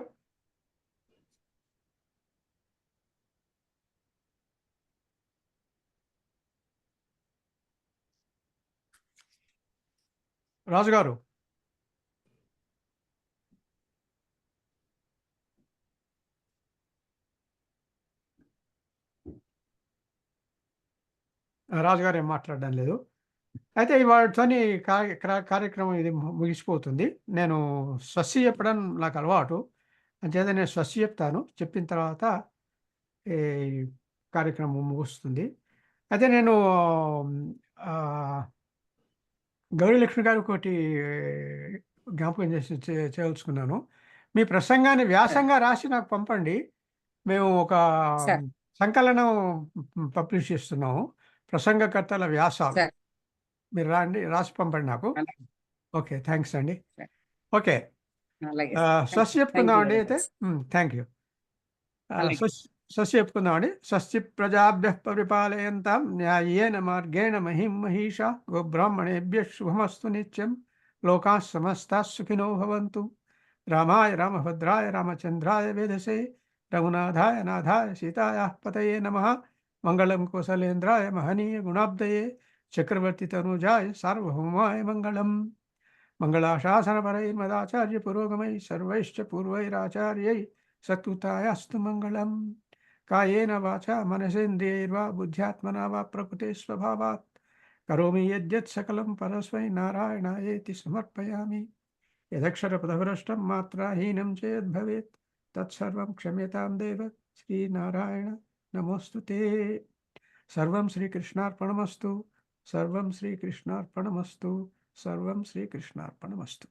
రాజు గారు. రాజుగారు ఏం మాట్లాడడం లేదు. అయితే ఇవాళతోని కార్యక్రమం ఇది ముగిసిపోతుంది. నేను స్వస్తి చెప్పడం నాకు అలవాటు, అంచేత నేను స్వస్తి చెప్తాను. చెప్పిన తర్వాత ఈ కార్యక్రమం ముగుస్తుంది. అయితే నేను గౌరీలక్ష్మి గారు ఒకటి జ్ఞాపకం చేయదలుచుకున్నాను. మీ ప్రసంగాన్ని వ్యాసంగా రాసి నాకు పంపండి. మేము ఒక సంకలనం పబ్లిష్ చేస్తున్నాము, ప్రసంగకర్తల వ్యాసాలు. మీరు రాసి పంపండి నాకు. ఓకే, థ్యాంక్స్ అండి. ఓకే, స్వస్తి చెప్పుకుందామండి. అయితే థ్యాంక్ యూ. స్వస్తి చెప్పుకుందామండి. స్వస్తి ప్రజాభ్యః పరిపాలయంతాం న్యాయేన మార్గేణ మహిం మహిషా గోబ్రాహ్మణేభ్యః శుభమస్తు నిత్యం. లోకాః సమస్తాః సుఖినో భవంతు. రామాయ రామభద్రాయ రామచంద్రాయ వేధసే రఘునాథాయ నాథాయ సీతాయాః పతయే నమః. మంగళం కోసలేంద్రాయ మహనీయ గుణాబ్దయే చక్రవర్తి తనూజాయ సార్వభౌమాయ మంగళం. మంగళాశాసనపరైర్మదాచార్య పురోగమై సర్వైశ్చ పూర్వైరాచార్యై సత్కృతాయాస్తు మంగళం. కాయేన వాచా మనసేంద్రియైర్వా బుద్ధ్యాత్మనా వా ప్రకృతే స్వభావాత్ కరోమి యద్యత్ సకలం పరస్మై నారాయణాయేతి సమర్పయామి. యదక్షరపదభ్రష్టం మాత్రాహీనం చేద్భవేత్ తత్సర్వం క్షమ్యతాం దేవ. శ్రీనారాయణ నమోస్తుతే. సర్వం శ్రీకృష్ణార్పణమస్తు. సర్వం శ్రీకృష్ణార్పణమస్తు. సర్వం శ్రీకృష్ణార్పణమస్తు.